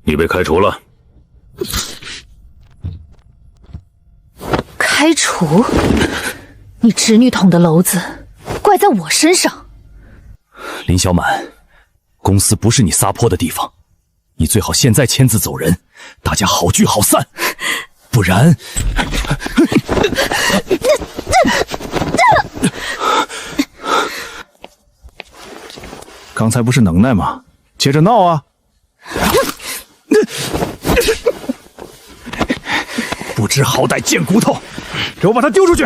你被开除了。开除？你侄女捅的娄子，怪在我身上。林小满，公司不是你撒泼的地方，你最好现在签字走人，大家好聚好散，不然……刚才不是能耐吗？接着闹啊！不知好歹贱骨头，给我把他丢出去！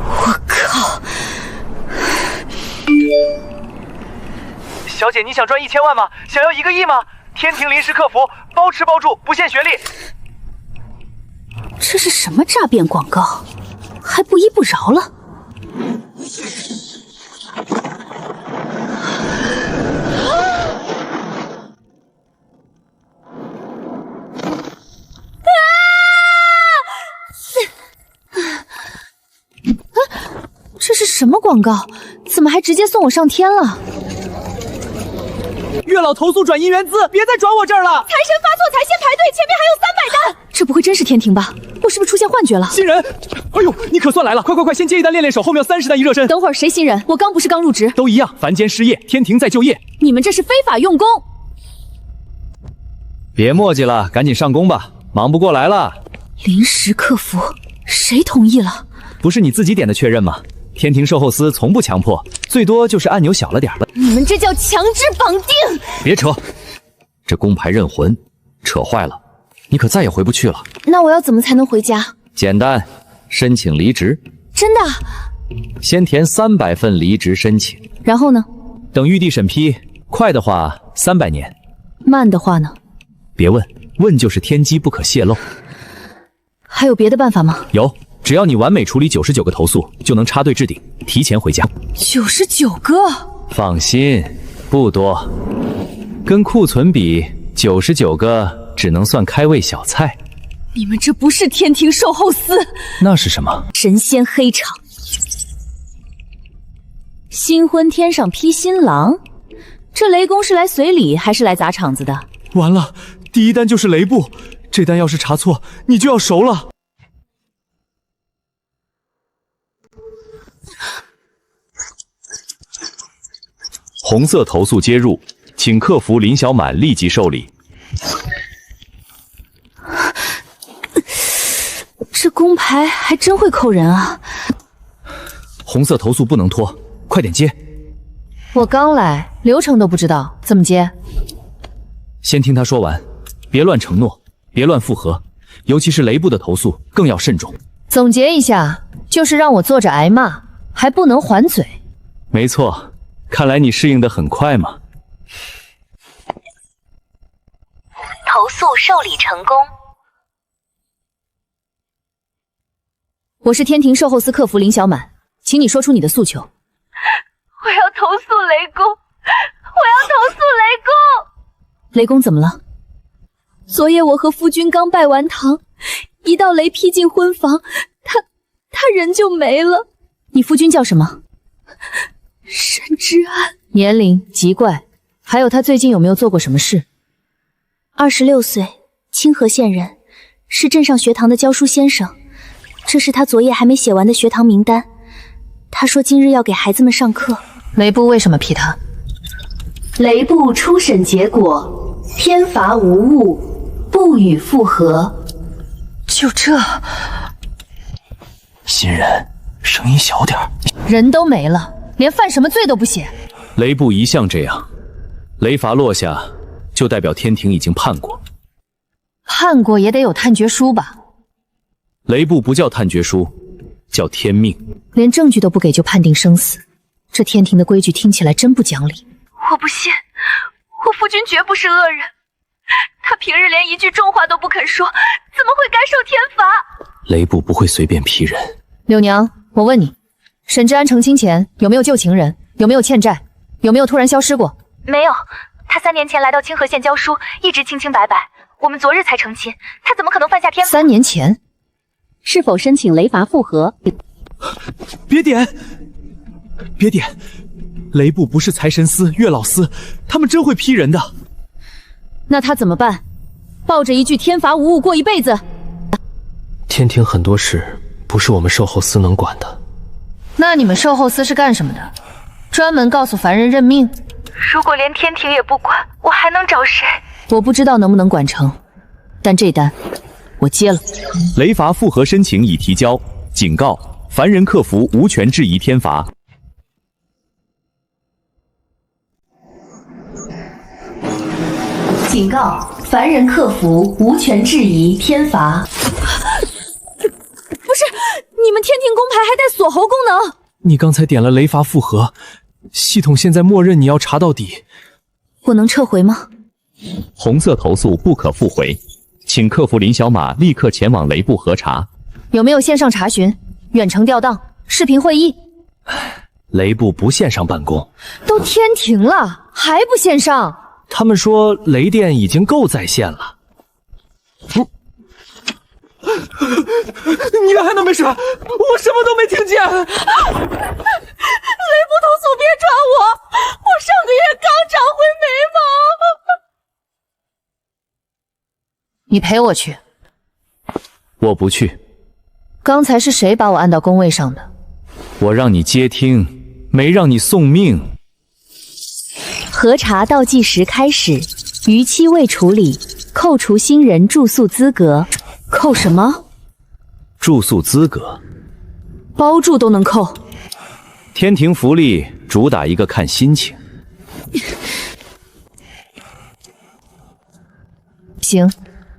我靠！小姐，你想赚1000万吗？想要1个亿吗？天庭临时客服，包吃包住，不限学历。这是什么诈骗广告？还不依不饶了？这是什么广告？怎么还直接送我上天了？月老投诉转姻缘资，别再转我这儿了！财神发错财，先排队，前面还有300单。这不会真是天庭吧？我是不是出现幻觉了？新人，哎呦，你可算来了！快，先接一单练练手，后面有30单一热身。等会儿谁新人？我刚不是刚入职？都一样，凡间失业，天庭在就业。你们这是非法用工！别墨迹了，赶紧上工吧，忙不过来了。临时客服，谁同意了？不是你自己点的确认吗？天庭售后司从不强迫，最多就是按钮小了点了。你们这叫强制绑定！别扯，这工牌认魂，扯坏了，你可再也回不去了。那我要怎么才能回家？简单，申请离职。真的？先填300份离职申请，然后呢？等玉帝审批，快的话300年，慢的话呢？别问，问就是天机不可泄露。还有别的办法吗？有。只要你完美处理99个投诉，就能插队置顶，提前回家。99个？放心，不多。跟库存比，99个只能算开胃小菜。你们这不是天庭售后司，那是什么？神仙黑场。新婚天上披新郎，这雷公是来随礼还是来砸场子的？完了，第一单就是雷部，这单要是查错，你就要熟了。红色投诉接入，请客服林小满立即受理。这工牌还真会扣人啊！红色投诉不能拖，快点接。我刚来，流程都不知道，怎么接？先听他说完，别乱承诺，别乱复核，尤其是雷部的投诉更要慎重。总结一下，就是让我坐着挨骂，还不能还嘴。没错。看来你适应得很快嘛。投诉受理成功。我是天庭售后司客服林小满，请你说出你的诉求。我要投诉雷公，我要投诉雷公。雷公怎么了？昨夜我和夫君刚拜完堂，一道雷劈进婚房，他人就没了。你夫君叫什么？沈之安，年龄、籍贯，还有他最近有没有做过什么事？26岁，清河县人，是镇上学堂的教书先生。这是他昨夜还没写完的学堂名单。他说今日要给孩子们上课。雷部为什么批他？雷部初审结果，天罚无误，不予复核。就这？新人，声音小点。人都没了。连犯什么罪都不写，雷部一向这样，雷罚落下，就代表天庭已经判过。判过也得有判决书吧？雷部不叫判决书，叫天命。连证据都不给就判定生死，这天庭的规矩听起来真不讲理。我不信，我夫君绝不是恶人，他平日连一句重话都不肯说，怎么会该受天罚？雷部不会随便批人。柳娘，我问你。沈之安成亲前有没有旧情人？有没有欠债？有没有突然消失过？没有，他3年前来到清河县教书，一直清清白白。我们昨日才成亲，他怎么可能犯下天罚？ 3年前，是否申请雷罚复核？别点，雷部不是财神司、月老司，他们真会劈人的。那他怎么办？抱着一句天罚无误过一辈子？天庭很多事不是我们售后司能管的。那你们售后司是干什么的？专门告诉凡人认命？如果连天庭也不管，我还能找谁？我不知道能不能管成，但这单我接了。雷罚复核申请已提交，警告：凡人客服无权质疑天罚。警告：凡人客服无权质疑天罚。不是，你们天庭工牌还带锁喉功能。你刚才点了雷罚复核，系统现在默认你要查到底。我能撤回吗？红色投诉不可复回，请客服林小马立刻前往雷部核查。有没有线上查询、远程调档、视频会议？雷部不线上办公，都天庭了，还不线上？他们说雷电已经够在线了。你俩还能没事？我什么都没听见。雷部投诉别抓我，我上个月刚长回眉毛。你陪我去。我不去。刚才是谁把我按到工位上的？我让你接听，没让你送命。核查倒计时开始，逾期未处理，扣除新人住宿资格。扣什么？住宿资格，包住都能扣。天庭福利主打一个看心情。行，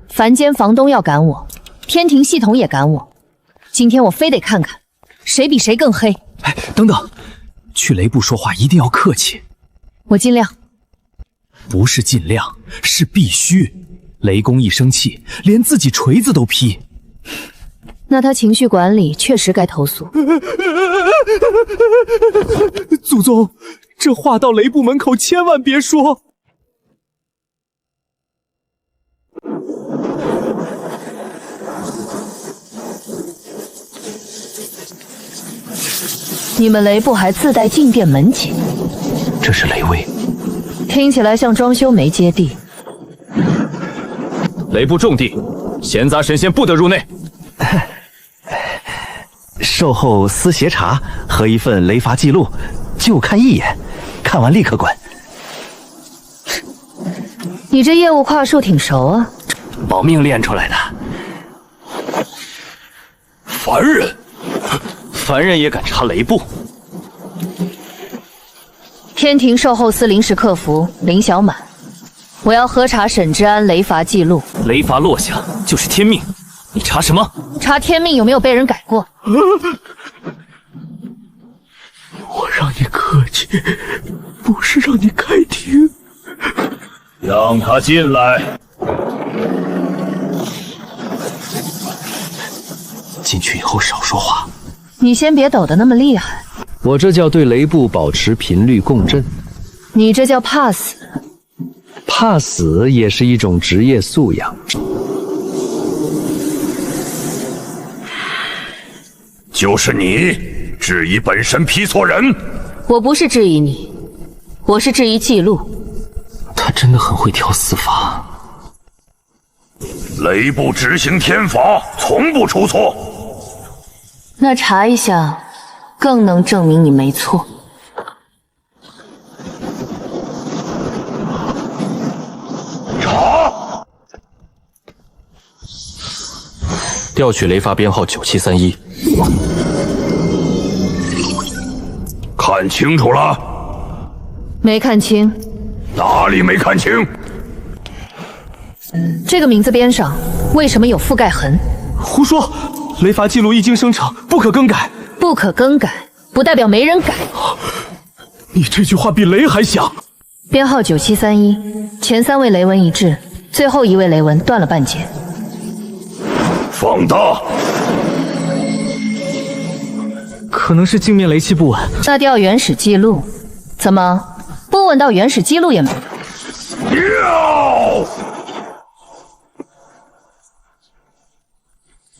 凡间房东要赶我，天庭系统也赶我。今天我非得看看，谁比谁更黑。哎，等等，去雷部说话一定要客气。我尽量。不是尽量，是必须。雷公一生气，连自己锤子都劈。那他情绪管理确实该投诉。祖宗，这话到雷部门口千万别说。你们雷部还自带静电门禁？这是雷威，听起来像装修没接地。雷部重地，闲杂神仙不得入内。售后司协查和一份雷罚记录，就看一眼，看完立刻滚。你这业务话术挺熟啊，保命练出来的。凡人，凡人也敢查雷部？天庭售后司临时客服林小满，我要核查沈之安雷罚记录。雷罚落下就是天命，你查什么？查天命有没有被人改过？我让你客气，不是让你开庭。让他进来。进去以后少说话。你先别抖得那么厉害。我这叫对雷部保持频率共振。你这叫怕死。怕死也是一种职业素养。就是你质疑本神批错人。我不是质疑你，我是质疑记录。他真的很会挑死法。雷部执行天罚，从不出错。那查一下，更能证明你没错。查。调取雷罚编号9731。看清楚了？没看清。哪里没看清？这个名字边上为什么有覆盖痕？胡说！雷罚记录一经生成，不可更改。不可更改，不代表没人改。你这句话比雷还响。编号9731，前3位雷纹一致，最后1位雷纹断了半截。放大。可能是镜面雷气不稳。那调原始记录，怎么不稳到原始记录也没有？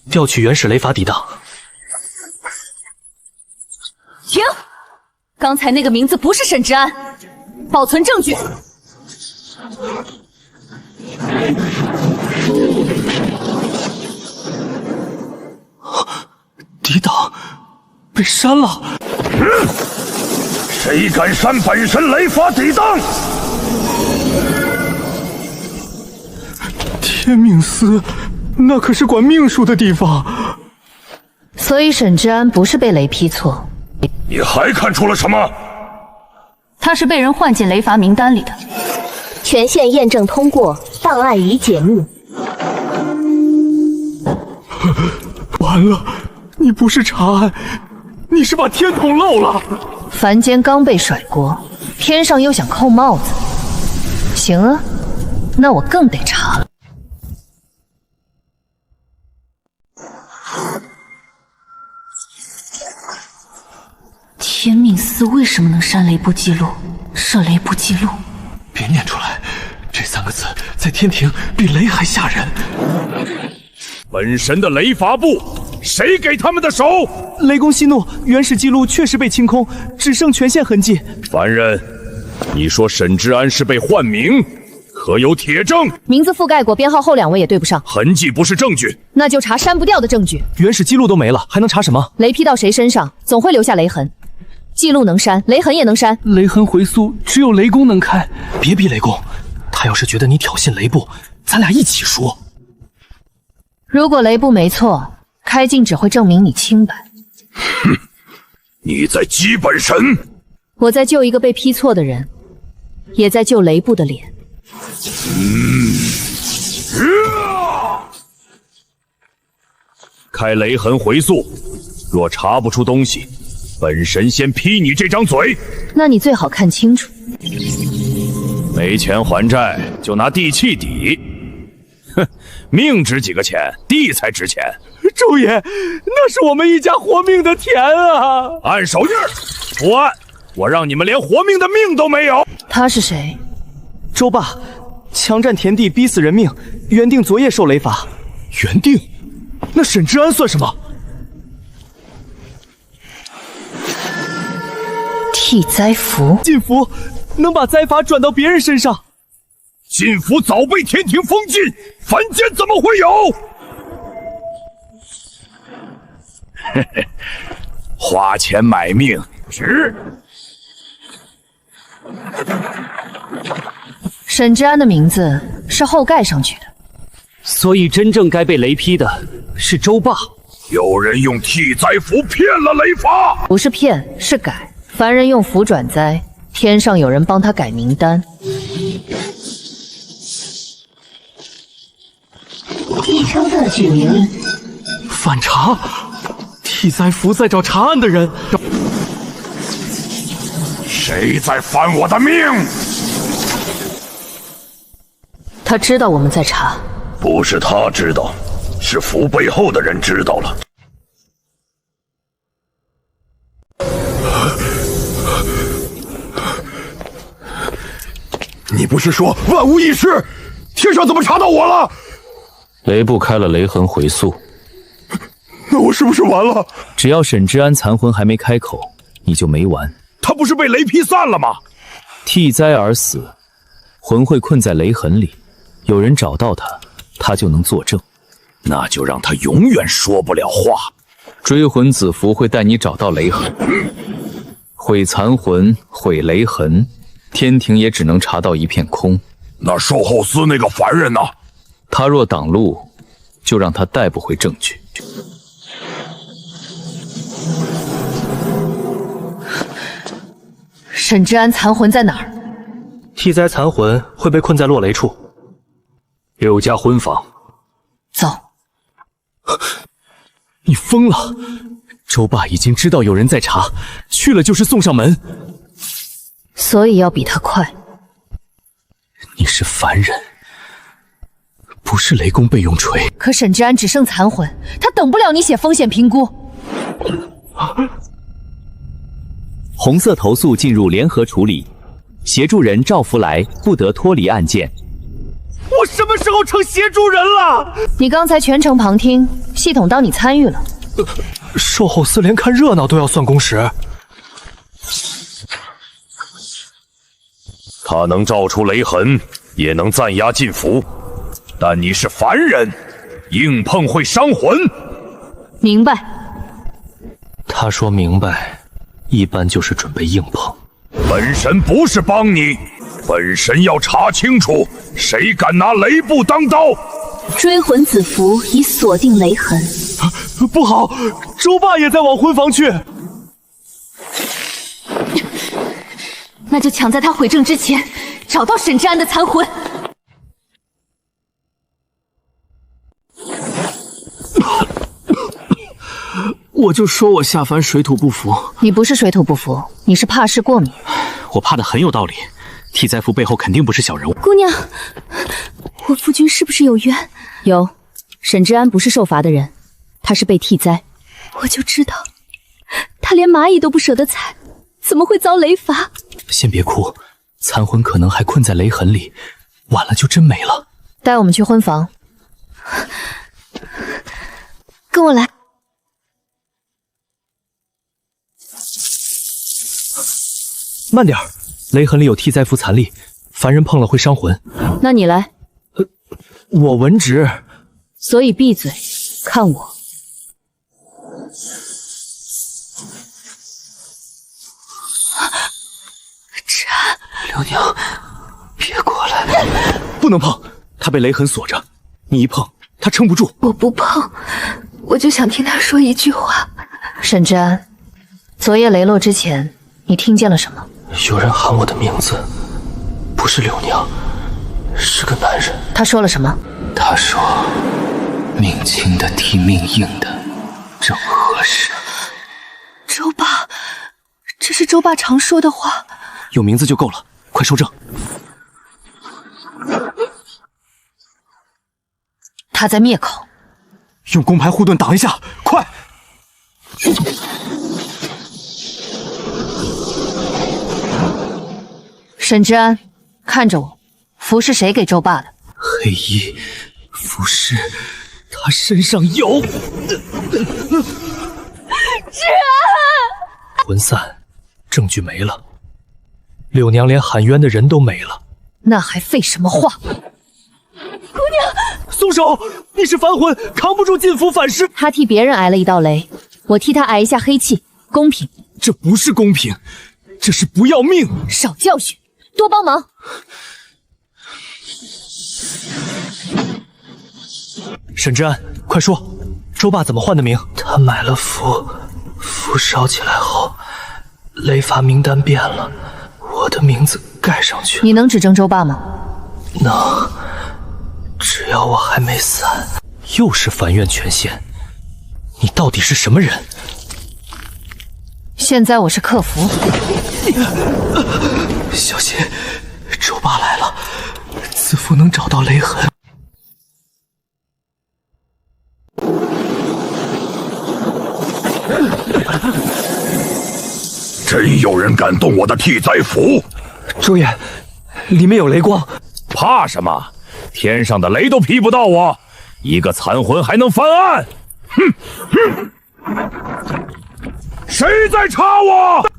调取原始雷罚底档。停！刚才那个名字不是沈之安，保存证据。抵挡被删了。谁敢删本神雷法抵挡？天命司，那可是管命数的地方。所以沈之安不是被雷劈错。你还看出了什么？他是被人换进雷罚名单里的。权限验证通过，档案已解密。完了，你不是查案，你是把天捅漏了。凡间刚被甩锅，天上又想扣帽子。行啊，那我更得查了。天命司为什么能删雷部记录、设雷部记录？别念出来，这3个字在天庭比雷还吓人。本神的雷罚部，谁给他们的手？雷公息怒，原始记录确实被清空，只剩权限痕迹。凡人，你说沈之安是被换名，可有铁证？名字覆盖过，编号后2位也对不上，痕迹不是证据，那就查删不掉的证据。原始记录都没了，还能查什么？雷劈到谁身上，总会留下雷痕。记录能删，雷痕也能删。雷痕回溯只有雷公能开，别逼雷公，他要是觉得你挑衅雷部，咱俩一起说。如果雷部没错，开镜只会证明你清白。哼，你在激本神？我在救一个被劈错的人，也在救雷部的脸。开雷痕回溯，若查不出东西，本神先劈你这张嘴。那你最好看清楚。没钱还债就拿地契抵。哼，命值几个钱，地才值钱。周爷，那是我们一家活命的田啊！按手印，不按，我让你们连活命的命都没有。他是谁？周霸，强占田地，逼死人命，原定昨夜受雷罚。原定？那沈之安算什么？替灾符，禁符能把灾罚转到别人身上。禁符早被天庭封禁，凡间怎么会有？嘿嘿，花钱买命值。沈之安的名字是后盖上去的，所以真正该被雷劈的是周霸。有人用替灾符骗了雷罚，不是骗，是改。凡人用符转灾，天上有人帮他改名单。已抽到指名。反查，替灾符在找查案的人。谁在翻我的命？他知道我们在查，不是他知道，是符背后的人知道了。你不是说万无一失？天上怎么查到我了？雷部开了雷痕回溯，那我是不是完了？只要沈之安残魂还没开口，你就没完。他不是被雷劈散了吗？替灾而死，魂会困在雷痕里，有人找到他，他就能作证。那就让他永远说不了话。追魂子符会带你找到雷痕，毁残魂，毁雷痕，天庭也只能查到一片空。那寿后司那个凡人呢？他若挡路，就让他带不回证据。沈之安残魂在哪儿？替灾残魂会被困在落雷处6家婚房。走。你疯了！周霸已经知道有人在查，去了就是送上门。所以要比他快。你是凡人，不是雷公备用锤。可沈之安只剩残魂，他等不了你写风险评估。红色投诉进入联合处理，协助人赵福来不得脱离案件。我什么时候成协助人了？你刚才全程旁听，系统当你参与了。售后司连看热闹都要算工时。他能照出雷痕，也能暂压禁符，但你是凡人，硬碰会伤魂。明白。他说明白，一般就是准备硬碰。本神不是帮你，本神要查清楚，谁敢拿雷布当刀。追魂子符已锁定雷痕。不好，周爸也在往魂房去。那就抢在他悔证之前，找到沈之安的残魂。我就说我下凡水土不服。你不是水土不服，你是怕事过敏。我怕的很有道理，替灾符背后肯定不是小人物。姑娘，我夫君是不是有冤？有，沈之安不是受罚的人，他是被替灾。我就知道，他连蚂蚁都不舍得踩，怎么会遭雷罚？先别哭，残魂可能还困在雷痕里，晚了就真没了。带我们去婚房。跟我来。慢点，雷痕里有替灾符残力，凡人碰了会伤魂。那你来。我文职，所以闭嘴，看我。之安，刘娘，别过来！不能碰，他被雷痕锁着，你一碰，他撑不住。我不碰，我就想听他说一句话。沈之安，昨夜雷落之前，你听见了什么？有人喊我的名字，不是柳娘，是个男人。他说了什么？他说：“命轻的替命硬的，正合适。”周爸，这是周爸常说的话。有名字就够了，快收证。他在灭口，用宫牌护盾挡一下，快！沈之安，看着我，符是谁给周爸的？黑衣符是他身上有。之安，魂散，证据没了，柳娘连喊冤的人都没了，那还废什么话？姑娘，松手！你是凡魂，扛不住禁符反噬。他替别人挨了一道雷，我替他挨一下黑气，公平？这不是公平，这是不要命！少教训，多帮忙。沈之安，快说，周爸怎么换的名？他买了符，符烧起来后，雷罚名单变了，我的名字盖上去。你能指证周爸吗？能，只要我还没散。又是凡院权限，你到底是什么人？现在我是客服。小心，周爸来了，此符能找到雷痕。真有人敢动我的替灾符！周爷，里面有雷光。怕什么？天上的雷都劈不到我，一个残魂还能翻案？哼！谁在插我？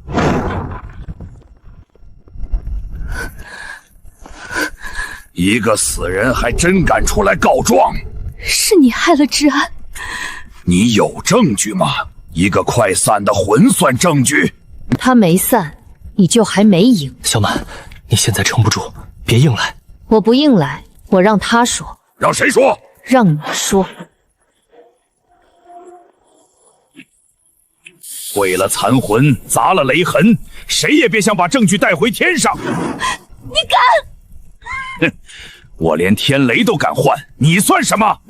一个死人还真敢出来告状？是你害了之安。你有证据吗？一个快散的魂算证据？他没散，你就还没赢。小满，你现在撑不住，别硬来。我不硬来，我让他说。让谁说？让你说。毁了残魂，砸了雷痕，谁也别想把证据带回天上。你敢？哼，我连天雷都敢换，你算什么？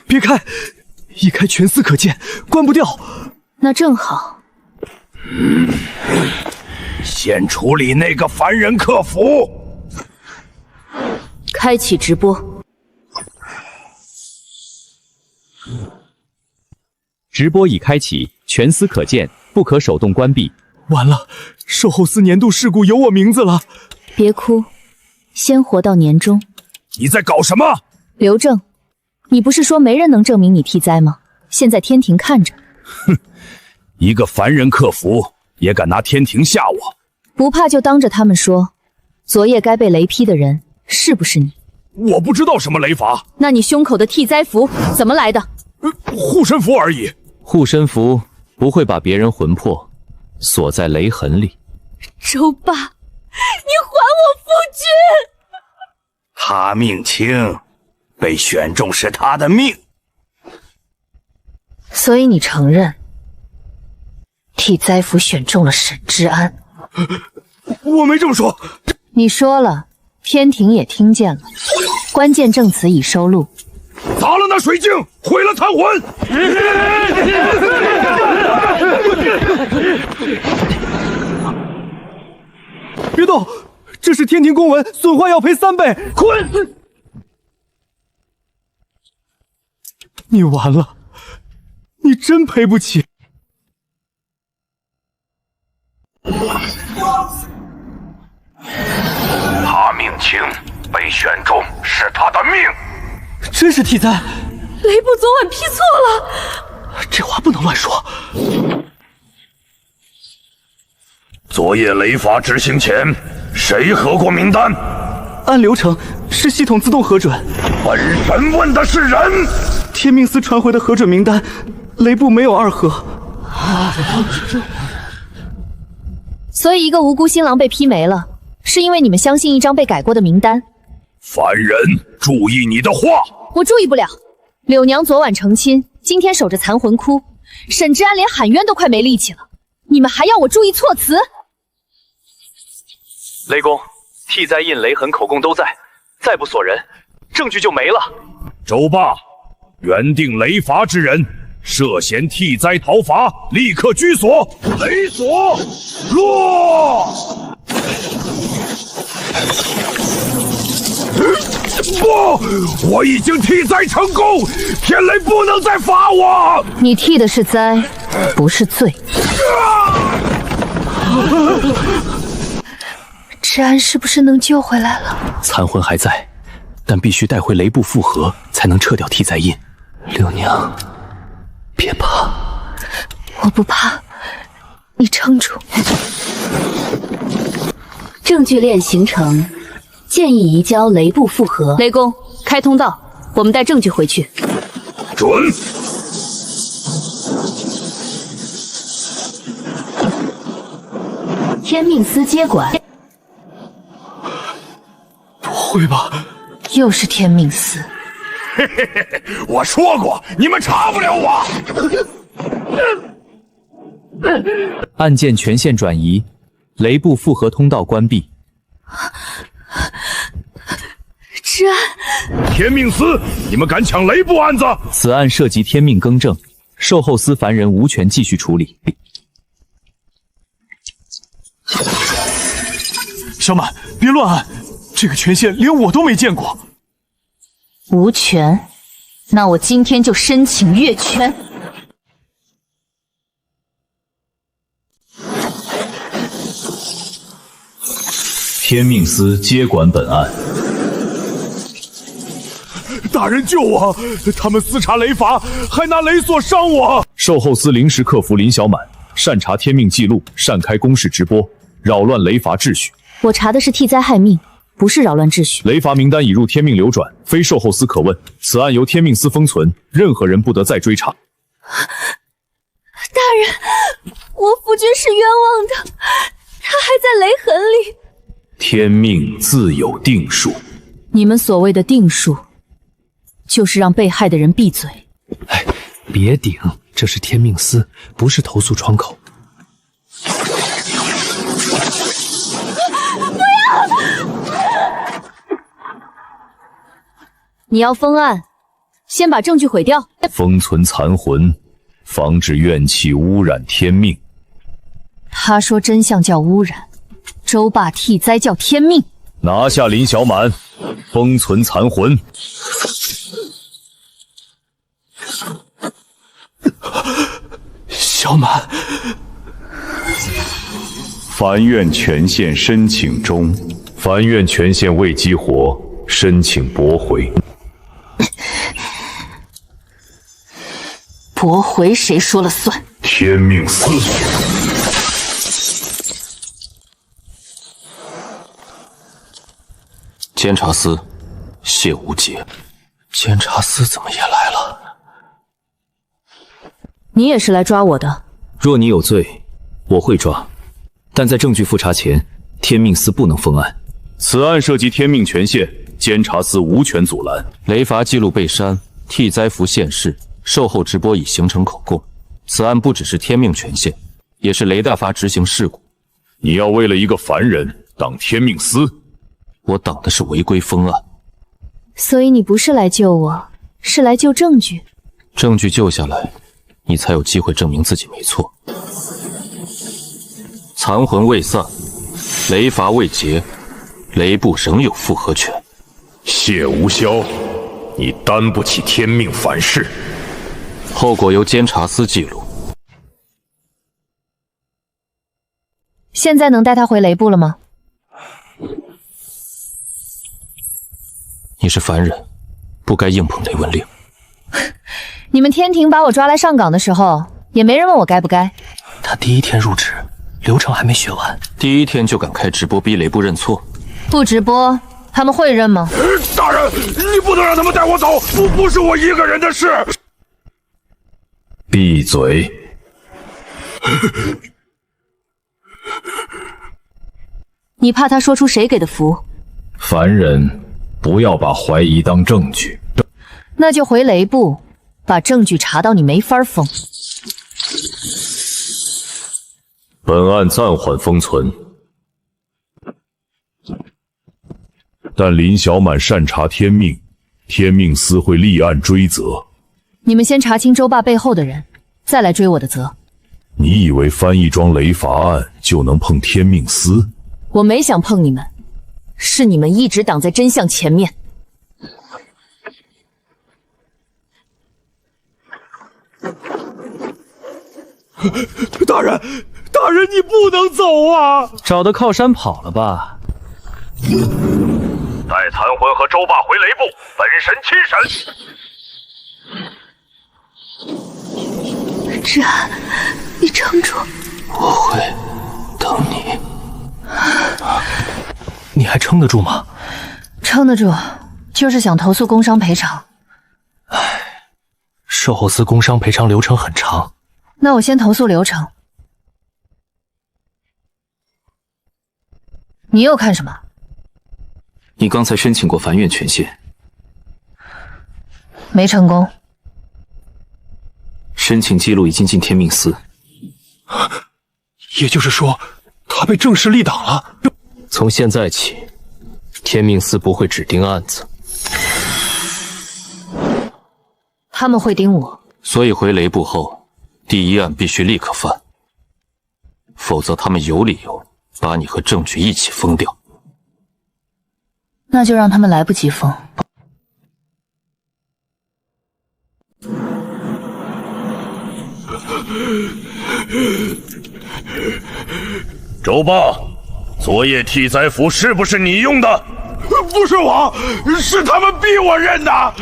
别开，一开全司可见，关不掉。那正好。先处理那个凡人客服。开启直播。直播已开启，全司可见，不可手动关闭。完了，售后司年度事故有我名字了。别哭，先活到年终。你在搞什么？刘正，你不是说没人能证明你替灾吗？现在天庭看着。哼，一个凡人客服也敢拿天庭吓我？不怕就当着他们说，昨夜该被雷劈的人是不是你？我不知道什么雷法。那你胸口的替灾符怎么来的？护身符而已。护身符不会把别人魂魄锁在雷痕里。周爸，你还我夫君！他命轻，被选中是他的命。所以你承认替灾符选中了沈之安？我没这么说。你说了，天庭也听见了，关键证词已收录。砸了那水镜，毁了贪魂。别动，这是天庭公文，损坏要赔3倍。滚！你完了，你真赔不起。他命轻，被选中是他的命。真是替灾。雷部昨晚批错了，这话不能乱说。昨夜雷法执行前，谁核过名单？按流程是系统自动核准。本神问的是人。天命司传回的核准名单，雷部没有2核。所以一个无辜新郎被劈没了，是因为你们相信一张被改过的名单。凡人，注意你的话。我注意不了。柳娘昨晚成亲，今天守着残魂窟，沈之安连喊冤都快没力气了，你们还要我注意措辞？雷公，替灾印、雷痕、口供都在，再不锁人，证据就没了。周霸，原定雷罚之人涉嫌替灾讨伐，立刻居所。雷锁落。不，我已经替灾成功，天雷不能再罚我。你替的是灾，不是罪。之安是不是能救回来了？残魂还在，但必须带回雷部复合，才能撤掉替灾印。柳娘，别怕。我不怕，你撑住。证据链形成，建议移交雷部复合。雷公，开通道，我们带证据回去。准。天命司接管。不会吧？又是天命司。嘿嘿嘿，我说过，你们查不了我。案件权限转移，雷部复合通道关闭。之安，天命司，你们敢抢雷部案子？此案涉及天命更正，售后司凡人无权继续处理。小满，别乱按，这个权限连我都没见过。无权？那我今天就申请越权。天命司接管本案。大人救我！他们私查雷法，还拿雷锁伤我。售后司临时客服林小满擅查天命记录，擅开公示直播，扰乱雷罚秩序。我查的是替灾害命，不是扰乱秩序。雷罚名单已入天命流转，非售后司可问。此案由天命司封存，任何人不得再追查。大人，我夫君是冤枉的，他还在雷痕里。天命自有定数。你们所谓的定数，就是让被害的人闭嘴。哎，别顶，这是天命司，不是投诉窗口。你要封案，先把证据毁掉。封存残魂，防止怨气污染天命。他说真相叫污染，周霸替灾叫天命。拿下林小满，封存残魂。小满，凡院权限申请中，凡院权限未激活，申请驳回。驳回谁说了算？天命司。监察司谢无节。监察司怎么也来了？你也是来抓我的？若你有罪，我会抓，但在证据复查前，天命司不能封案。此案涉及天命权限，监察司无权阻拦。雷罚记录被删，替灾符现世，售后直播已形成口供。此案不只是天命权限，也是雷大发执行事故。你要为了一个凡人挡天命司？我挡的是违规封案。所以你不是来救我，是来救证据。证据救下来，你才有机会证明自己没错。残魂未散，雷罚未结，雷部仍有复核权。谢无萧，你担不起天命反噬。后果由监察司记录。现在能带他回雷部了吗？你是凡人，不该硬碰雷文令。你们天庭把我抓来上岗的时候，也没人问我该不该。他第一天入职，流程还没学完，第一天就敢开直播逼雷部认错？不直播，他们会认吗？大人，你不能让他们带我走，不是我一个人的事。闭嘴！你怕他说出谁给的符？凡人不要把怀疑当证据。那就回雷部，把证据查到你没法封。本案暂缓封存，但林小满擅查天命，天命司会立案追责。你们先查清周霸背后的人，再来追我的责。你以为翻一桩雷罚案就能碰天命司？我没想碰你们，是你们一直挡在真相前面。大人，大人，你不能走啊！找的靠山跑了吧？带残魂和周霸回雷部，本神亲审。芷安，你撑住，我会等你。你还撑得住吗？撑得住，就是想投诉工伤赔偿。唉，售后司工伤赔偿流程很长。那我先投诉流程。你又看什么？你刚才申请过凡院权限，没成功。申请记录已经进天命司，也就是说，他被正式立档了。从现在起，天命司不会只盯案子，他们会盯我。所以回雷部后，第一案必须立刻犯，否则他们有理由把你和证据一起封掉。那就让他们来不及封。周霸，昨夜替灾符是不是你用的？不是我，是他们逼我认的。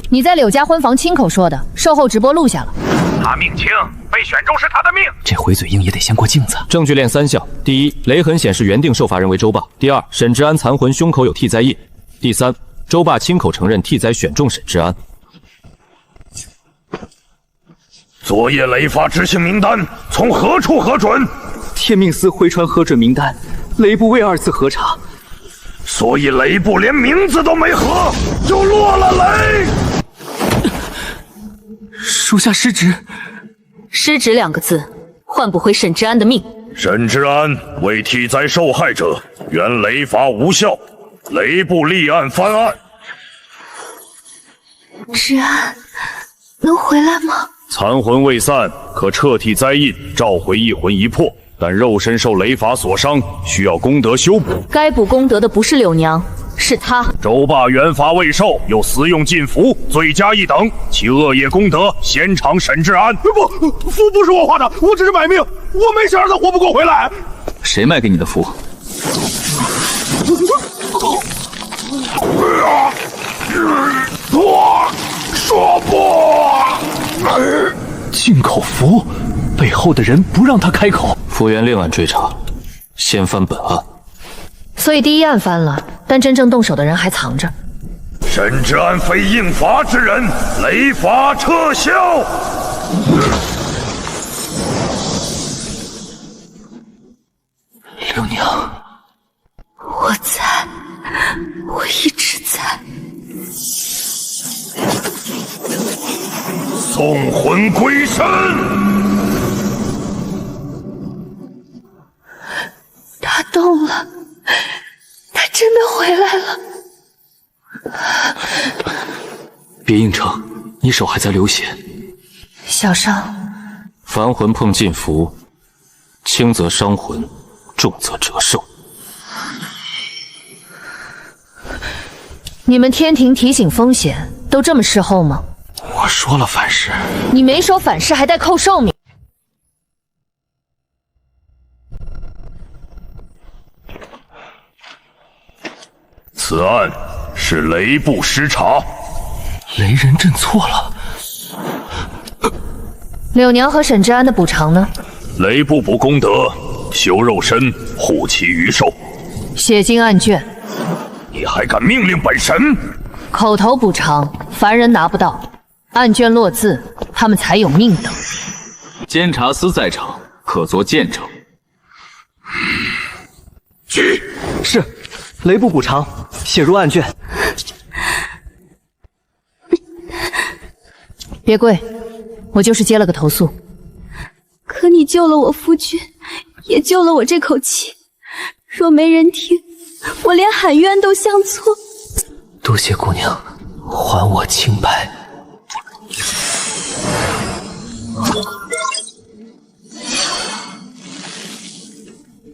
你在柳家婚房亲口说的，售后直播录下了。他命轻，被选中是他的命。这回嘴硬也得先过镜子。证据链3项：第一，雷痕显示原定受罚人为周霸；第二，沈之安残魂胸口有替灾印；第三，周霸亲口承认替灾选中沈之安。昨夜雷罚执行名单从何处核准？天命司回传核准名单，雷部未2次核查，所以雷部连名字都没核，就落了雷。属下失职。失职2个字，换不回沈之安的命。沈之安为替灾受害者，原雷罚无效，雷部立案翻案。芷安，能回来吗？残魂未散，可撤替灾印，召回一魂一魄，但肉身受雷罚所伤，需要功德修补。该补功德的不是柳娘，是他。周霸原罚未受，又私用禁符，罪加一等，其恶业功德先偿沈之安。不，符不是我画的，我只是买命，我没想让他活不过回来。谁卖给你的符？说不。进口符，背后的人不让他开口。幅员另案追查，先翻本案。所以第一案翻了，但真正动手的人还藏着。沈之安非应罚之人，雷罚撤销。六娘，我在，我一直在。送魂归身。他动了，他真的回来了。别硬撑，你手还在流血。小伤。凡魂碰禁符，轻则伤魂，重则折寿。你们天庭提醒风险都这么事后吗？我说了反噬。你没说反噬还带扣寿命。此案是雷部失察，雷人认错了。柳娘和沈之安的补偿呢？雷部补功德，修肉身，护其余寿。写进案卷。你还敢命令本神？口头补偿，凡人拿不到，案卷落字，他们才有命等。监察司在场，可作见证。是，雷部补偿，写入案卷。别跪，我就是接了个投诉。可你救了我夫君，也救了我这口气。若没人听，我连喊冤都相错。多谢姑娘，还我清白。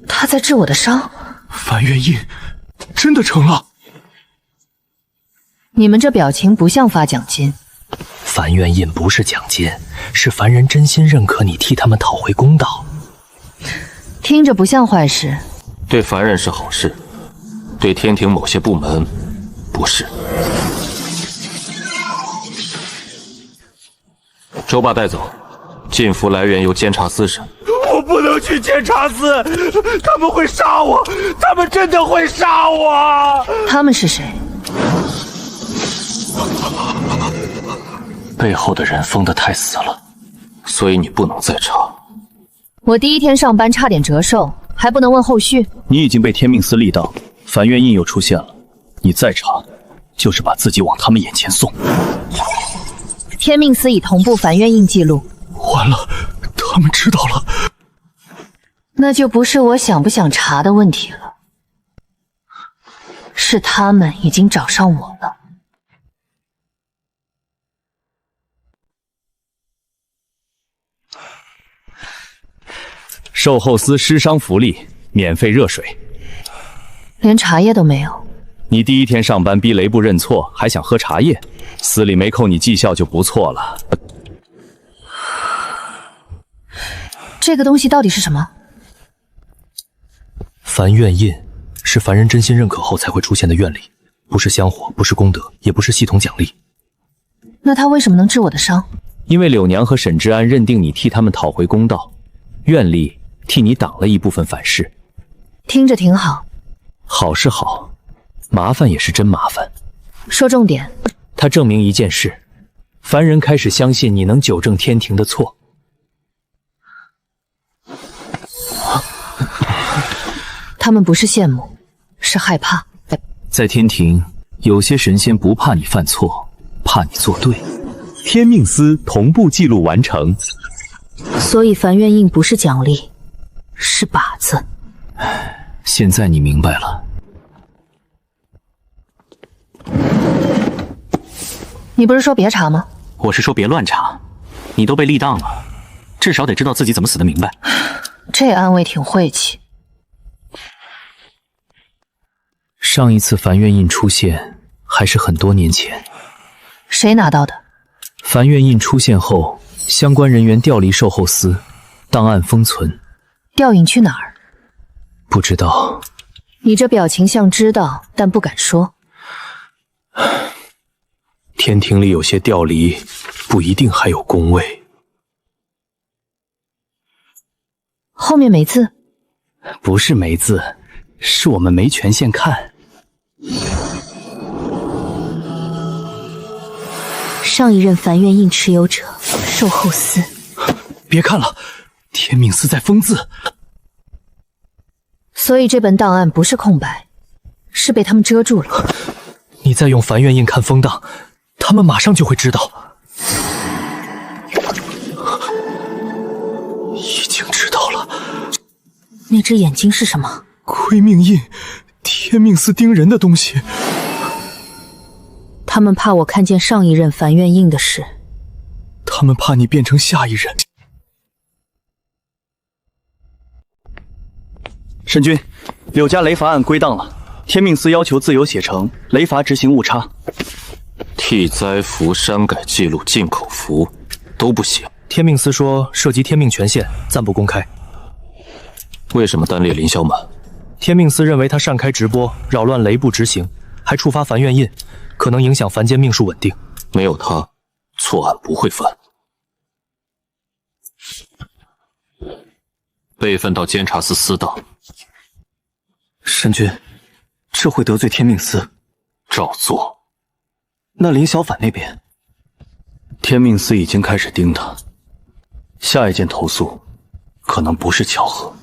他在治我的伤。梵月印真的成了。你们这表情不像发奖金。梵月印不是奖金，是凡人真心认可你替他们讨回公道。听着不像坏事。对凡人是好事，对天庭某些部门不是。周霸带走，禁符来源由监察司审。我不能去监察司，他们会杀我，他们真的会杀我。他们是谁？背后的人疯得太死了，所以你不能再查。我第一天上班差点折寿，还不能问后续？你已经被天命司力道，梵月印又出现了，你再查，就是把自己往他们眼前送。天命司已同步梵月印记录。完了，他们知道了。那就不是我想不想查的问题了，是他们已经找上我了。售后司施伤福利，免费热水。连茶叶都没有。你第一天上班逼雷部认错，还想喝茶叶？司里没扣你绩效就不错了。这个东西到底是什么？梵愿印是凡人真心认可后才会出现的愿力，不是香火，不是功德，也不是系统奖励。那他为什么能治我的伤？因为柳娘和沈之安认定你替他们讨回公道，愿力替你挡了一部分反噬。听着挺好。好是好，麻烦也是真麻烦。说重点。它证明一件事，凡人开始相信你能纠正天庭的错。他们不是羡慕，是害怕。在天庭，有些神仙不怕你犯错，怕你做对。天命司同步记录完成。所以梵愿印不是奖励，是靶子。现在你明白了。你不是说别查吗？我是说别乱查，你都被立档了，至少得知道自己怎么死的明白。这安慰挺晦气。上一次梵愿印出现还是很多年前。谁拿到的？梵愿印出现后，相关人员调离售后司，档案封存。调引去哪儿？不知道。你这表情像知道，但不敢说。天庭里有些调离，不一定还有宫位。后面没字？不是没字，是我们没权限看。上一任梵院印持有者寿后司。别看了，天命司在封字。所以这本档案不是空白，是被他们遮住了。你再用梵院印看封档，他们马上就会知道。已经知道了。那只眼睛是什么？窥命印，天命司盯人的东西。他们怕我看见上一任梵院印的事。他们怕你变成下一任。神君，柳家雷伐案归档了，天命司要求自由写成，雷伐执行误差。替灾符、删改记录、进口符都不行。天命司说涉及天命权限，暂不公开。为什么单列林小满？天命司认为他擅开直播，扰乱雷部执行，还触发梵院印，可能影响凡间命数稳定。没有他，错案不会犯。备份到监察司司档。神君，这会得罪天命司。照做。那林小反那边，天命司已经开始盯他。下一件投诉可能不是巧合。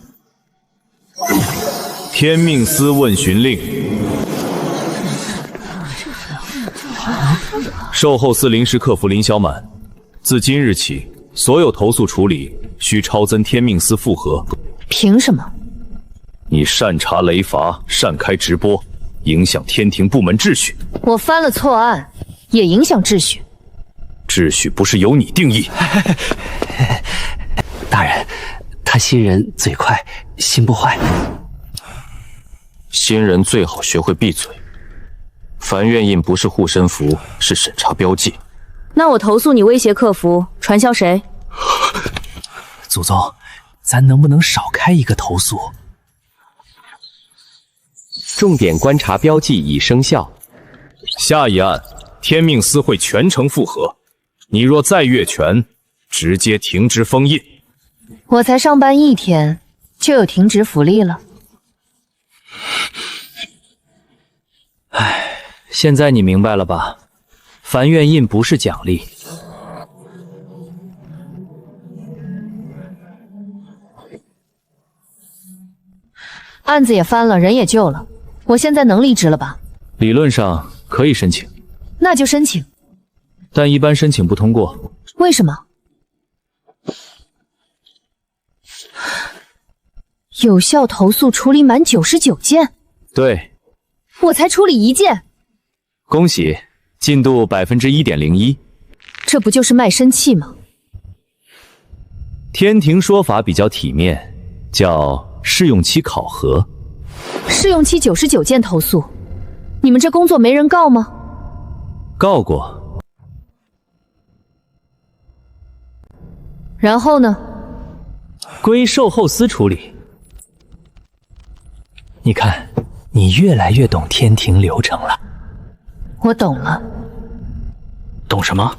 天命司问询令：售后司临时客服林小满，自今日起，所有投诉处理需超增天命司复核。凭什么？你擅查雷伐，擅开直播，影响天庭部门秩序。我翻了错案，也影响秩序。秩序不是由你定义。大人，他新人嘴快，心不坏。新人最好学会闭嘴。梵院印不是护身符，是审查标记。那我投诉你威胁客服，传销谁？祖宗，咱能不能少开一个投诉？重点观察标记已生效。下一案，天命司会全程复核。你若再越权，直接停职封印。我才上班1天，就有停职福利了。唉，现在你明白了吧？梵院印不是奖励。案子也翻了，人也救了，我现在能离职了吧？理论上可以申请，那就申请。但一般申请不通过。为什么？有效投诉处理满99件。对，我才处理1件。恭喜，进度1.01%。这不就是卖身契吗？天庭说法比较体面，叫试用期考核。试用期99件投诉，你们这工作没人告吗？告过。然后呢？归售后司处理。你看，你越来越懂天庭流程了。我懂了。懂什么？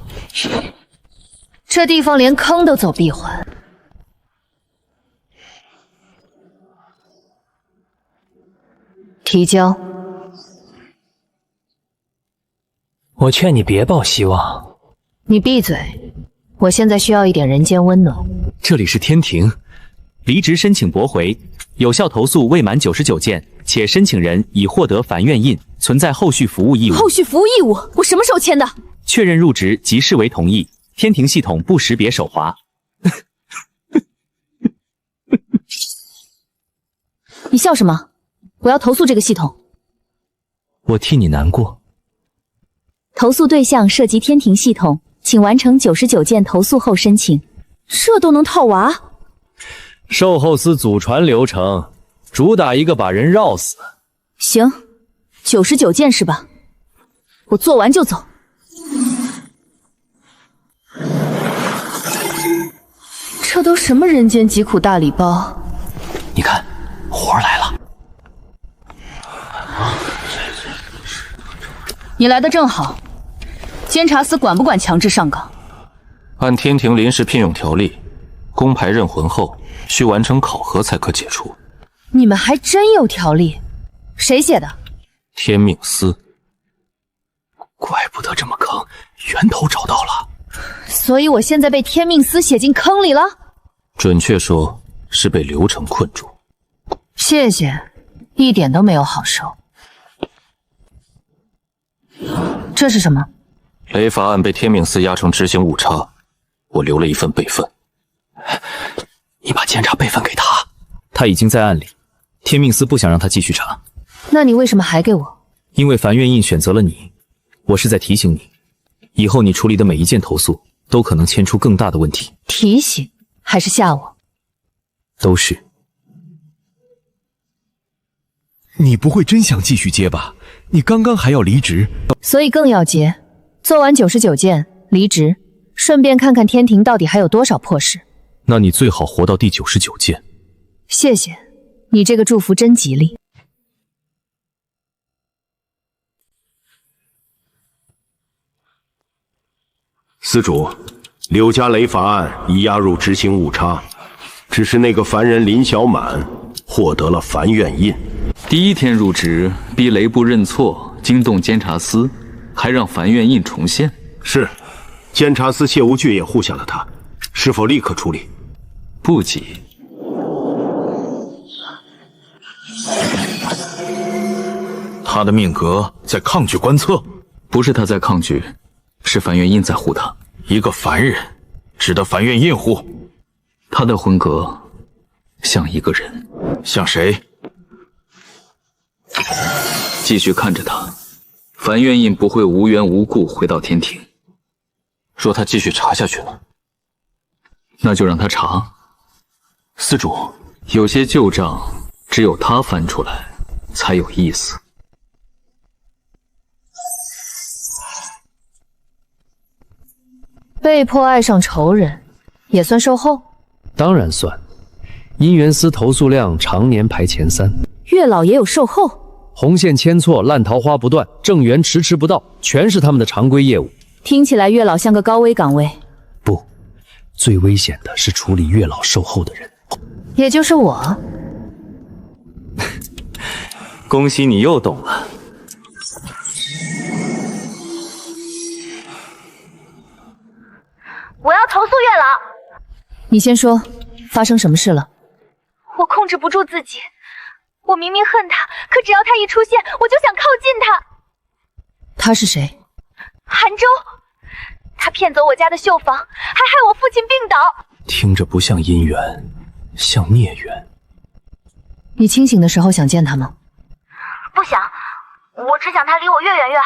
这地方连坑都走闭环。提交。我劝你别抱希望。你闭嘴！我现在需要一点人间温暖。这里是天庭，离职申请驳回，有效投诉未满99件，且申请人已获得梵院印，存在后续服务义务。后续服务义务？我什么时候签的？确认入职即视为同意。天庭系统不识别手滑。你笑什么？我要投诉这个系统。我替你难过。投诉对象涉及天庭系统，请完成99件投诉后申请。这都能套娃？售后司祖传流程，主打一个把人绕死。行，99件是吧？我做完就走。这都什么人间疾苦大礼包？你看，活来了。你来的正好。监察司管不管强制上岗？按天庭临时聘用条例，公牌认魂后需完成考核才可解除。你们还真有条例。谁写的？天命司。怪不得这么坑，源头找到了。所以我现在被天命司写进坑里了？准确说是被流程困住。谢谢，一点都没有好受。这是什么？雷法案被天命司压成执行误差，我留了一份备份。你把监察备份给他。他已经在案里，天命司不想让他继续查。那你为什么还给我？因为樊月印选择了你，我是在提醒你，以后你处理的每一件投诉都可能牵出更大的问题。提醒还是吓我？都是。你不会真想继续接吧？你刚刚还要离职，所以更要接。做完99件离职，顺便看看天庭到底还有多少破事。那你最好活到第99件。谢谢，你这个祝福真吉利。司主，柳家雷法案已押入执行误差，只是那个凡人林小满获得了樊院印。第一天入职，逼雷部认错，惊动监察司，还让樊院印重现。是，监察司谢无惧也护下了他，是否立刻处理？不急。他的命格在抗拒观测，不是他在抗拒，是樊院印在护他。一个凡人，值得樊院印护？他的魂格像一个人，像谁？继续看着他，樊院印不会无缘无故回到天庭。若他继续查下去呢？那就让他查。司主，有些旧账只有他翻出来才有意思。被迫爱上仇人，也算售后？当然算。姻缘司投诉量常年排前3。月老也有售后？红线牵错，烂桃花不断，正缘迟迟不到，全是他们的常规业务。听起来月老像个高危岗位。不，最危险的是处理月老售后的人，也就是我。恭喜你又懂了。我要投诉月老。你先说，发生什么事了？我控制不住自己，我明明恨他，可只要他一出现，我就想靠近他。他是谁？韩州，他骗走我家的绣坊，还害我父亲病倒。听着不像姻缘，像孽缘。你清醒的时候想见他吗？不想，我只想他离我越远越好。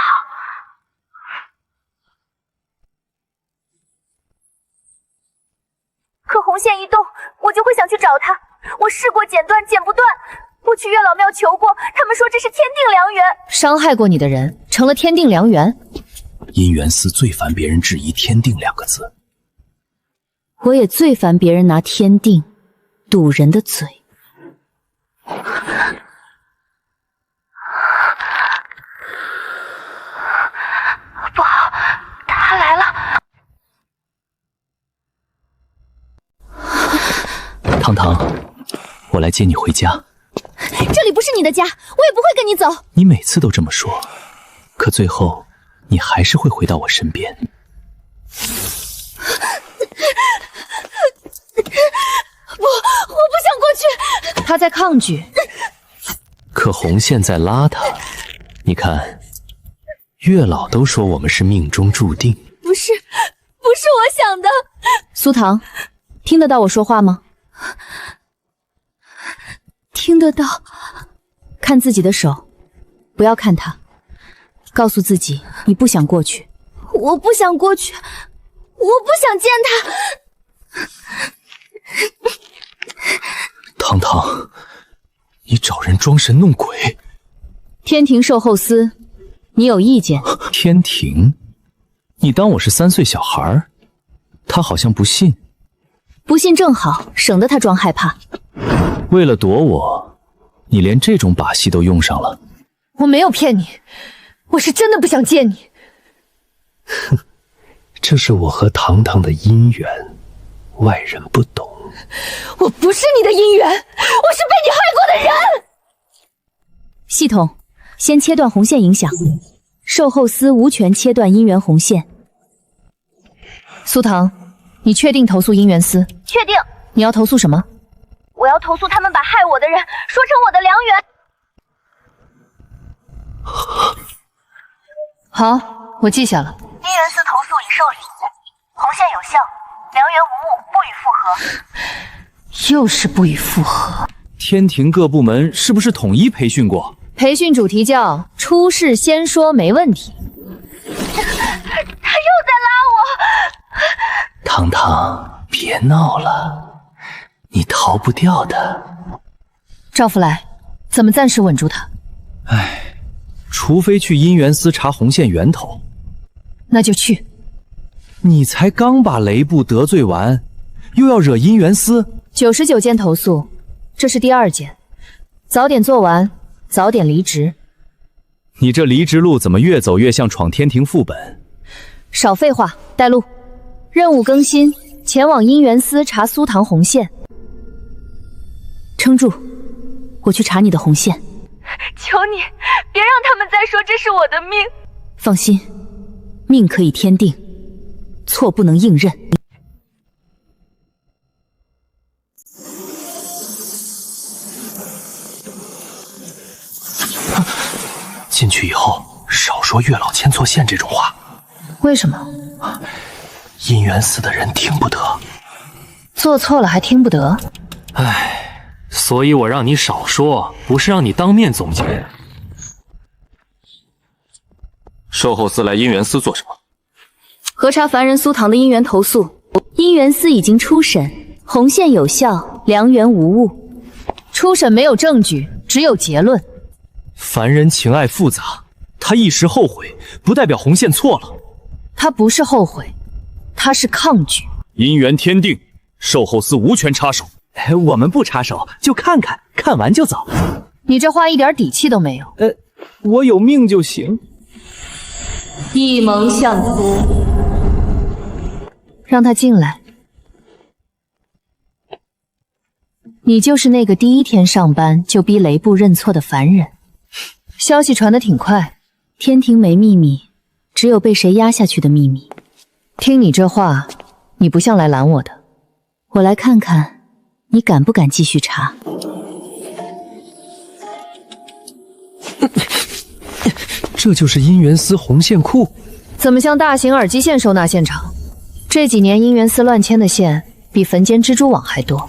可红线一动，我就会想去找他。我试过剪断，剪不断。我去月老庙求过，他们说这是天定良缘。伤害过你的人成了天定良缘。姻缘司最烦别人质疑天定2个字。我也最烦别人拿天定堵人的嘴。不好，他来了。糖糖，我来接你回家。这里不是你的家，我也不会跟你走。你每次都这么说，可最后你还是会回到我身边。我不想过去。他在抗拒，可红线在拉他。你看，月老都说我们是命中注定。不是我想的。苏糖，听得到我说话吗？听得到。看自己的手，不要看他。告诉自己，你不想过去。我不想过去，我不想见他。糖糖，你找人装神弄鬼。天庭售后司，你有意见？天庭？你当我是3岁小孩？他好像不信。不信正好，省得他装害怕。为了躲我，你连这种把戏都用上了。我没有骗你，我是真的不想见你。哼，这是我和糖糖的姻缘，外人不懂。我不是你的姻缘，我是被你害过的人。系统先切断红线影响，售后司无权切断姻缘红线。苏唐，你确定投诉姻缘司？确定。你要投诉什么？我要投诉他们把害我的人说成我的良缘。好，我记下了。姻缘司投诉已受理，红线有效，良缘无误，不予复合。又是不予复合。天庭各部门是不是统一培训过？培训主题叫出事先说没问题。他又在拉我。糖糖，别闹了，你逃不掉的。赵福来，怎么暂时稳住他？除非去姻缘司查红线源头。那就去。你才刚把雷部得罪完，又要惹姻缘司？99件投诉，这是第2件，早点做完，早点离职。你这离职路怎么越走越像闯天庭副本？少废话，带路。任务更新，前往姻缘司查苏唐红线。撑住，我去查你的红线。求你，别让他们再说这是我的命。放心，命可以天定，错不能硬认。进去以后少说月老牵错线这种话。为什么？姻缘司的人听不得。做错了还听不得？所以我让你少说，不是让你当面总结。售后司来姻缘司做什么？核查凡人苏唐的姻缘投诉，姻缘司已经初审，红线有效，良缘无误。初审没有证据，只有结论。凡人情爱复杂，他一时后悔，不代表红线错了。他不是后悔，他是抗拒。姻缘天定，售后司无权插手。我们不插手，就看看，看完就走。你这话一点底气都没有。我有命就行。一盟相思，让他进来。你就是那个第1天上班就逼雷部认错的凡人。消息传得挺快，天庭没秘密，只有被谁压下去的秘密。听你这话，你不像来拦我的。我来看看你敢不敢继续查。这就是姻缘司红线库？怎么像大型耳机线收纳现场？这几年姻缘司乱牵的线比坟间蜘蛛网还多。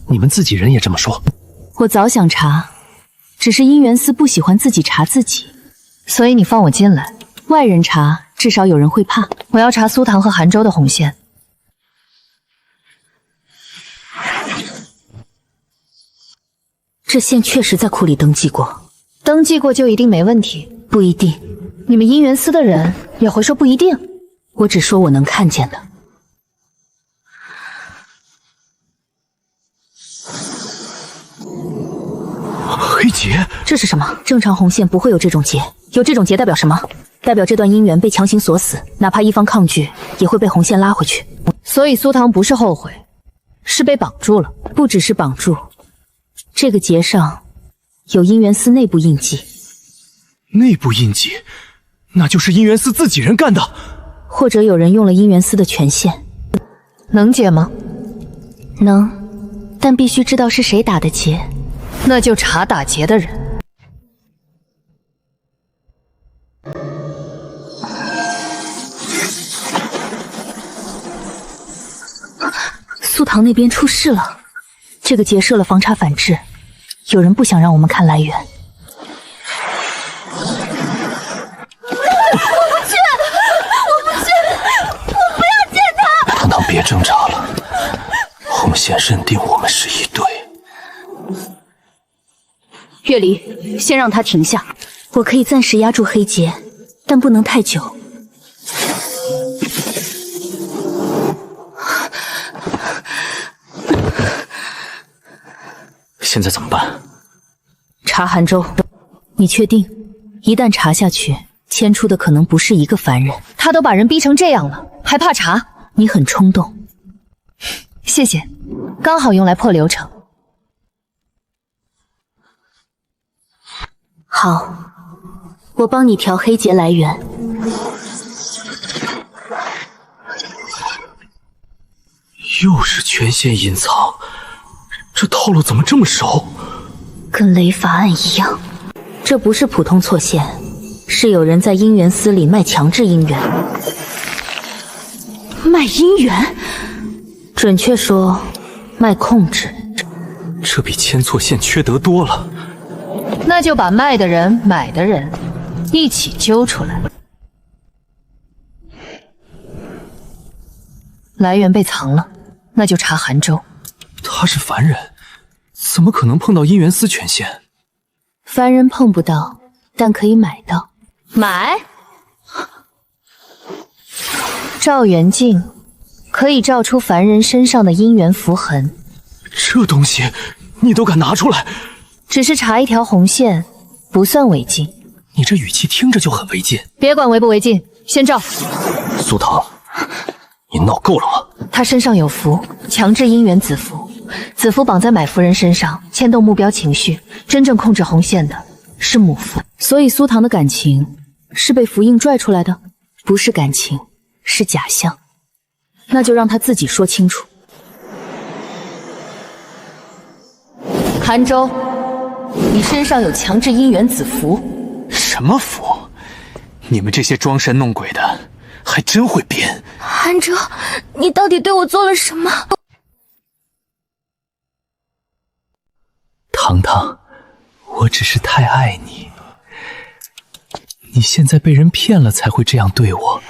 你们自己人也这么说？我早想查，只是姻缘司不喜欢自己查自己，所以你放我进来。外人查，至少有人会怕。我要查苏唐和韩州的红线。这线确实在库里登记过，登记过就一定没问题？不一定。你们姻缘司的人也会说不一定？我只说我能看见的。黑结，这是什么？正常红线不会有这种结，有这种结代表什么？代表这段姻缘被强行锁死，哪怕一方抗拒，也会被红线拉回去。所以苏唐不是后悔，是被绑住了。不只是绑住，这个结上有姻缘司内部印记。内部印记，那就是姻缘司自己人干的，或者有人用了姻缘司的权限。能解吗？能，但必须知道是谁打的结。那就查打劫的人。苏唐那边出事了，这个结设了防查反制，有人不想让我们看来源。我不要见他！糖糖，别挣扎了，红线认定我们是一对。月离，先让他停下。我可以暂时压住黑结，但不能太久。现在怎么办？查韩州。你确定？一旦查下去，牵出的可能不是一个凡人。他都把人逼成这样了，还怕查？你很冲动。谢谢，刚好用来破流程。好，我帮你调黑劫来源。又是权限隐藏，这套路怎么这么熟？跟雷法案一样，这不是普通错线，是有人在姻缘司里卖强制姻缘。卖姻缘？准确说，卖控制。这比牵错线缺德多了。那就把卖的人、买的人一起揪出来。来源被藏了，那就查韩州。他是凡人，怎么可能碰到姻缘司权限？凡人碰不到，但可以买到。买？照缘镜可以照出凡人身上的姻缘符痕。这东西你都敢拿出来？只是查一条红线，不算违禁。你这语气听着就很违禁。别管违不违禁，先照。苏唐，你闹够了吗？他身上有符，强制姻缘子符，子符绑在买符人身上，牵动目标情绪。真正控制红线的是母符。所以苏唐的感情是被符印拽出来的，不是感情，是假象。那就让他自己说清楚。韩州，你身上有强制姻缘子符。什么符？你们这些装神弄鬼的还真会编。韩州，你到底对我做了什么？糖糖，我只是太爱你。你现在被人骗了才会这样对我。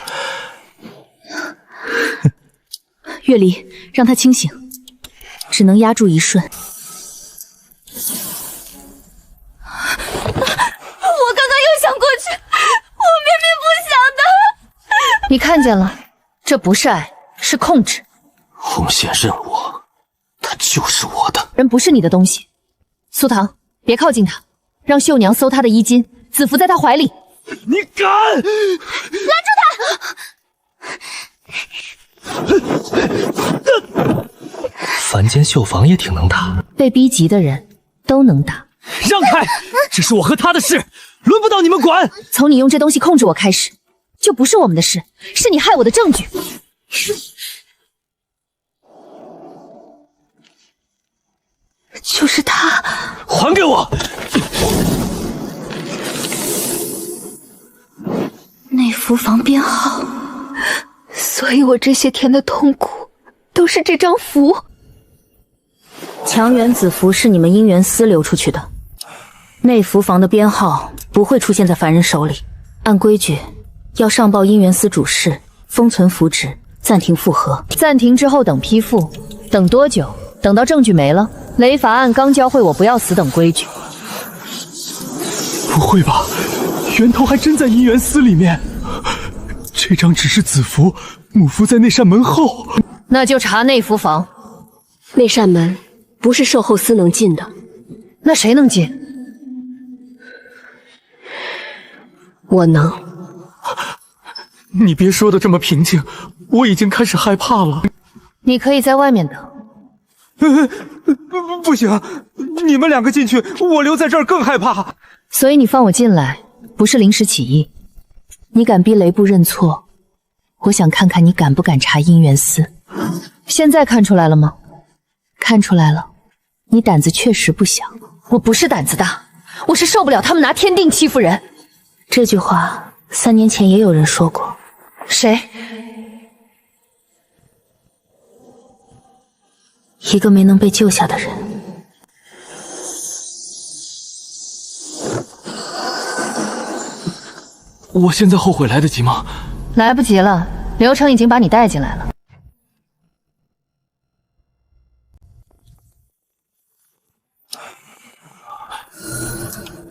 月离，让他清醒，只能压住一瞬。我刚刚又想过去，我明明不想的。你看见了，这不是爱，是控制。红线任我，它就是我的。人不是你的东西。苏唐，别靠近他，让绣娘搜他的衣襟，子符在他怀里。你敢！拦住他！凡间绣房也挺能打，被逼急的人都能打。让开！这是我和他的事，轮不到你们管。从你用这东西控制我开始，就不是我们的事，是你害我的证据。就是他，还给我！内符房编号，所以我这些天的痛苦都是这张符。强缘子符是你们姻缘司流出去的，内符房的编号不会出现在凡人手里。按规矩，要上报姻缘司主事，封存符纸，暂停复核。暂停之后等批复，等多久？等到证据没了。雷法案刚教会我不要死等规矩。不会吧？源头还真在姻缘司里面。这张只是子符，母符在那扇门后。那就查内符房。那扇门不是售后司能进的。那谁能进？我能。你别说的这么平静，我已经开始害怕了。你可以在外面等。不行，你们两个进去，我留在这儿更害怕。所以你放我进来，不是临时起意。你敢逼雷部认错，我想看看你敢不敢查姻缘司。现在看出来了吗？看出来了，你胆子确实不小。我不是胆子大，我是受不了他们拿天定欺负人。这句话3年前也有人说过。谁？一个没能被救下的人。我现在后悔来得及吗？来不及了，刘成已经把你带进来了。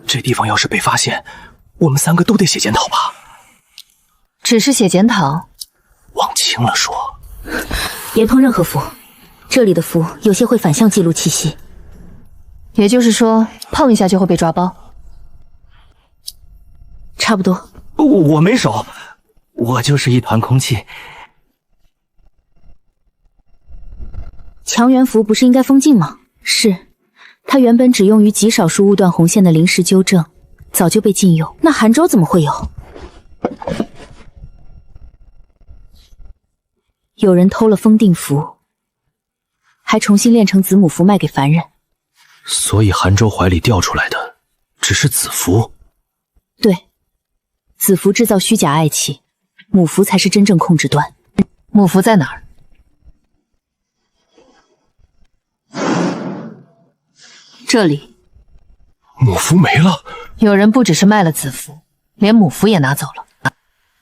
这地方要是被发现，我们3个都得写检讨吧？只是写检讨？往轻了说，别碰任何符。这里的符有些会反向记录气息，也就是说碰一下就会被抓包。差不多。我没手，我就是一团空气。强缘符不是应该封禁吗？是，它原本只用于极少数误断红线的临时纠正，早就被禁用，那韩州怎么会有？有人偷了封定符，还重新炼成子母符卖给凡人。所以韩州怀里掉出来的只是子符。对，子符制造虚假爱气，母符才是真正控制端。母符在哪儿？这里。母符没了。有人不只是卖了子符，连母符也拿走了。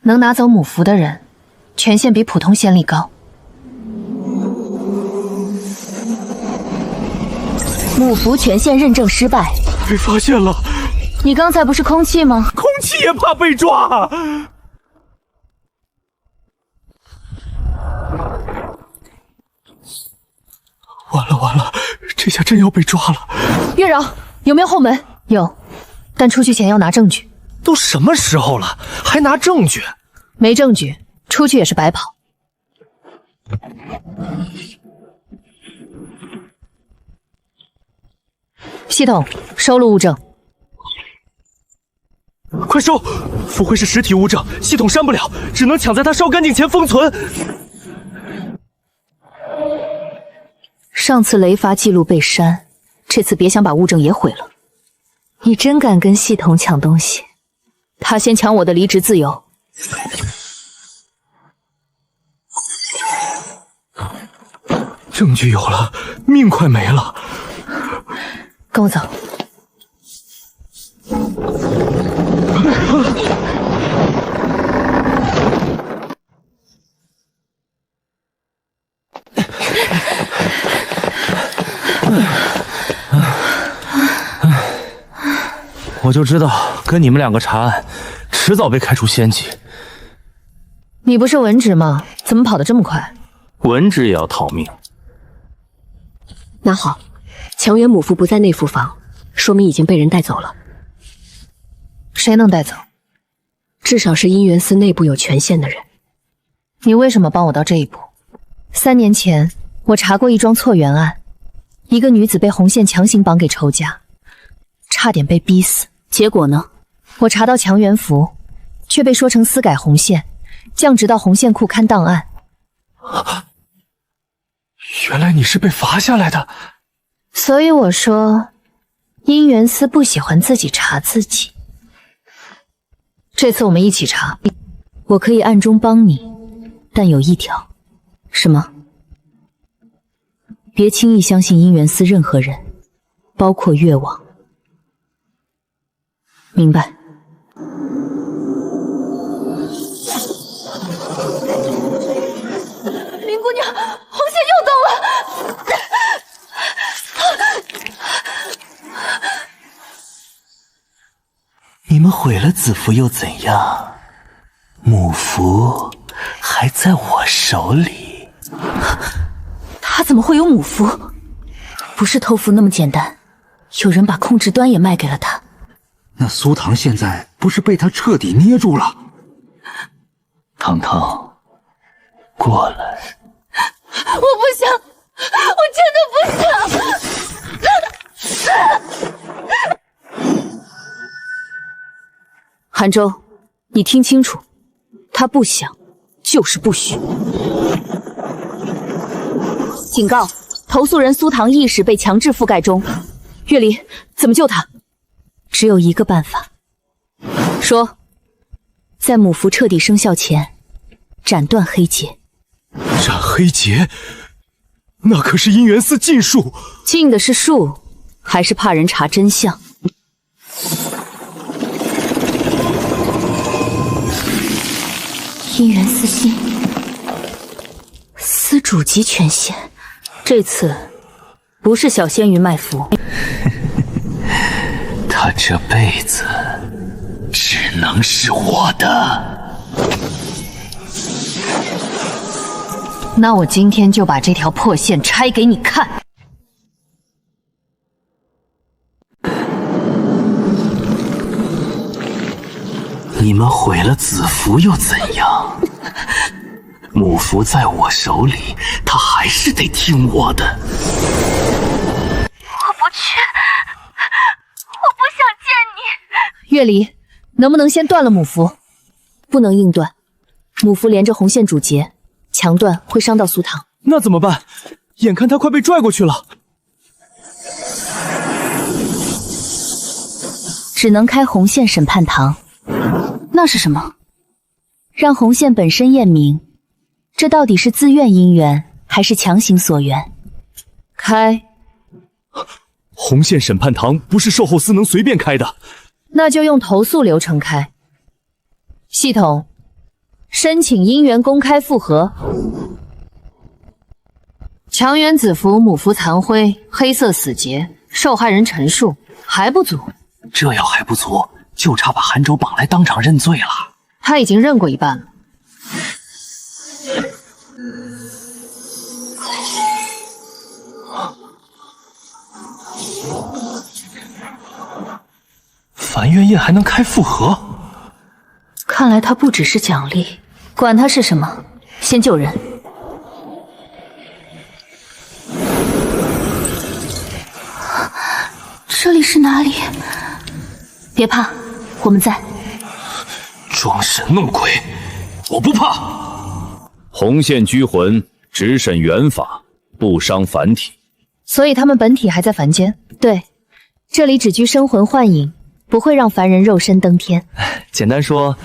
能拿走母符的人，权限比普通仙力高。母符权限认证失败，被发现了。你刚才不是空气吗？空气也怕被抓。完了，这下真要被抓了。月饶，有没有后门？有，但出去前要拿证据。都什么时候了，还拿证据？没证据，出去也是白跑。系统收录物证，快收！符徽是实体物证，系统删不了，只能抢在它烧干净前封存。上次雷罚记录被删，这次别想把物证也毁了。你真敢跟系统抢东西？他先抢我的离职自由。证据有了，命快没了。跟我走。我就知道跟你们两个查案，迟早被开除仙籍。你不是文职吗？怎么跑得这么快？文职也要逃命。那好，强元母符不在内府房，说明已经被人带走了。谁能带走？至少是姻缘司内部有权限的人。你为什么帮我到这一步？3年前我查过一桩错缘案，一个女子被红线强行绑给仇家，差点被逼死。结果呢？我查到强元符，却被说成私改红线，降职到红线库看档案。原来你是被罚下来的。所以我说，姻缘司不喜欢自己查自己。这次我们一起查。我可以暗中帮你，但有一条。什么？别轻易相信姻缘司任何人，包括越王。明白。林姑娘，红线又动了。你们毁了子符又怎样？母符还在我手里。他怎么会有母符？不是偷符那么简单，有人把控制端也卖给了他。那苏唐现在不是被他彻底捏住了？糖糖，过来。我不想，我真的不想。韩州，你听清楚，他不想，就是不许。警告：投诉人苏唐意识被强制覆盖中。月离，怎么救他？只有一个办法。说，在母符彻底生效前，斩断黑结。斩黑结？那可是姻缘司禁术。禁的是术，还是怕人查真相？姻缘司信，司主级权限。这次不是小仙鱼卖符。他这辈子只能是我的。那我今天就把这条破线拆给你看。你们毁了子符又怎样？母符在我手里，他还是得听我的。我不去，我不想见你。月离，能不能先断了母符？不能硬断，母符连着红线主节，强断会伤到苏唐。那怎么办？眼看他快被拽过去了。只能开红线审判堂。那是什么？让红线本身验明，这到底是自愿姻缘还是强行所缘？开。红线审判堂不是售后司能随便开的，那就用投诉流程开。系统，申请姻缘公开复核。强元子符母符残灰，黑色死结，受害人陈述还不足。这要还不足，就差把韩州绑来当场认罪了。他已经认过一半了。樊月夜还能开复核？看来他不只是奖励，管他是什么，先救人。这里是哪里？别怕，我们在。装神弄鬼，我不怕。红线拘魂，只审原法，不伤凡体。所以他们本体还在凡间？对，这里只拘生魂幻影，不会让凡人肉身登天。简单说，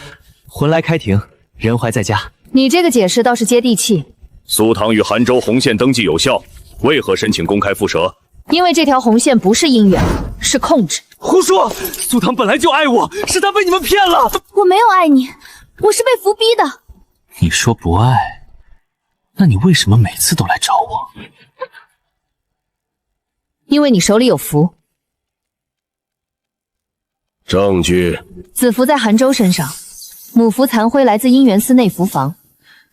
魂来开庭，人怀在家。你这个解释倒是接地气。苏唐与韩州红线登记有效，为何申请公开复核？因为这条红线不是姻缘，是控制。胡说！苏唐本来就爱我，是他被你们骗了。我没有爱你，我是被符逼的。你说不爱，那你为什么每次都来找我？因为你手里有符。证据。子符在韩州身上，母符残灰来自姻缘司内符房，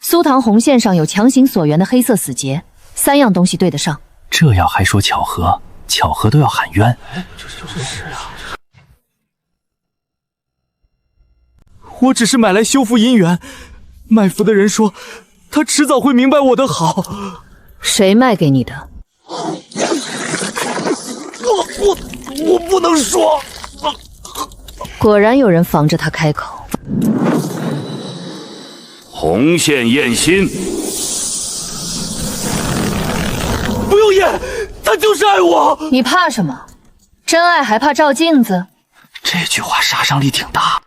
苏唐红线上有强行所缘的黑色死结，3样东西对得上。这要还说巧合，巧合都要喊冤。就是啊。我只是买来修复姻缘，卖符的人说他迟早会明白我的好。谁卖给你的？我不能说。果然有人防着他开口。红线验心。不用验，他就是爱我。你怕什么？真爱还怕照镜子？这句话杀伤力挺大。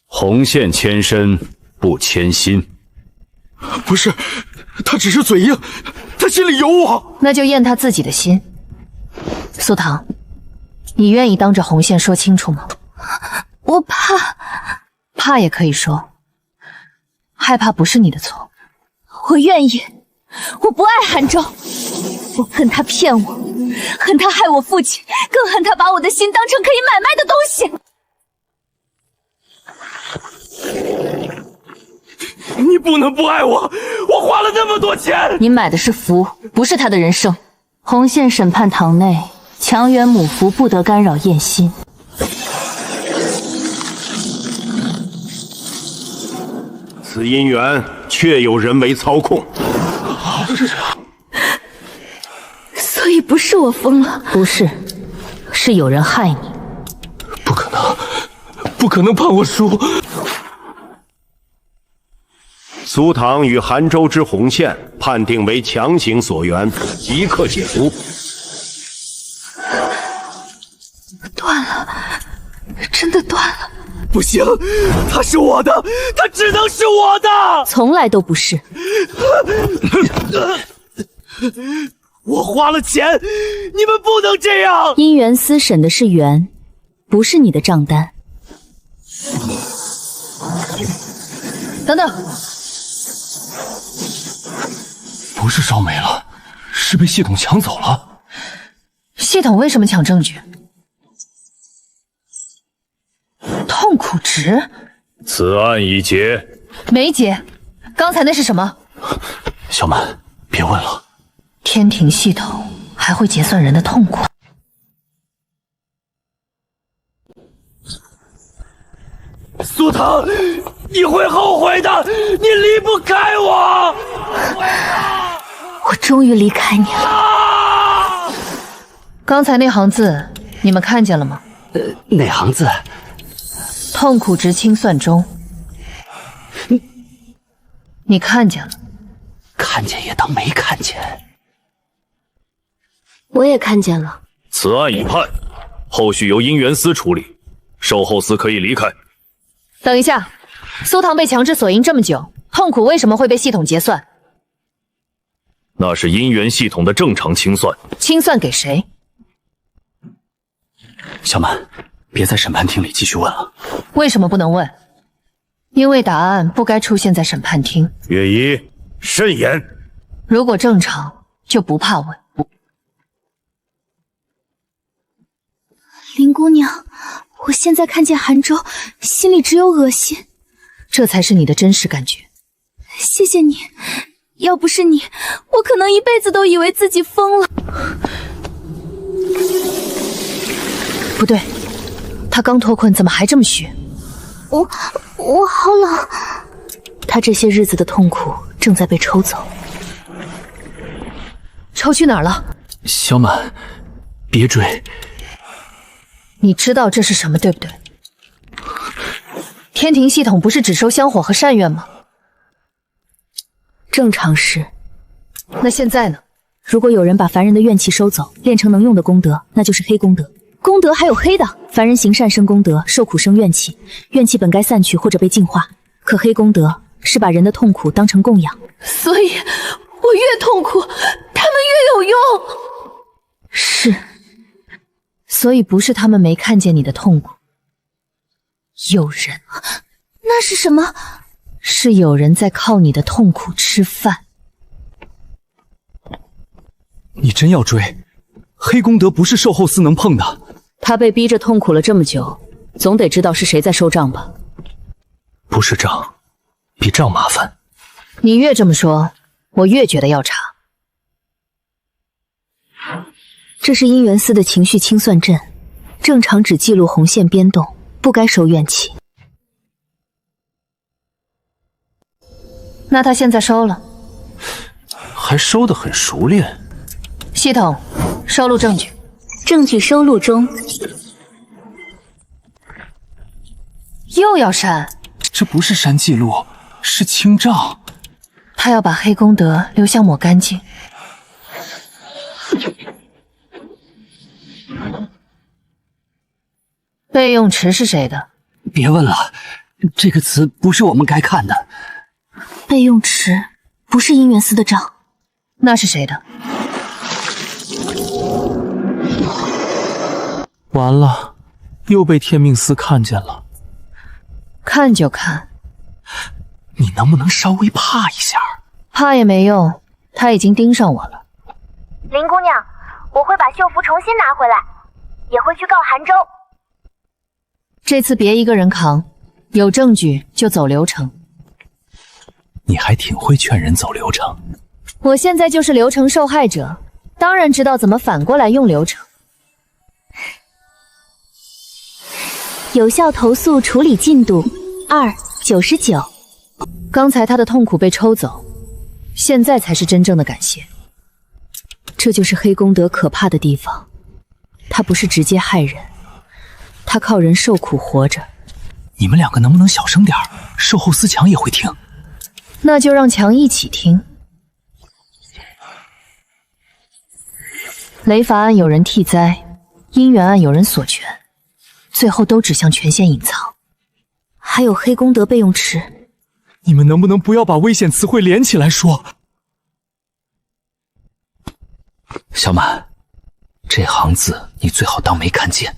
红线牵身不牵心。不是，他只是嘴硬，他心里有我。那就验他自己的心。苏唐，你愿意当着红线说清楚吗？我怕。怕也可以说，害怕不是你的错。我愿意。我不爱韩州，我恨他骗我，恨他害我父亲，更恨他把我的心当成可以买卖的东西。你不能不爱我，我花了那么多钱。你买的是符，不是他的人生。红线审判堂内，强元母符不得干扰验心。此姻缘确有人为操控。所以不是我疯了，不是，是有人害你。不可能，不可能判我输。苏唐与韩州之红线判定为强行所缘，即刻解除。断了，真的断了。不行，他是我的，他只能是我的。从来都不是。我花了钱，你们不能这样。姻缘司审的是缘，不是你的账单。等等，不是烧没了，是被系统抢走了。系统为什么抢证据？痛苦值？此案已结。没结。刚才那是什么？小满，别问了。天庭系统还会结算人的痛苦？苏唐，你会后悔的，你离不开我。我终于离开你了。刚才那行字，你们看见了吗？哪行字？痛苦值清算中。你看见了？看见也当没看见。我也看见了。此案已判，后续由姻缘司处理，售后司可以离开。等一下，苏唐被强制锁阴这么久，痛苦为什么会被系统结算？那是姻缘系统的正常清算。清算给谁？小满，别在审判厅里继续问了。为什么不能问？因为答案不该出现在审判厅。月一，慎言。如果正常，就不怕问。林姑娘，我现在看见韩舟，心里只有恶心。这才是你的真实感觉。谢谢你，要不是你，我可能一辈子都以为自己疯了。不对，他刚脱困，怎么还这么虚？我好冷。他这些日子的痛苦正在被抽走。抽去哪儿了？小满，别追。你知道这是什么，对不对？天庭系统不是只收香火和善愿吗？正常是。那现在呢？如果有人把凡人的怨气收走，炼成能用的功德，那就是黑功德。功德还有黑的，凡人行善生功德，受苦生怨气，怨气本该散去或者被净化，可黑功德是把人的痛苦当成供养。所以，我越痛苦，他们越有用。是。所以不是他们没看见你的痛苦，有人。那是什么？是有人在靠你的痛苦吃饭。你真要追？黑功德不是售后司能碰的。他被逼着痛苦了这么久，总得知道是谁在收账吧？不是账，比账麻烦。你越这么说，我越觉得要查。这是姻缘司的情绪清算阵，正常只记录红线变动，不该收怨气。那他现在收了，还收得很熟练。系统，收录证据。证据收录中。又要删？这不是删记录，是清账。他要把黑功德留下抹干净。备用池是谁的？别问了，这个词不是我们该看的。备用池不是姻缘司的账，那是谁的？完了，又被天命司看见了。看就看，你能不能稍微怕一下？怕也没用，他已经盯上我了。林姑娘，我会把绣服重新拿回来，也会去告韩舟。这次别一个人扛，有证据就走流程。你还挺会劝人走流程。我现在就是流程受害者，当然知道怎么反过来用流程。有效投诉处理进度299。刚才他的痛苦被抽走，现在才是真正的感谢。这就是黑功德可怕的地方，他不是直接害人，他靠人受苦活着。你们两个能不能小声点？售后司强也会听。那就让强一起听。雷法案有人替灾，姻缘案有人索权，最后都指向权限隐藏。还有黑功德备用池。你们能不能不要把危险词汇连起来说？小满，这行字你最好当没看见。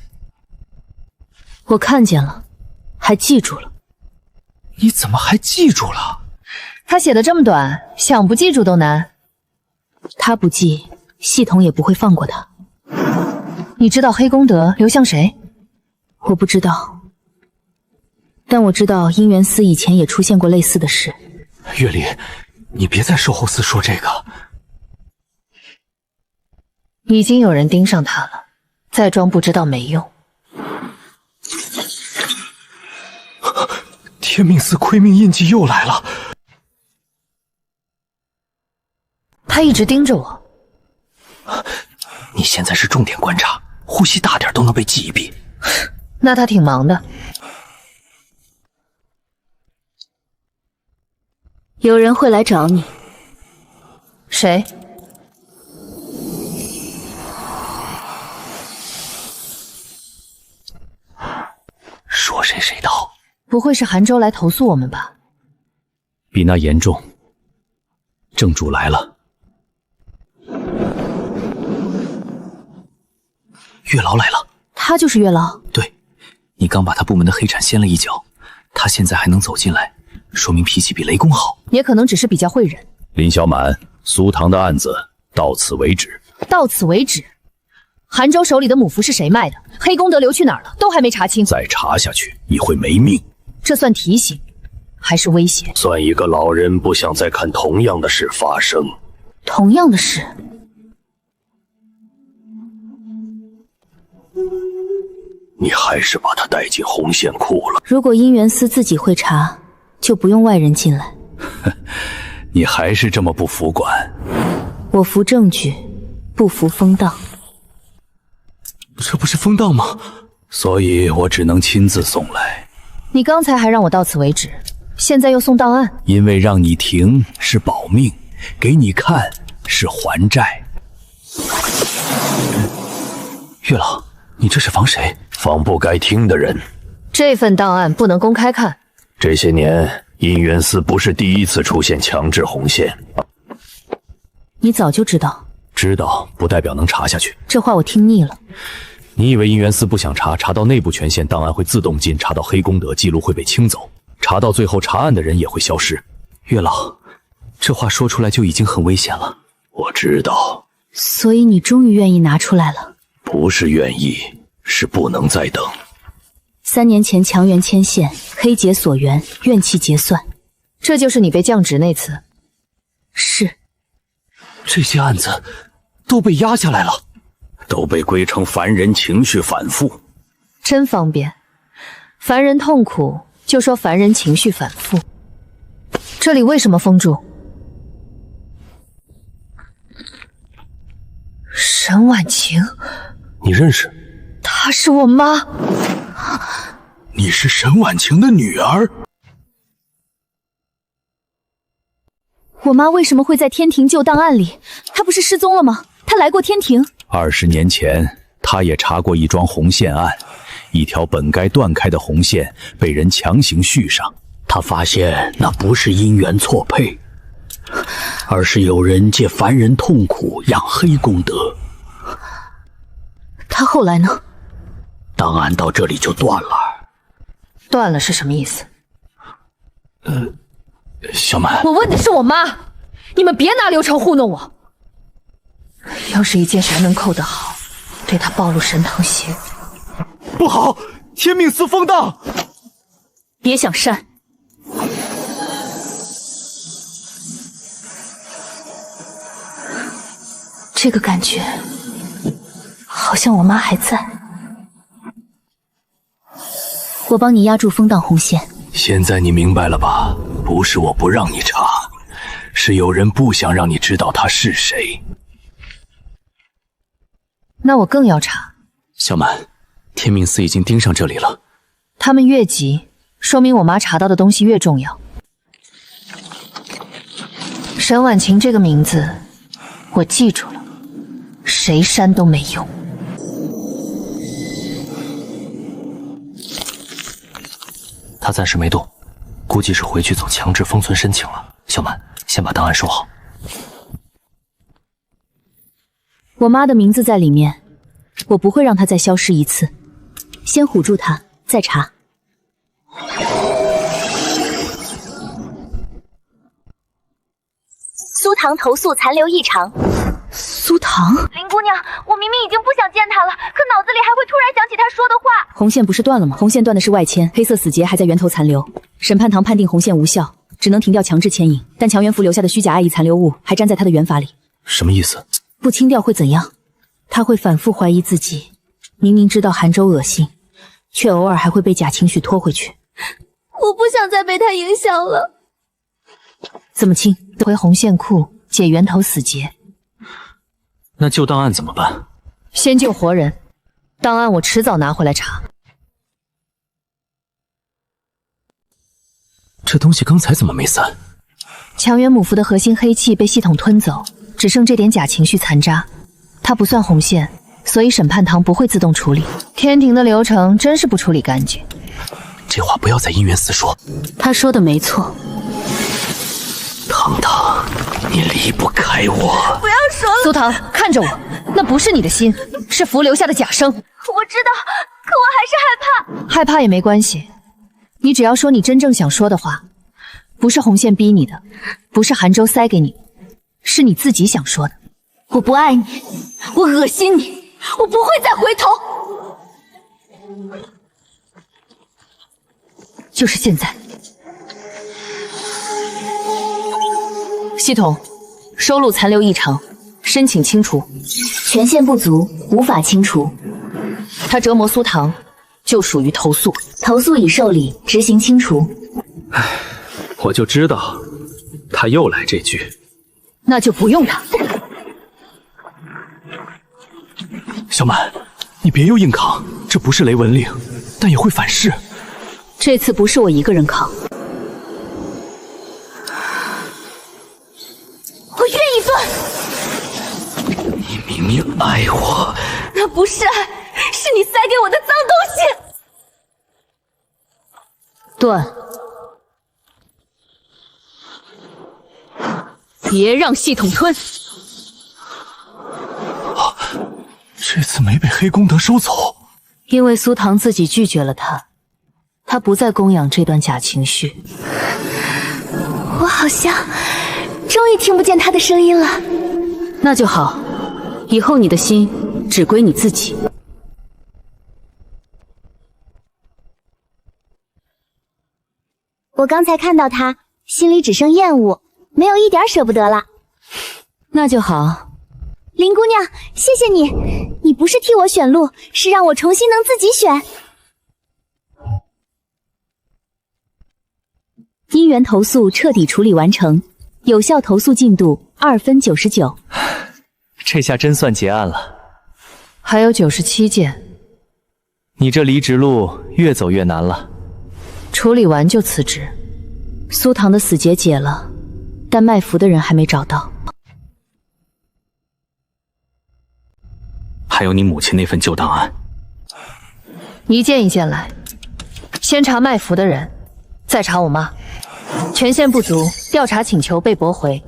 我看见了，还记住了。你怎么还记住了？他写的这么短，想不记住都难。他不记，系统也不会放过他。你知道黑功德流向谁？我不知道，但我知道姻缘司以前也出现过类似的事。月里，你别在售后司说这个。已经有人盯上他了，再装不知道没用。天命司亏命印记又来了。他一直盯着我。你现在是重点观察，呼吸大点都能被记一笔。那他挺忙的。有人会来找你。谁？说谁谁到。不会是韩州来投诉我们吧？比那严重。正主来了。月老来了。他就是月老？对，你刚把他部门的黑产掀了一脚，他现在还能走进来，说明脾气比雷公好。也可能只是比较会忍。林小满，苏唐的案子到此为止。到此为止。韩州手里的母符是谁卖的？黑功德流去哪儿了？都还没查清。再查下去，你会没命。这算提醒，还是威胁？算一个老人不想再看同样的事发生。同样的事？你还是把他带进红线库了。如果姻缘司自己会查，就不用外人进来。你还是这么不服管。我服证据，不服风荡。这不是风荡吗？所以我只能亲自送来。你刚才还让我到此为止，现在又送档案。因为让你停是保命，给你看是还债。月老，你这是防谁？防不该听的人。这份档案不能公开看。这些年，姻缘司不是第一次出现强制红线。你早就知道？知道不代表能查下去。这话我听腻了。你以为姻缘司不想查，查到内部权限，档案会自动进；查到黑功德，记录会被清走；查到最后，查案的人也会消失。月老，这话说出来就已经很危险了。我知道。所以你终于愿意拿出来了？不是愿意，是不能再等。3年前强援牵线，黑解所缘，怨气结算。这就是你被降职那次？是。这些案子都被压下来了，都被归成凡人情绪反复。真方便，凡人痛苦就说凡人情绪反复。这里为什么封住？沈婉晴，你认识？她是我妈。你是沈婉晴的女儿？我妈为什么会在天庭旧档案里？她不是失踪了吗？她来过天庭。20年前，她也查过一桩红线案，一条本该断开的红线被人强行续上。她发现那不是姻缘错配，而是有人借凡人痛苦养黑功德。她后来呢？档案到这里就断了。断了是什么意思？小满，我问的是我妈，你们别拿流程糊弄我。要是一件事还能扣得好，对她暴露神堂邪。不好，天命司封档！别想删。这个感觉，好像我妈还在。我帮你压住封档红线。现在你明白了吧？不是我不让你查，是有人不想让你知道他是谁。那我更要查。小满，天命司已经盯上这里了。他们越急，说明我妈查到的东西越重要。沈婉晴这个名字，我记住了，谁删都没用。他暂时没动，估计是回去走强制封存申请了。小满，先把档案收好。我妈的名字在里面，我不会让她再消失一次。先唬住她，再查。苏唐投诉残留异常。苏唐，林姑娘，我明明已经不想见他了，可脑子里还会突然想起他说的话。红线不是断了吗？红线断的是外牵，黑色死结还在源头残留。审判堂判定红线无效，只能停掉强制牵引，但强元符留下的虚假爱意残留物还粘在他的元法里。什么意思？不清掉会怎样？他会反复怀疑自己，明明知道韩州恶心，却偶尔还会被假情绪拖回去。我不想再被他影响了。怎么清？回红线库解源头死结。那旧档案怎么办？先救活人，档案我迟早拿回来查。这东西刚才怎么没散？强元母符的核心黑气被系统吞走，只剩这点假情绪残渣，它不算红线，所以审判堂不会自动处理。天庭的流程真是不处理干净。这话不要在姻缘寺说。他说的没错。堂堂，你离不开我。不要说了。苏唐，看着我，那不是你的心，是符留下的假声。我知道，可我还是害怕。害怕也没关系，你只要说你真正想说的话。不是红线逼你的，不是韩州塞给你，是你自己想说的。我不爱你，我恶心你，我不会再回头。就是现在。系统，收录残留异常，申请清除。权限不足，无法清除。他折磨苏唐，就属于投诉。投诉已受理，执行清除。我就知道，他又来这句。那就不用他。小满，你别又硬扛，这不是雷文令，但也会反噬。这次不是我一个人扛。我愿意断。你明明爱我。那不是爱，是你塞给我的脏东西。断。别让系统吞。这次没被黑功德收走，因为苏唐自己拒绝了他，他不再供养这段假情绪。我好像终于听不见他的声音了。那就好，以后你的心只归你自己。我刚才看到他，心里只剩厌恶。没有一点舍不得了。那就好。林姑娘，谢谢你，你不是替我选路，是让我重新能自己选。姻缘投诉彻底处理完成，有效投诉进度2分99。这下真算结案了。还有97件。你这离职路越走越难了。处理完就辞职。苏唐的死结解了。但卖符的人还没找到，还有你母亲那份旧档案，一件一件来，先查卖符的人，再查我妈。权限不足，调查请求被驳回。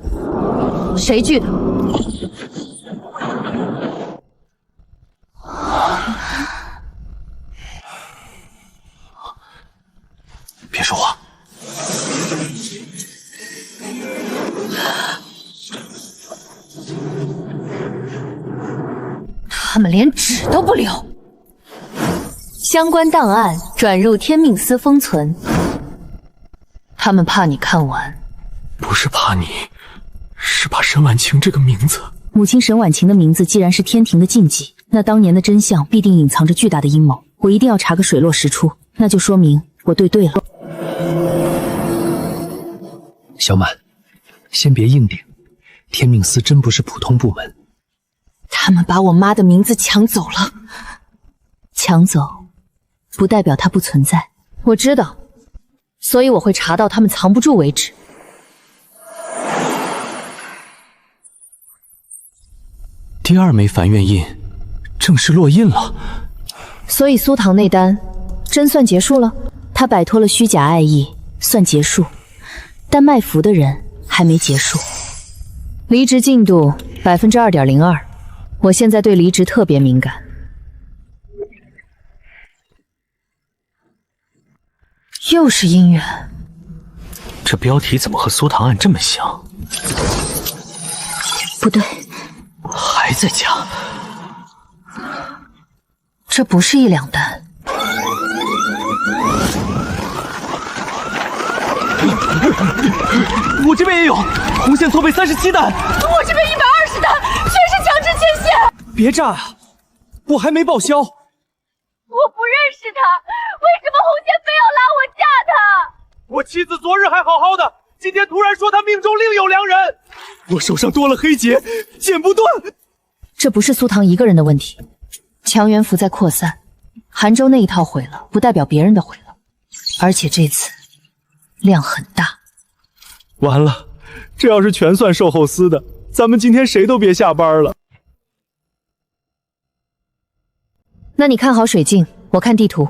谁拒的？别说话。他们连纸都不留。相关档案转入天命司封存。他们怕你看完，不是怕你，是怕沈婉晴这个名字。母亲沈婉晴的名字既然是天庭的禁忌，那当年的真相必定隐藏着巨大的阴谋。我一定要查个水落石出，那就说明我对了。小满，先别硬顶，天命司真不是普通部门。他们把我妈的名字抢走了。抢走，不代表它不存在。我知道，所以我会查到他们藏不住为止。第2枚梵愿印正式落印了，所以苏唐那单真算结束了。他摆脱了虚假爱意，算结束。但卖符的人还没结束。离职进度2.02%，我现在对离职特别敏感。又是姻缘，这标题怎么和苏唐案这么像？不对，还在加。这不是1、2单。我这边也有红线错配37单，我这边120单，全是强制牵线。别炸啊！我还没报销。我不认识他，为什么红线非要拉我嫁他？我妻子昨日还好好的，今天突然说她命中另有良人。我手上多了黑结，剪不断。这不是苏唐一个人的问题，强元符在扩散，韩州那一套毁了，不代表别人的毁了，而且这次量很大。完了，这要是全算售后司的，咱们今天谁都别下班了。那你看好水镜，我看地图。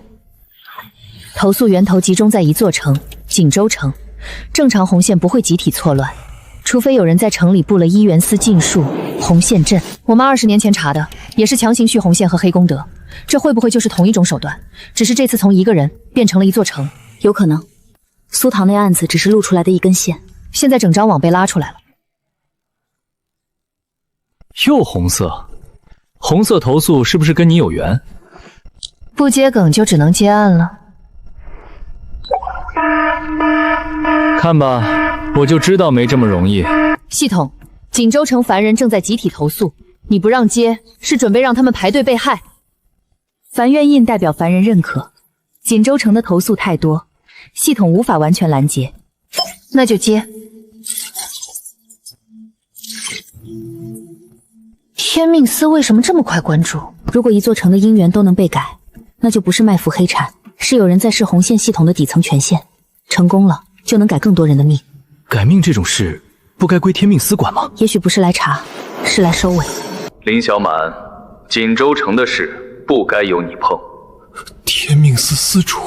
投诉源头集中在一座城——锦州城。正常红线不会集体错乱，除非有人在城里布了伊元司禁术红线阵。我妈20年前查的，也是强行续红线和黑功德。这会不会就是同一种手段？只是这次从一个人变成了一座城。有可能。苏唐那案子只是露出来的一根线，现在整张网被拉出来了。又红色，红色投诉是不是跟你有缘？不接梗就只能接案了。看吧，我就知道没这么容易。系统，锦州城凡人正在集体投诉，你不让接，是准备让他们排队被害。凡院印代表凡人认可，锦州城的投诉太多，系统无法完全拦截。那就接。天命司为什么这么快关注？如果一座城的姻缘都能被改，那就不是卖腐黑产，是有人在试红线系统的底层权限，成功了就能改更多人的命。改命这种事不该归天命司管吗？也许不是来查，是来收尾。林小满，锦州城的事不该由你碰。天命司司主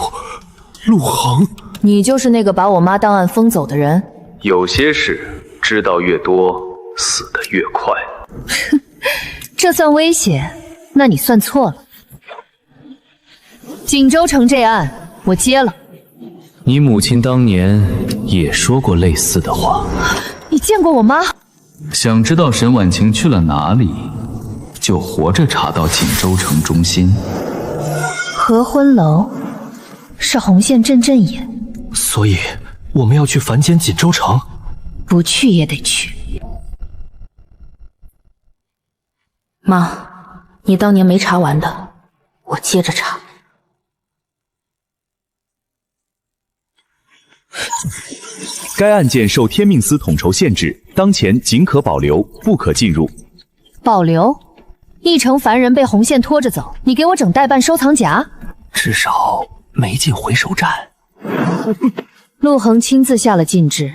陆恒，你就是那个把我妈档案封走的人。有些事知道越多，死得越快。这算威胁？那你算错了。锦州城这案我接了。你母亲当年也说过类似的话。你见过我妈？想知道沈婉晴去了哪里，就活着查到锦州城中心。合婚楼是红线阵阵眼，所以我们要去凡间锦州城。不去也得去。妈，你当年没查完的，我接着查。该案件受天命司统筹限制，当前仅可保留，不可进入。保留？一城凡人被红线拖着走，你给我整代办收藏夹？至少没进回收站。陆恒亲自下了禁制，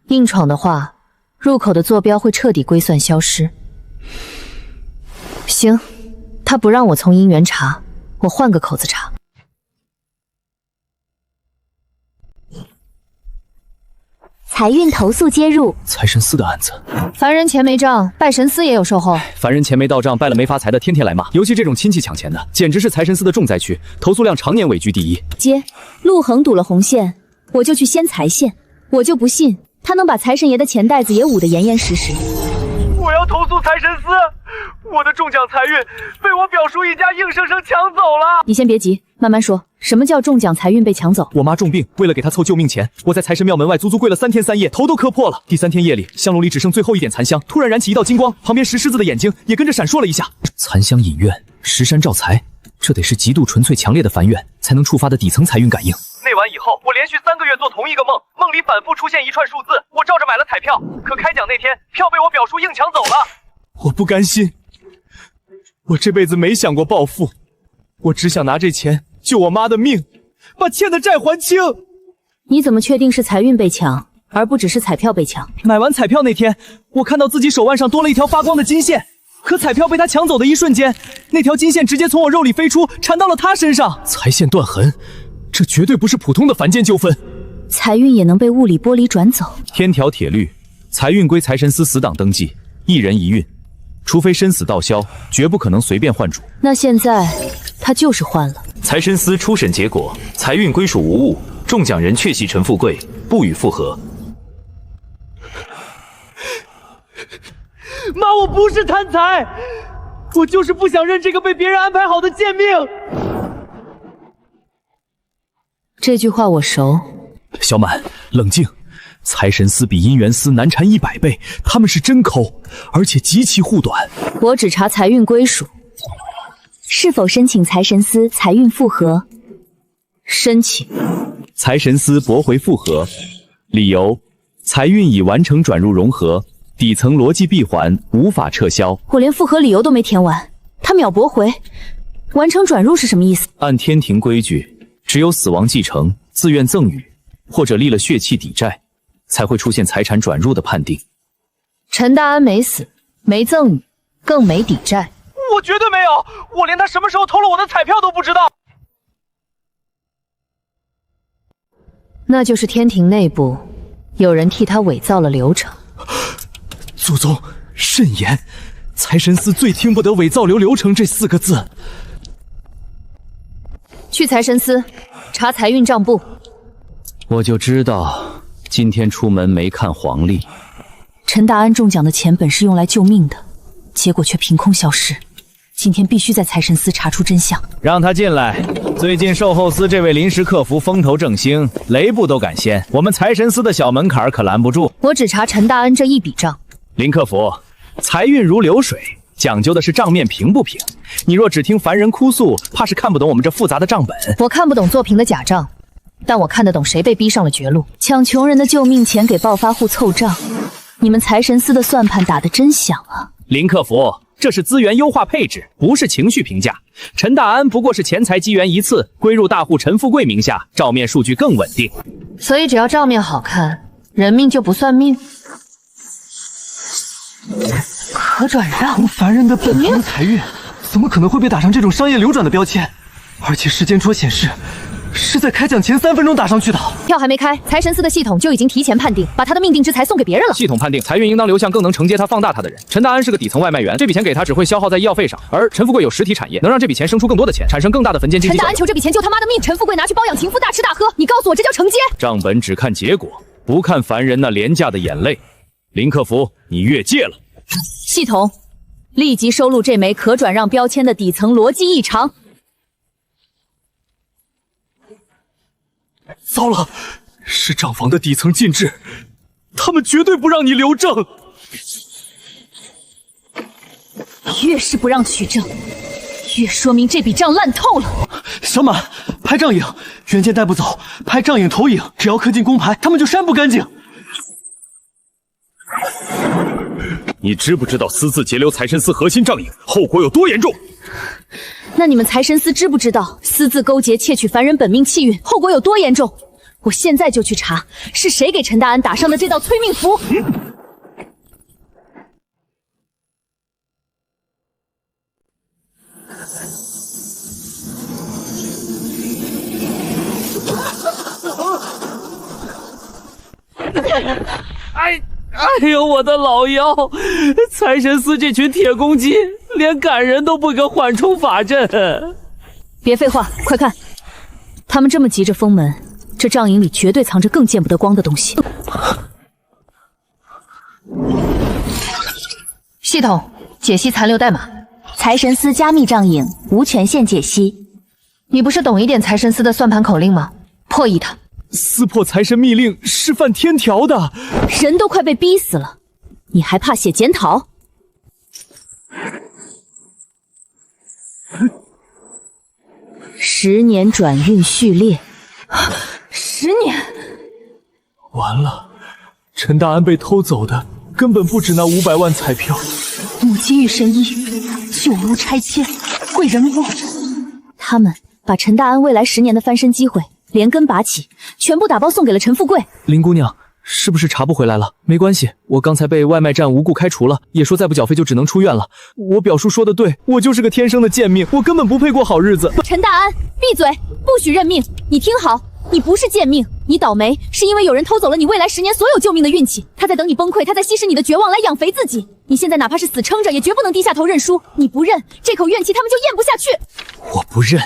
硬闯的话，入口的坐标会彻底归算消失。行，他不让我从姻缘查，我换个口子查。财运投诉接入。财神司的案子，凡人钱没账，拜神司也有售后。凡人钱没到账，拜了没发财的天天来骂，尤其这种亲戚抢钱的，简直是财神司的重灾区，投诉量常年位居第一。接，陆恒堵了红线，我就去掀财线，我就不信他能把财神爷的钱袋子也捂得严严实实。我要投诉财神司，我的中奖财运被我表叔一家硬生生抢走了。你先别急，慢慢说。什么叫中奖财运被抢走？我妈重病，为了给她凑救命钱，我在财神庙门外足足跪了3天3夜，头都磕破了。第3天夜里，香炉里只剩最后一点残香，突然燃起一道金光，旁边石狮子的眼睛也跟着闪烁了一下。残香引愿，石山照财，这得是极度纯粹强烈的凡愿才能触发的底层财运感应。那晚以后，我连续3个月做同一个梦，梦里反复出现一串数字，我照着买了彩票，可开奖那天，票被我表叔硬抢走了。我不甘心，我这辈子没想过暴富，我只想拿这钱救我妈的命，把欠的债还清。你怎么确定是财运被抢，而不只是彩票被抢？买完彩票那天，我看到自己手腕上多了一条发光的金线，可彩票被他抢走的一瞬间，那条金线直接从我肉里飞出，缠到了他身上。财线断痕，这绝对不是普通的凡间纠纷。财运也能被物理剥离转走？天条铁律，财运归财神司死党登记，一人一运，除非生死道消，绝不可能随便换主。那现在他就是换了。财神司初审结果，财运归属无误，中奖人确系陈富贵，不予复核。妈，我不是贪财，我就是不想认这个被别人安排好的贱命。这句话我熟。小满，冷静。财神司比姻缘司难缠100倍，他们是真抠，而且极其护短。我只查财运归属。是否申请财神司财运复核？申请。财神司驳回复核，理由：财运已完成转入融合，底层逻辑闭环，无法撤销。我连复核理由都没填完，他秒驳回。完成转入是什么意思？按天庭规矩，只有死亡继承、自愿赠与，或者立了血契抵债，才会出现财产转入的判定。陈大安没死，没赠与，更没抵债。我绝对没有，我连他什么时候偷了我的彩票都不知道。那就是天庭内部有人替他伪造了流程。祖宗慎言，财神司最听不得伪造流程这4个字。去财神司查财运账簿。我就知道今天出门没看黄历。陈大安中奖的钱本是用来救命的，结果却凭空消失。今天必须在财神司查出真相。让他进来。最近售后司这位临时客服风头正兴，雷部都敢掀，我们财神司的小门槛可拦不住。我只查陈大安这一笔账。林客服，财运如流水，讲究的是账面平不平。你若只听凡人哭诉，怕是看不懂我们这复杂的账本。我看不懂作平的假账，但我看得懂谁被逼上了绝路，抢穷人的救命钱给暴发户凑账。你们财神司的算盘打得真响啊！林客服，这是资源优化配置，不是情绪评价。陈大安不过是钱财机缘一次，归入大户陈富贵名下，账面数据更稳定。所以只要账面好看，人命就不算命。可转让，凡人的本命财运，怎么可能会被打上这种商业流转的标签？而且时间戳显示，是在开奖前3分钟打上去的。票还没开，财神司的系统就已经提前判定，把他的命定之财送给别人了。系统判定财运应当流向更能承接他、放大他的人。陈大安是个底层外卖员，这笔钱给他只会消耗在医药费上，而陈富贵有实体产业，能让这笔钱生出更多的钱，产生更大的坟间经济效应。陈大安求这笔钱救他妈的命，陈富贵拿去包养情妇，大吃大喝。你告诉我这叫承接？账本只看结果，不看凡人那廉价的眼泪。林客服，你越界了。系统立即收录这枚可转让标签的底层逻辑异常。糟了，是账房的底层禁制，他们绝对不让你留证。越是不让取证，越说明这笔账烂透了。小马，拍账影，原件带不走，拍账影投影，只要刻进公牌，他们就删不干净。你知不知道私自截留财神司核心账影后果有多严重？那你们财神司知不知道私自勾结窃取凡人本命气运后果有多严重？我现在就去查是谁给陈大安打上的这道催命符。哎呦，我的老腰！财神司这群铁公鸡，连赶人都不跟缓冲法阵。别废话，快看！他们这么急着封门，这账影里绝对藏着更见不得光的东西。系统解析残留代码。财神司加密账影无权限解析。你不是懂一点财神司的算盘口令吗？破译它。撕破财神密令是犯天条的，人都快被逼死了，你还怕写检讨？10年转运序列，10年，完了，陈大安被偷走的根本不止那500万彩票。母鸡与神医，旧屋拆迁，贵人屋，他们把陈大安未来10年的翻身机会连根拔起，全部打包送给了陈富贵。林姑娘，是不是查不回来了？没关系，我刚才被外卖站无故开除了，也说再不缴费就只能出院了。我表叔说的对，我就是个天生的贱命，我根本不配过好日子。陈大安，闭嘴，不许认命！你听好，你不是贱命，你倒霉是因为有人偷走了你未来10年所有救命的运气，他在等你崩溃，他在吸食你的绝望来养肥自己。你现在哪怕是死撑着，也绝不能低下头认输。你不认，这口怨气他们就咽不下去。我不认。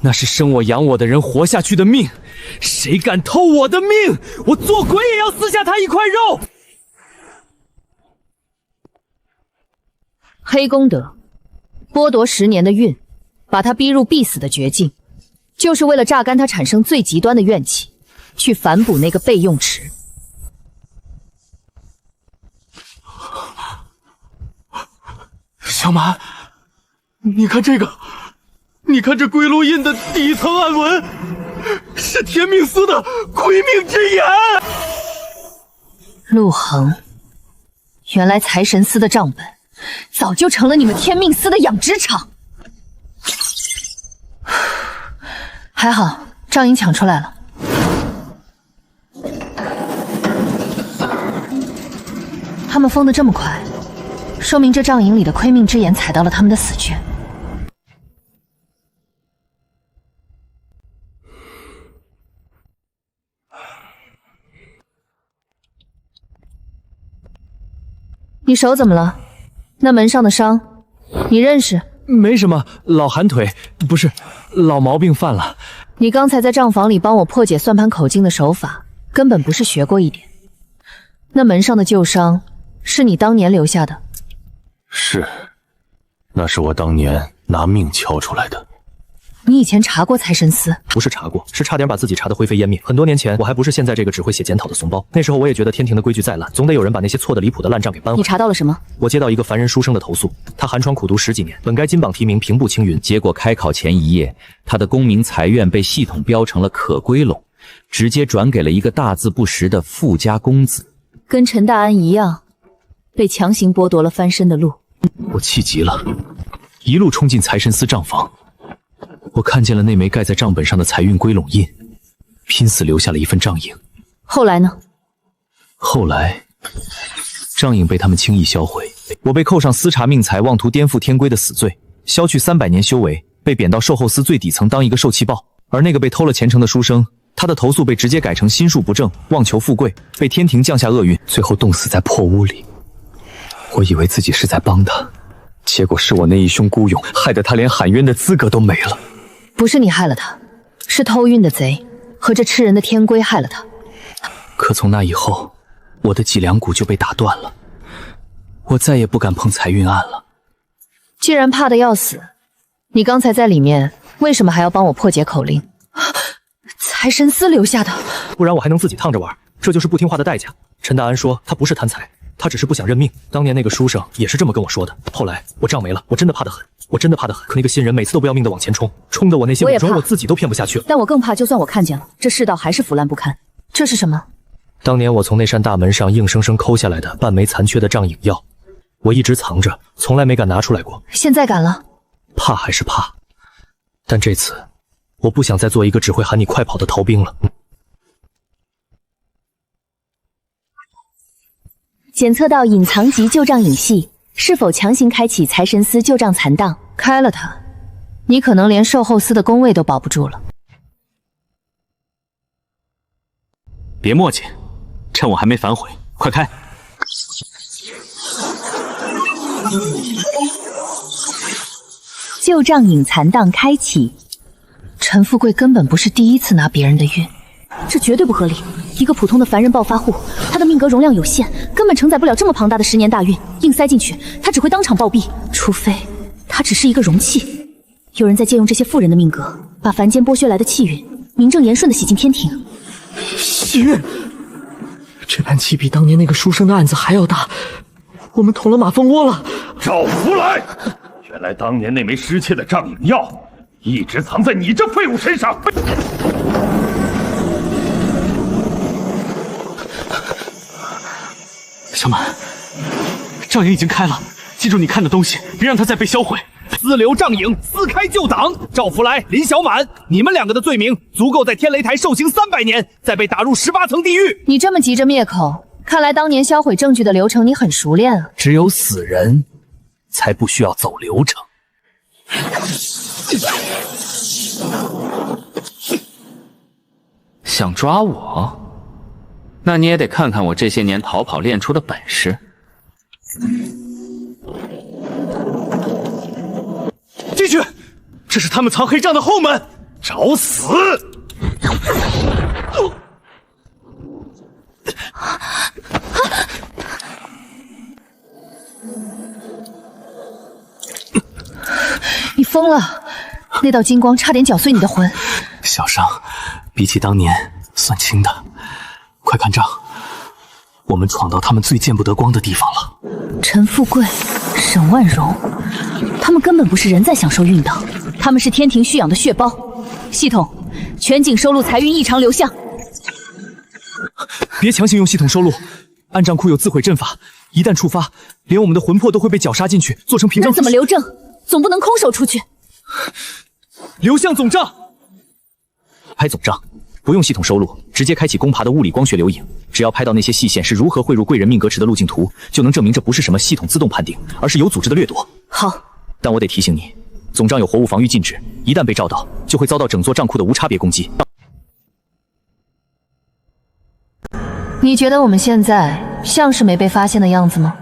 那是生我养我的人活下去的命，谁敢偷我的命，我做鬼也要撕下他一块肉。黑功德，剥夺10年的运，把他逼入必死的绝境，就是为了榨干他产生最极端的怨气，去反哺那个备用池。小马，你看这个。你看这归路印的底层暗文，是天命司的归命之言。陆恒，原来财神司的账本早就成了你们天命司的养殖场。还好，账影抢出来了。他们疯得这么快，说明这帐营里的亏命之眼踩到了他们的死穴。你手怎么了？那门上的伤，你认识？没什么，老寒腿，不是，老毛病犯了。你刚才在账房里帮我破解算盘口径的手法，根本不是学过一点。那门上的旧伤，是你当年留下的？是，那是我当年拿命敲出来的。你以前查过财神司？不是查过，是差点把自己查得灰飞烟灭。很多年前，我还不是现在这个只会写检讨的怂包。那时候我也觉得天庭的规矩再烂，总得有人把那些错的离谱的烂账给搬回来。你查到了什么？我接到一个凡人书生的投诉，他寒窗苦读10几年，本该金榜题名、平步青云，结果开考前一夜，他的功名财运被系统标成了可归拢，直接转给了一个大字不识的富家公子，跟陈大安一样，被强行剥夺了翻身的路。我气急了，一路冲进财神司账房。我看见了那枚盖在账本上的财运归拢印，拼死留下了一份账影。后来呢？后来，账影被他们轻易销毁，我被扣上私查命财、妄图颠覆天规的死罪，削去300年修为，被贬到售后司最底层当一个受气包。而那个被偷了前程的书生，他的投诉被直接改成心术不正、妄求富贵，被天庭降下厄运，最后冻死在破屋里。我以为自己是在帮他，结果是我那义兄孤勇，害得他连喊冤的资格都没了。不是你害了他，是偷运的贼和这吃人的天龟害了他。可从那以后，我的脊梁骨就被打断了，我再也不敢碰财运案了。既然怕得要死，你刚才在里面为什么还要帮我破解口令？财神司留下的，不然我还能自己烫着玩，这就是不听话的代价。陈大安说他不是贪财，他只是不想认命。当年那个书生也是这么跟我说的。后来我账没了，我真的怕得很，我真的怕得很。可那个新人每次都不要命的往前冲，冲得我那些武装我自己都骗不下去了。但我更怕，就算我看见了，这世道还是腐烂不堪。这是什么？当年我从那扇大门上硬生生抠下来的半枚残缺的账影药，我一直藏着，从来没敢拿出来过。现在敢了？怕还是怕，但这次我不想再做一个只会喊你快跑的逃兵了。检测到隐藏级旧账影系，是否强行开启财神司旧账残档？开了它，你可能连售后司的工位都保不住了。别墨迹，趁我还没反悔，快开！旧账隐残档开启。陈富贵根本不是第一次拿别人的运，这绝对不合理。一个普通的凡人暴发户，他的命格容量有限，根本承载不了这么庞大的10年大运，硬塞进去，他只会当场暴毙。除非他只是一个容器，有人在借用这些富人的命格，把凡间剥削来的气运名正言顺地洗进天庭。西运，这盘棋比当年那个书生的案子还要大，我们捅了马蜂窝了。赵福来，原来当年那枚失窃的账影药，一直藏在你这废物身上。小满，账影已经开了，记住你看的东西，别让它再被销毁。私留账影，私开旧档。赵福来、林小满，你们2个的罪名足够在天雷台受刑300年，再被打入18层地狱。你这么急着灭口，看来当年销毁证据的流程你很熟练啊。只有死人才不需要走流程。想抓我？那你也得看看我这些年逃跑练出的本事。进去，这是他们藏黑账的后门，找死！你疯了！那道金光差点搅碎你的魂。小伤，比起当年算轻的。快看账，我们闯到他们最见不得光的地方了。陈富贵、沈万荣，他们根本不是人在享受运的，他们是天庭蓄养的血包。系统，全景收录财运异常流向。别强行用系统收录，暗账库有自毁阵法，一旦触发，连我们的魂魄都会被绞杀进去，做成屏障。那怎么留证？总不能空手出去。流向总账，拍总账。不用系统收录，直接开启攻爬的物理光学留影，只要拍到那些细线是如何汇入贵人命格池的路径图，就能证明这不是什么系统自动判定，而是有组织的掠夺。好，但我得提醒你，总账有活物防御禁止，一旦被照到，就会遭到整座账库的无差别攻击。你觉得我们现在像是没被发现的样子吗？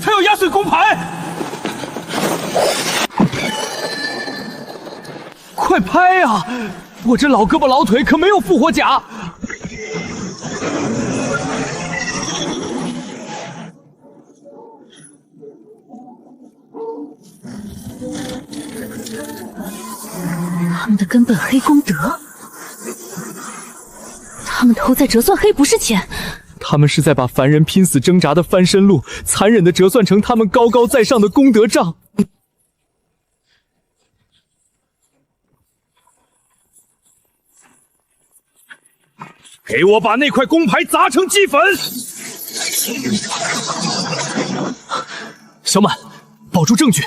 还有压碎工牌！快拍啊！我这老胳膊老腿可没有复活甲。他们的根本黑功德，他们投在折算黑不是钱。他们是在把凡人拼死挣扎的翻身路，残忍地折算成他们高高在上的功德账。给我把那块工牌砸成齑粉！小满，保住证据。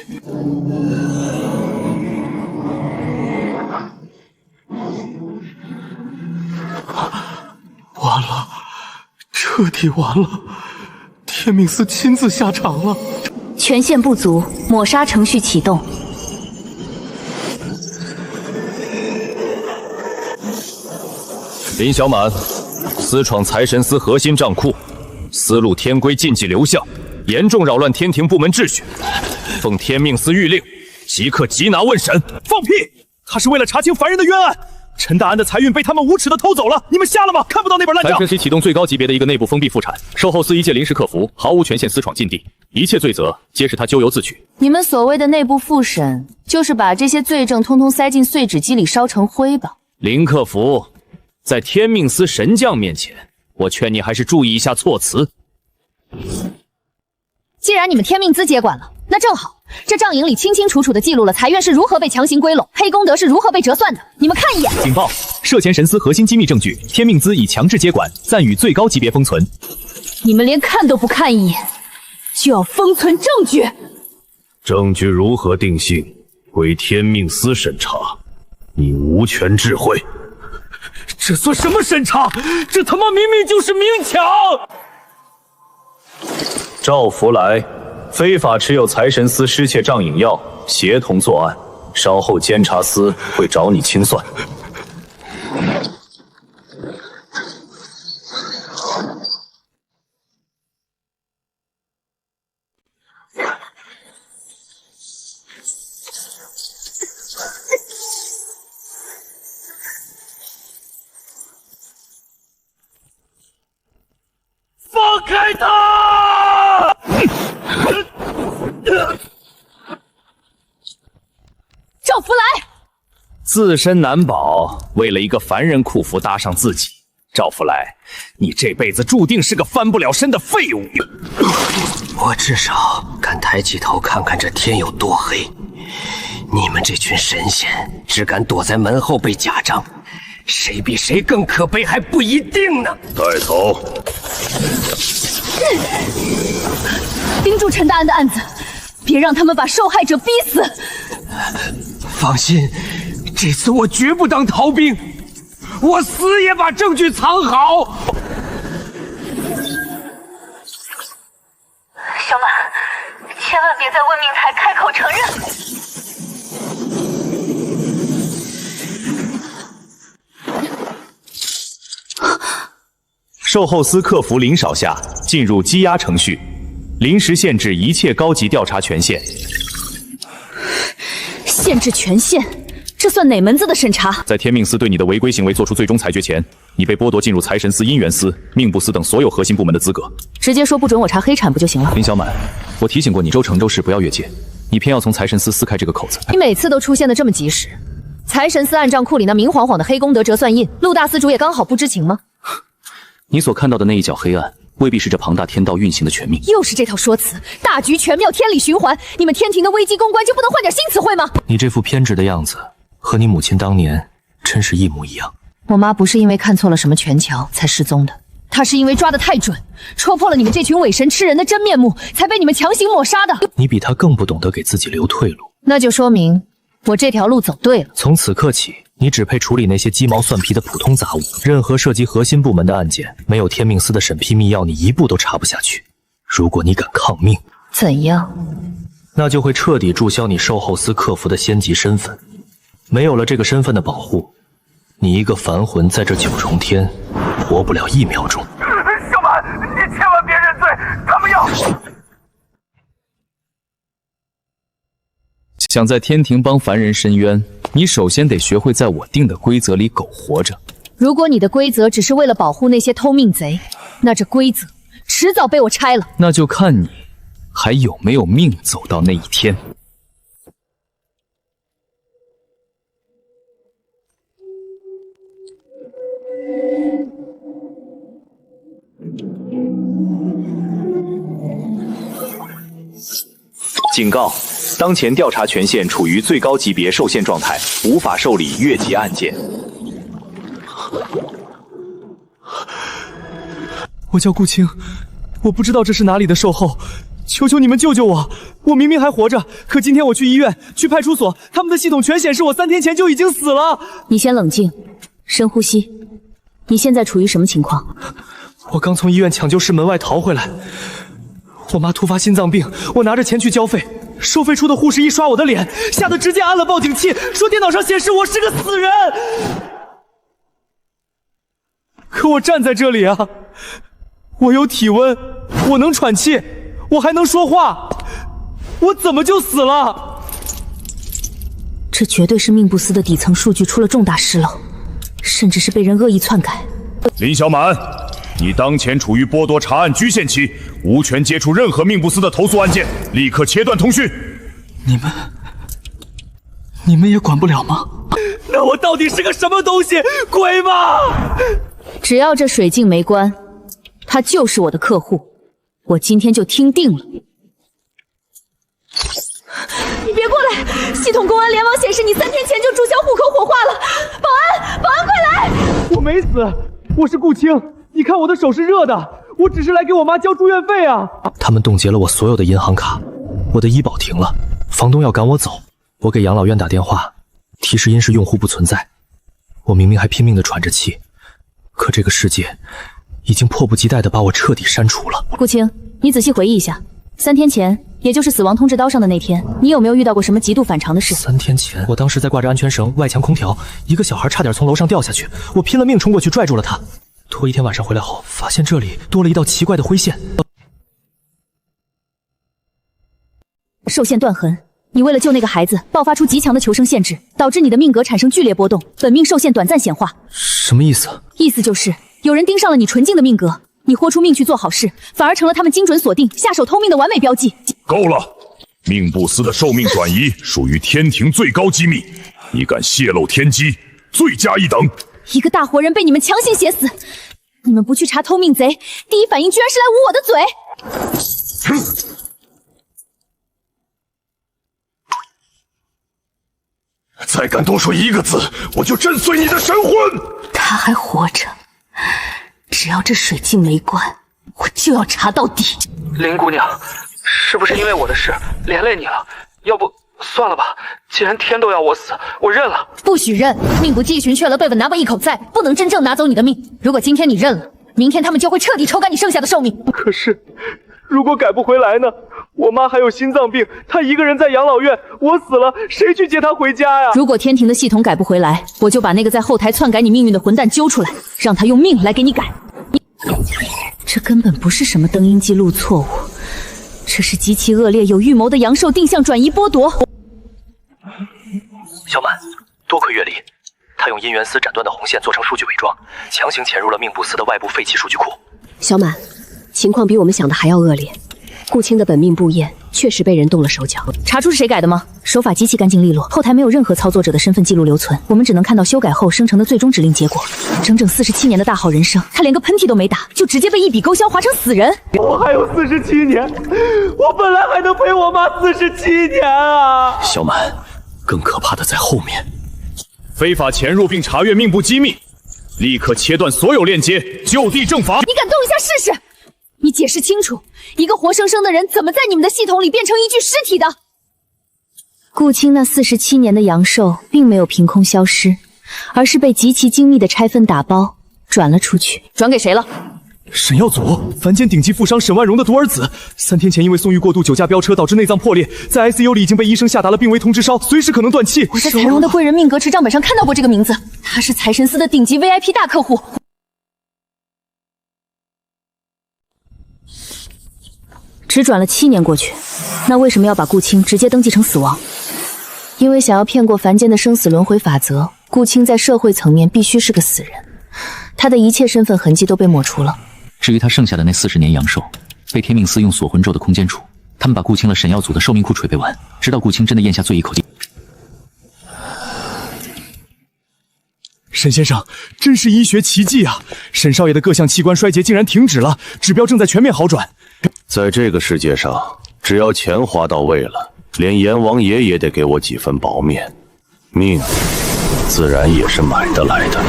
完了，彻底完了！天命司亲自下场了。权限不足，抹杀程序启动。林小满，私闯财神司核心账库，私录天规禁忌流向，严重扰乱天庭部门秩序。奉天命司谕令，即刻缉拿问审。放屁！他是为了查清凡人的冤案。陈大安的财运被他们无耻的偷走了，你们瞎了吗？看不到那本烂账。财神司启动最高级别的一个内部封闭复产，售后司一介临时客服，毫无权限私闯禁地，一切罪责皆是他咎由自取。你们所谓的内部复审，就是把这些罪证通通塞进碎纸机里烧成灰吧？林客服，在天命司神将面前，我劝你还是注意一下措辞。既然你们天命司接管了，那正好，这账影里清清楚楚地记录了财源是如何被强行归拢，黑功德是如何被折算的，你们看一眼。警报！涉前神司核心机密证据，天命司已强制接管，暂予最高级别封存。你们连看都不看一眼，就要封存证据？证据如何定性，归天命司审查，你无权智慧。这算什么审查？这他妈明明就是明抢！赵福来，非法持有财神司失窃账影药，协同作案。稍后监察司会找你清算。放开他！赵福来，自身难保，为了一个凡人库服搭上自己，赵福来，你这辈子注定是个翻不了身的废物。我至少敢抬起头看看这天有多黑。你们这群神仙只敢躲在门后被假账，谁比谁更可悲还不一定呢。带走。盯住陈大安的案子，别让他们把受害者逼死。放心，这次我绝不当逃兵，我死也把证据藏好。小满，千万别在问命台开口承认。售后司客服林少夏进入羁押程序，临时限制一切高级调查权限。限制权限，这算哪门子的审查？在天命司对你的违规行为作出最终裁决前，你被剥夺进入财神司、姻缘司、命部司等所有核心部门的资格。直接说不准我查黑产不就行了？林小满，我提醒过你州城州市不要越界，你偏要从财神司撕开这个口子。你每次都出现的这么及时，财神司暗账库里那明晃晃的黑功德折算印，陆大司主也刚好不知情吗？你所看到的那一角黑暗，未必是这庞大天道运行的全命。又是这套说辞，大局全妙，天理循环，你们天庭的危机公关就不能换点新词汇吗？你这副偏执的样子，和你母亲当年真是一模一样。我妈不是因为看错了什么权桥才失踪的，他是因为抓得太准，戳破了你们这群伪神吃人的真面目，才被你们强行抹杀的。你比他更不懂得给自己留退路，那就说明我这条路走对了。从此刻起，你只配处理那些鸡毛蒜皮的普通杂物，任何涉及核心部门的案件，没有天命司的审批密钥，你一步都查不下去。如果你敢抗命，怎样？那就会彻底注销你兽后司客服的仙级身份。没有了这个身份的保护，你一个凡魂在这9重天活不了1秒钟。小满，你千万别认罪，他们要……想在天庭帮凡人伸冤，你首先得学会在我定的规则里苟活着。如果你的规则只是为了保护那些偷命贼，那这规则迟早被我拆了。那就看你还有没有命走到那一天。警告：当前调查权限处于最高级别受限状态，无法受理越级案件。我叫顾青，我不知道这是哪里的售后，求求你们救救我！我明明还活着，可今天我去医院、去派出所，他们的系统全显示我3天前就已经死了。你先冷静，深呼吸。你现在处于什么情况？我刚从医院抢救室门外逃回来。我妈突发心脏病，我拿着钱去交费，收费处的护士一刷我的脸，吓得直接按了报警器，说电脑上显示我是个死人。可我站在这里啊，我有体温，我能喘气，我还能说话，我怎么就死了？这绝对是命不司的底层数据出了重大失漏，甚至是被人恶意篡改。林小满，你当前处于剥夺查案局限期，无权接触任何命不司的投诉案件，立刻切断通讯。你们也管不了吗？那我到底是个什么东西？鬼吗？只要这水镜没关，他就是我的客户，我今天就听定了。你别过来！系统公安联网显示你3天前就注销户口火化了。保安快来！我没死，我是顾青，你看我的手是热的，我只是来给我妈交住院费啊。他们冻结了我所有的银行卡，我的医保停了，房东要赶我走。我给养老院打电话，提示因是用户不存在。我明明还拼命地喘着气，可这个世界已经迫不及待地把我彻底删除了。顾青，你仔细回忆一下，3天前，也就是死亡通知刀上的那天，你有没有遇到过什么极度反常的事？3天前，我当时在挂着安全绳外墙空调，一个小孩差点从楼上掉下去，我拼了命冲过去拽住了他。拖1天晚上回来后，发现这里多了一道奇怪的灰线。受限断痕，你为了救那个孩子，爆发出极强的求生限制，导致你的命格产生剧烈波动，本命受限短暂显化。什么意思？意思就是有人盯上了你纯净的命格，你豁出命去做好事，反而成了他们精准锁定、下手偷命的完美标记。够了！命不司的受命转移属于天庭最高机密，你敢泄露天机，罪加一等。一个大活人被你们强行写死，你们不去查偷命贼，第一反应居然是来捂我的嘴。再敢多说1个字，我就震碎你的神魂！他还活着，只要这水镜没关，我就要查到底。林姑娘，是不是因为我的事连累你了？要不算了吧，既然天都要我死，我认了。不许认！命不积群却了辈分拿不一口在，不能真正拿走你的命。如果今天你认了，明天他们就会彻底抽干你剩下的寿命。可是，如果改不回来呢？我妈还有心脏病，她一个人在养老院，我死了，谁去接她回家呀？如果天庭的系统改不回来，我就把那个在后台篡改你命运的混蛋揪出来，让他用命来给你改。这根本不是什么登音记录错误，这是极其恶劣、有预谋的阳寿定向转移剥夺。小满，多亏月离，他用姻缘丝斩断的红线做成数据伪装，强行潜入了命不司的外部废弃数据库。小满，情况比我们想的还要恶劣。顾青的本命部业确实被人动了手脚，查出是谁改的吗？手法极其干净利落，后台没有任何操作者的身份记录留存，我们只能看到修改后生成的最终指令结果。整整47年的大好人生，他连个喷嚏都没打，就直接被一笔勾销，划成死人。我还有47年，我本来还能陪我妈47年啊！小满，更可怕的在后面。非法潜入并查阅命部机密，立刻切断所有链接，就地正法！你敢动一下试试？你解释清楚，一个活生生的人怎么在你们的系统里变成一具尸体的？顾青那47年的阳寿并没有凭空消失，而是被极其精密的拆分打包转了出去。转给谁了？沈耀祖，凡间顶级富商沈万荣的独儿子，3天前因为送欲过度酒驾飙车导致内脏破裂，在 ICU 里已经被医生下达了病危通知烧，随时可能断气。我在财荣的贵人命格持账本上看到过这个名字，他是财神司的顶级 VIP 大客户。只转了7年过去，那为什么要把顾青直接登记成死亡？因为想要骗过凡间的生死轮回法则，顾青在社会层面必须是个死人，他的一切身份痕迹都被抹除了。至于他剩下的那40年阳寿，被天命司用锁魂咒的空间处，他们把顾青了沈耀祖的寿命库捶背完，直到顾青真的咽下最一口气。沈先生，真是医学奇迹啊！沈少爷的各项器官衰竭竟然停止了，指标正在全面好转。在这个世界上，只要钱花到位了，连阎王爷也得给我几分薄面，命自然也是买得来的。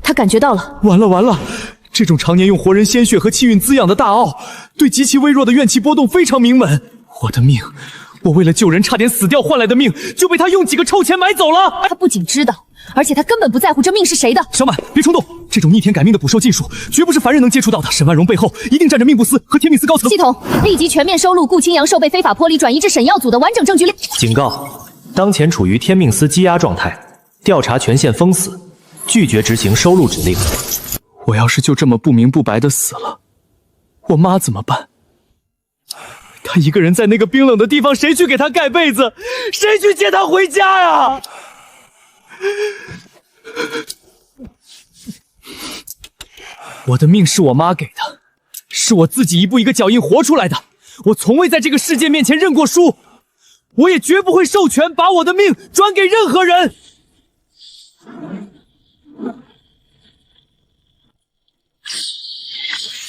他感觉到了，完了！这种常年用活人鲜血和气运滋养的大奥，对极其微弱的怨气波动非常敏感。我的命，我为了救人差点死掉换来的命，就被他用几个臭钱买走了。他不仅知道，而且他根本不在乎这命是谁的。小满，别冲动，这种逆天改命的捕兽技术，绝不是凡人能接触到的。沈万荣背后一定站着命部司和天命司高层。系统立即全面收录顾青阳寿被非法剥离转移至沈耀祖的完整证据链。警告：当前处于天命司羁押状态，调查权限封死，拒绝执行收录指令。我要是就这么不明不白的死了，我妈怎么办？她一个人在那个冰冷的地方，谁去给她盖被子？谁去接她回家呀？我的命是我妈给的，是我自己一步一个脚印活出来的。我从未在这个世界面前认过输，我也绝不会授权把我的命转给任何人。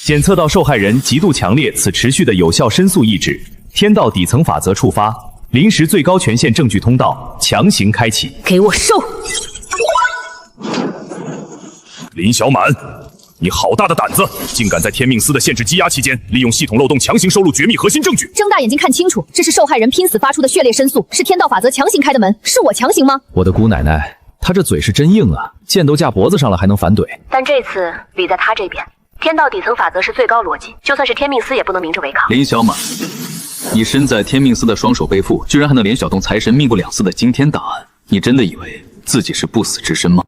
检测到受害人极度强烈此持续的有效申诉意志，天道底层法则触发，临时最高权限证据通道强行开启。给我收！林小满，你好大的胆子，竟敢在天命司的限制羁押期间，利用系统漏洞强行收录绝密核心证据！睁大眼睛看清楚，这是受害人拼死发出的血烈申诉，是天道法则强行开的门，是我强行吗？我的姑奶奶，她这嘴是真硬啊，剑都架脖子上了还能反怼。但这次理在他这边。天道底层法则是最高逻辑，就算是天命司也不能明着违抗。林小满，你身在天命司的双手背负，居然还能连小动财神命不两司的惊天大案，你真的以为自己是不死之身吗？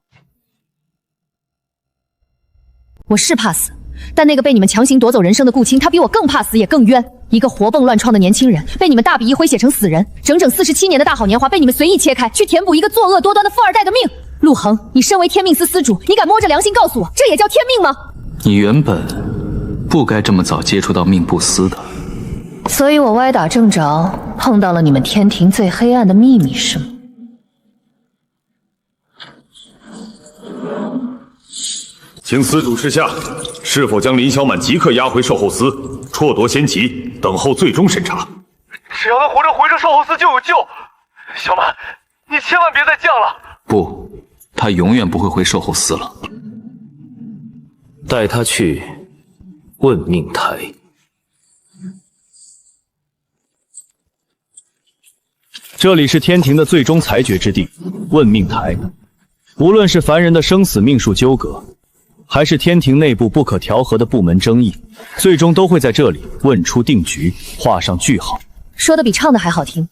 我是怕死，但那个被你们强行夺走人生的顾青，他比我更怕死也更冤。一个活蹦乱撞的年轻人，被你们大笔一挥写成死人，整整47年的大好年华被你们随意切开，去填补一个作恶多端的富二代的命。陆恒，你身为天命司司主，你敢摸着良心告诉我，这也叫天命吗？你原本不该这么早接触到命不司的，所以我歪打正着碰到了你们天庭最黑暗的秘密，是吗？请司主示下，是否将林小满即刻押回售后司，辍夺仙籍，等候最终审查。只要他活着回这售后司就有救。小满，你千万别再犟了。不，他永远不会回售后司了。带他去问命台。这里是天庭的最终裁决之地，问命台。无论是凡人的生死命数纠葛，还是天庭内部不可调和的部门争议，最终都会在这里问出定局，画上句号。说的比唱的还好听。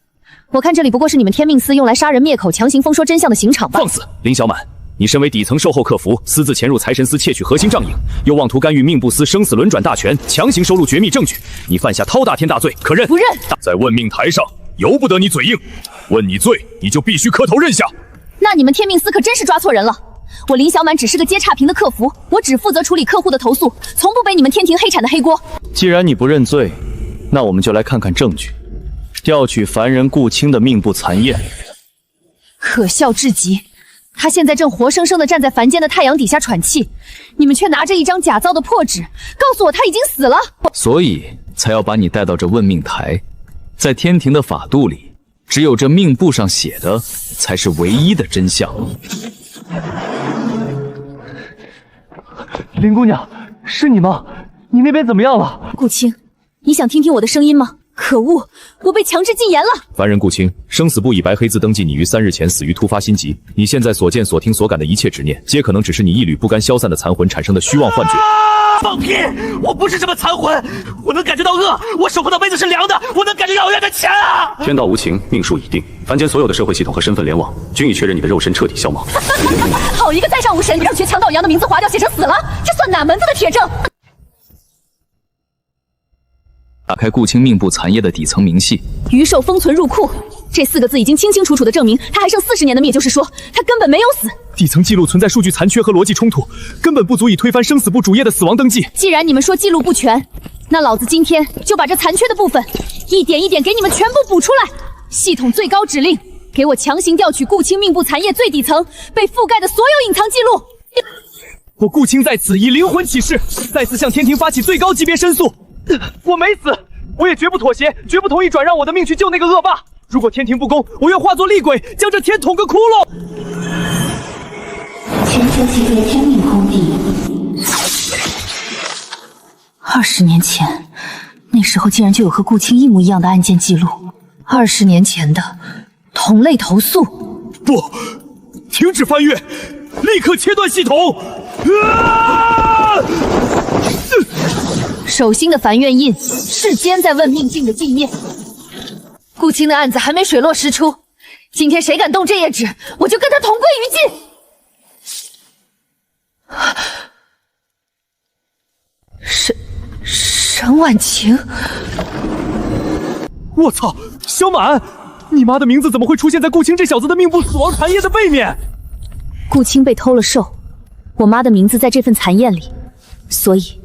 我看这里不过是你们天命司用来杀人灭口、强行封说真相的刑场吧。放肆！林小满，你身为底层售后客服，私自潜入财神司窃取核心账影，又妄图干预命部司生死轮转大权，强行收录绝密证据，你犯下滔大天大罪，可认？不认。在问命台上，由不得你嘴硬，问你罪，你就必须磕头认下。那你们天命司可真是抓错人了。我林小满只是个接差评的客服，我只负责处理客户的投诉，从不背你们天庭黑产的黑锅。既然你不认罪，那我们就来看看证据。调取凡人顾青的命部残验，可笑至极。他现在正活生生的站在凡间的太阳底下喘气，你们却拿着一张假造的破纸，告诉我他已经死了。所以才要把你带到这问命台。在天庭的法度里，只有这命簿上写的才是唯一的真相。林姑娘，是你吗？你那边怎么样了？顾青，你想听听我的声音吗？可恶，我被强制禁言了。凡人顾青，生死簿以白黑字登记，你于3日前死于突发心疾。你现在所见、所听、所感的一切执念，皆可能只是你一缕不甘消散的残魂产生的虚妄幻觉。放屁！我不是什么残魂，我能感觉到恶，我手碰到杯子是凉的，我能感觉老院的钱啊！天道无情，命数已定，凡间所有的社会系统和身份联网，均已确认你的肉身彻底消亡。好一个在上无神，让全强盗一样的名字划掉，写成死了，这算哪门子的铁证？打开顾青命簿残页的底层明细，余寿封存入库，这4个字已经清清楚楚的证明他还剩40年的命，就是说他根本没有死。底层记录存在数据残缺和逻辑冲突，根本不足以推翻生死簿主页的死亡登记。既然你们说记录不全，那老子今天就把这残缺的部分一点一点给你们全部补出来。系统最高指令，给我强行调取顾青命簿残页最底层被覆盖的所有隐藏记录。我顾青在此以灵魂起誓，再次向天庭发起最高级别申诉。我没死，我也绝不妥协，绝不同意转让我的命去救那个恶霸。如果天庭不公，我愿化作厉鬼，将这天捅个窟窿。全球级别天命空地。20年前，那时候竟然就有和顾青一模一样的案件记录。20年前的同类投诉。不，停止翻阅，立刻切断系统。手心的梵愿印，世间在问命境的纪念。顾青的案子还没水落石出，今天谁敢动这页纸，我就跟他同归于尽。沈婉晴，我操，小满，你妈的名字怎么会出现在顾青这小子的命簿死亡残页的背面？顾青被偷了寿，我妈的名字在这份残页里，所以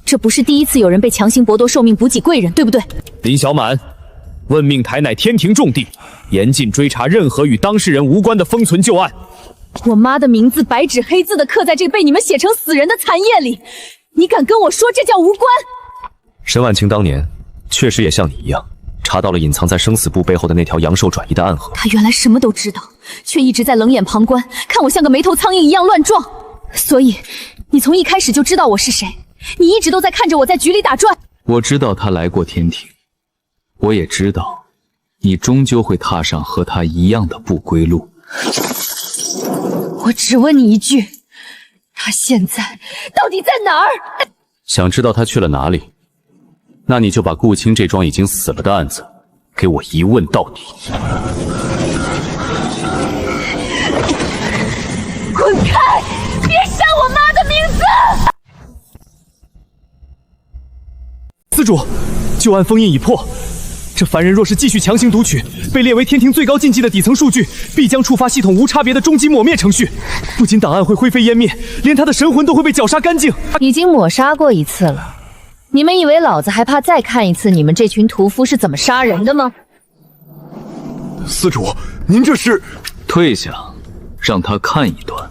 这不是第一次有人被强行剥夺寿命补给贵人，对不对？林小满，问命台乃天庭重地，严禁追查任何与当事人无关的封存旧案。我妈的名字白纸黑字的刻在这被你们写成死人的残页里，你敢跟我说这叫无关？沈婉清当年确实也像你一样，查到了隐藏在生死簿背后的那条阳寿转移的暗河。他原来什么都知道，却一直在冷眼旁观，看我像个没头苍蝇一样乱撞。所以，你从一开始就知道我是谁，你一直都在看着我在局里打转。我知道他来过天庭，我也知道，你终究会踏上和他一样的不归路。我只问你一句，他现在到底在哪儿？想知道他去了哪里？那你就把顾青这桩已经死了的案子给我一问到底。滚开！别删我妈的名字！司主，旧案封印已破，这凡人若是继续强行读取被列为天庭最高禁忌的底层数据，必将触发系统无差别的终极抹灭程序。不仅档案会灰飞烟灭，连他的神魂都会被绞杀干净。已经抹杀过一次了，你们以为老子还怕再看一次你们这群屠夫是怎么杀人的吗？司主，您这是……退下，让他看一段。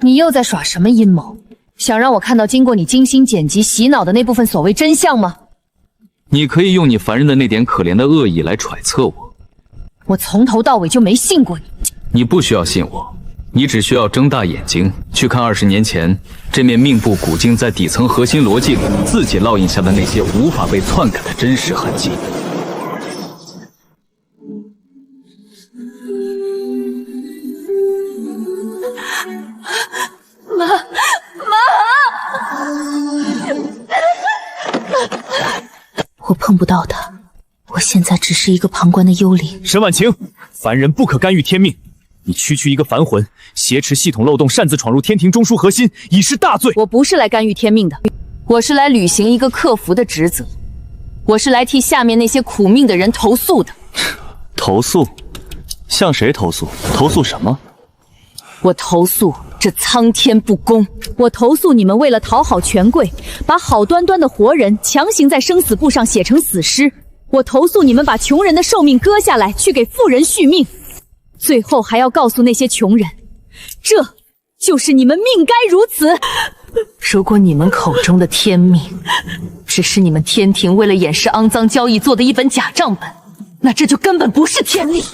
你又在耍什么阴谋？想让我看到经过你精心剪辑洗脑的那部分所谓真相吗？你可以用你凡人的那点可怜的恶意来揣测我。我从头到尾就没信过你。你不需要信我，你只需要睁大眼睛去看20年前这面命簿古镜在底层核心逻辑里自己烙印下的那些无法被篡改的真实痕迹。我碰不到他，我现在只是一个旁观的幽灵。沈婉晴，凡人不可干预天命，你区区一个凡魂，挟持系统漏洞，擅自闯入天庭中枢核心，已是大罪。我不是来干预天命的，我是来履行一个客服的职责，我是来替下面那些苦命的人投诉的。投诉？向谁投诉？投诉什么？我投诉这苍天不公，我投诉你们为了讨好权贵，把好端端的活人强行在生死簿上写成死尸。我投诉你们把穷人的寿命割下来，去给富人续命，最后还要告诉那些穷人，这就是你们命该如此。如果你们口中的天命，只是你们天庭为了掩饰肮脏交易做的一本假账本，那这就根本不是天命。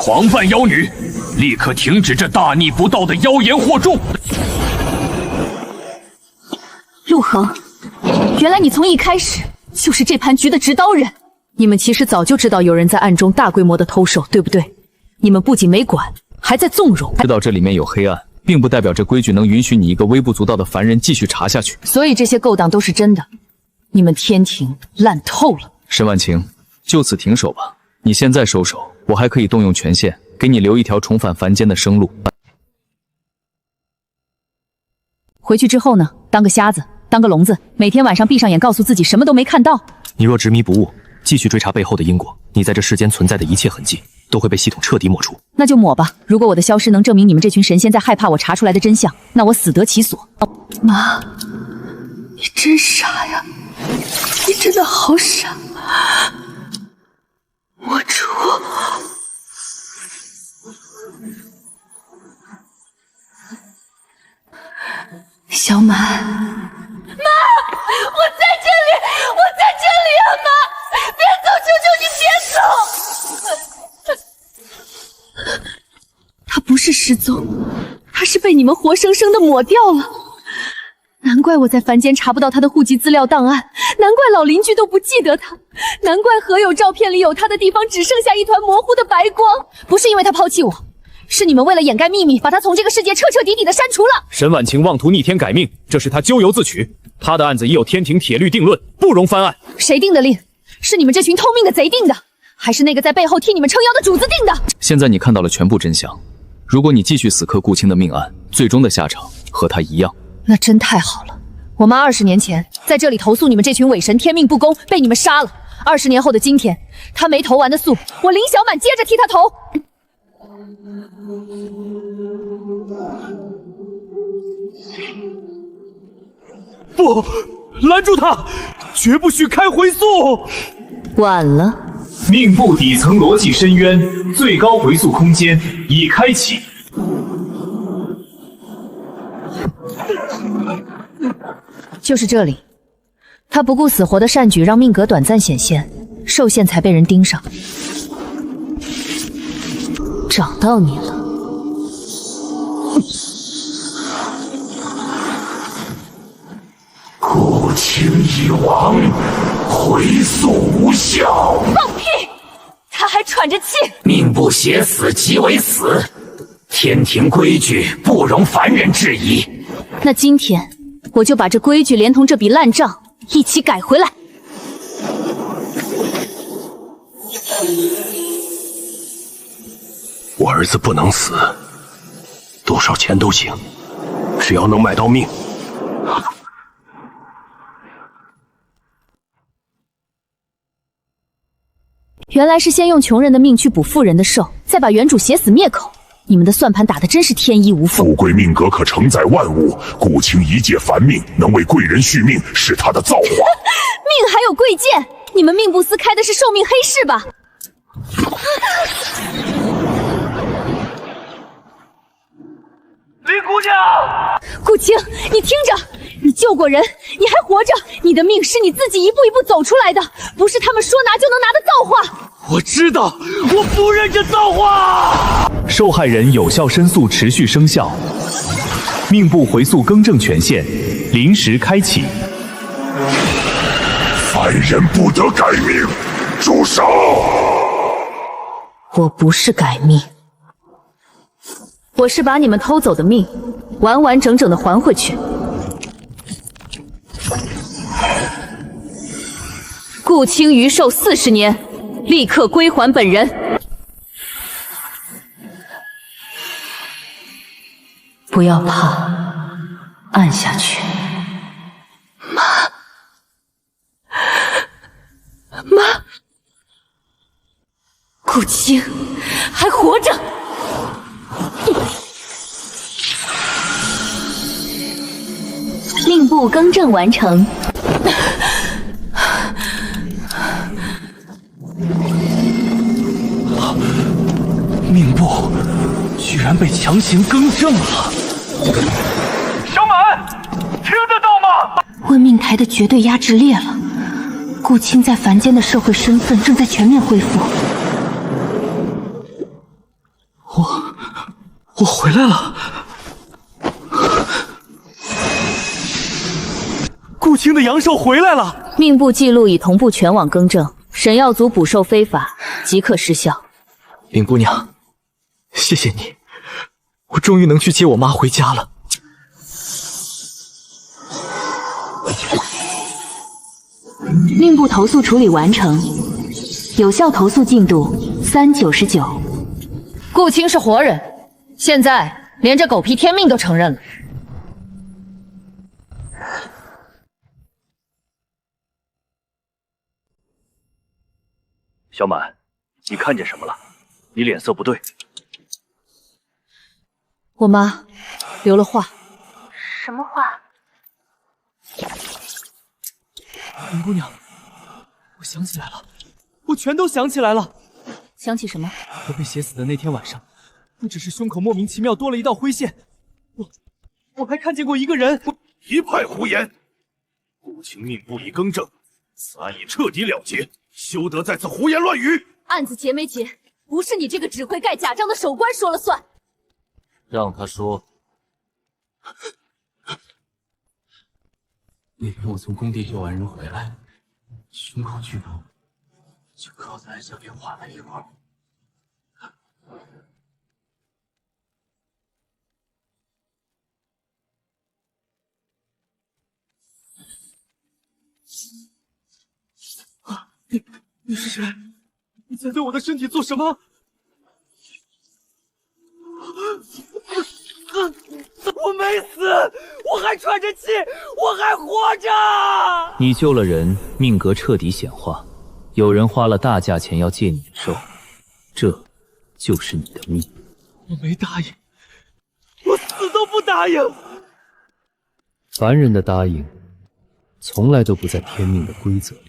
狂犯妖女，立刻停止这大逆不道的妖言惑众！陆恒，原来你从一开始就是这盘局的执刀人。你们其实早就知道有人在暗中大规模的偷兽，对不对？你们不仅没管，还在纵容。知道这里面有黑暗，并不代表这规矩能允许你一个微不足道的凡人继续查下去。所以这些勾当都是真的。你们天庭烂透了。沈婉晴，就此停手吧。你现在收手，我还可以动用权限，给你留一条重返凡间的生路。回去之后呢，当个瞎子，当个聋子，每天晚上闭上眼，告诉自己什么都没看到。你若执迷不悟，继续追查背后的因果，你在这世间存在的一切痕迹都会被系统彻底抹除。那就抹吧。如果我的消失能证明你们这群神仙在害怕我查出来的真相，那我死得其所。妈，你真傻呀！你真的好傻。魔主，小满，妈，我在这里，我在这里啊！妈，别走，求求你别走！他不是失踪，他是被你们活生生的抹掉了。难怪我在凡间查不到他的户籍资料档案，难怪老邻居都不记得他，难怪何友照片里有他的地方只剩下一团模糊的白光。不是因为他抛弃我，是你们为了掩盖秘密，把他从这个世界彻彻底底的删除了。沈婉晴妄图逆天改命，这是他咎由自取。他的案子已有天庭铁律定论，不容翻案。谁定的令？是你们这群偷命的贼定的，还是那个在背后替你们撑腰的主子定的？现在你看到了全部真相。如果你继续死磕顾青的命案，最终的下场和他一样。那真太好了。我妈20年前在这里投诉你们这群伪神天命不公，被你们杀了。20年后的今天，她没投完的诉，我林小满接着替她投。不，拦住他，绝不许开回溯。晚了。命部底层逻辑深渊，最高回溯空间已开启。就是这里，他不顾死活的善举，让命格短暂显现，受限才被人盯上。找到你了。顾青已亡，回溯无效。放屁！他还喘着气。命不写死即为死，天庭规矩不容凡人质疑。那今天我就把这规矩连同这笔烂账一起改回来。我儿子不能死，多少钱都行，只要能买到命。原来是先用穷人的命去补富人的寿，再把原主写死灭口。你们的算盘打得真是天衣无缝。富贵命格可承载万物，顾青一介凡命，能为贵人续命，是他的造化。命还有贵贱，你们命部司开的是寿命黑市吧？林姑娘，顾青，你听着，你救过人，你还活着，你的命是你自己一步一步走出来的，不是他们说拿就能拿的造化。我知道，我不认这造化。受害人有效申诉持续生效，命部回溯更正权限临时开启。凡人不得改命，住手！我不是改命，我是把你们偷走的命完完整整的还回去。顾青余寿40年，立刻归还本人。不要怕，按下去。妈，顾青还活着。命部更正完成。命部居然被强行更正了。小满，听得到吗？问命台的绝对压制裂了，顾青在凡间的社会身份正在全面恢复。我回来了。顾青的阳寿回来了。命部记录已同步全网更正，神药族捕兽非法，即刻失效。林姑娘，谢谢你，我终于能去接我妈回家了。命部投诉处理完成，有效投诉进度399。顾青是活人，现在连这狗屁天命都承认了。小满，你看见什么了？你脸色不对。我妈留了话。什么话？林姑娘，我想起来了，我全都想起来了。想起什么？我被写死的那天晚上，不只是胸口莫名其妙多了一道灰线，我还看见过一个人。一派胡言！顾青命不已更正，此案已彻底了结，休得再次胡言乱语。案子结没结，不是你这个只会盖假章的守官说了算。让他说。那天我从工地救完人回来，胸口剧痛，就靠在案下边缓了一会儿。你是谁？你在对我的身体做什么？我没死，我还喘着气，我还活着。你救了人，命格彻底显化，有人花了大价钱要借你的寿，这就是你的命。我没答应，我死都不答应。凡人的答应，从来都不在天命的规则里。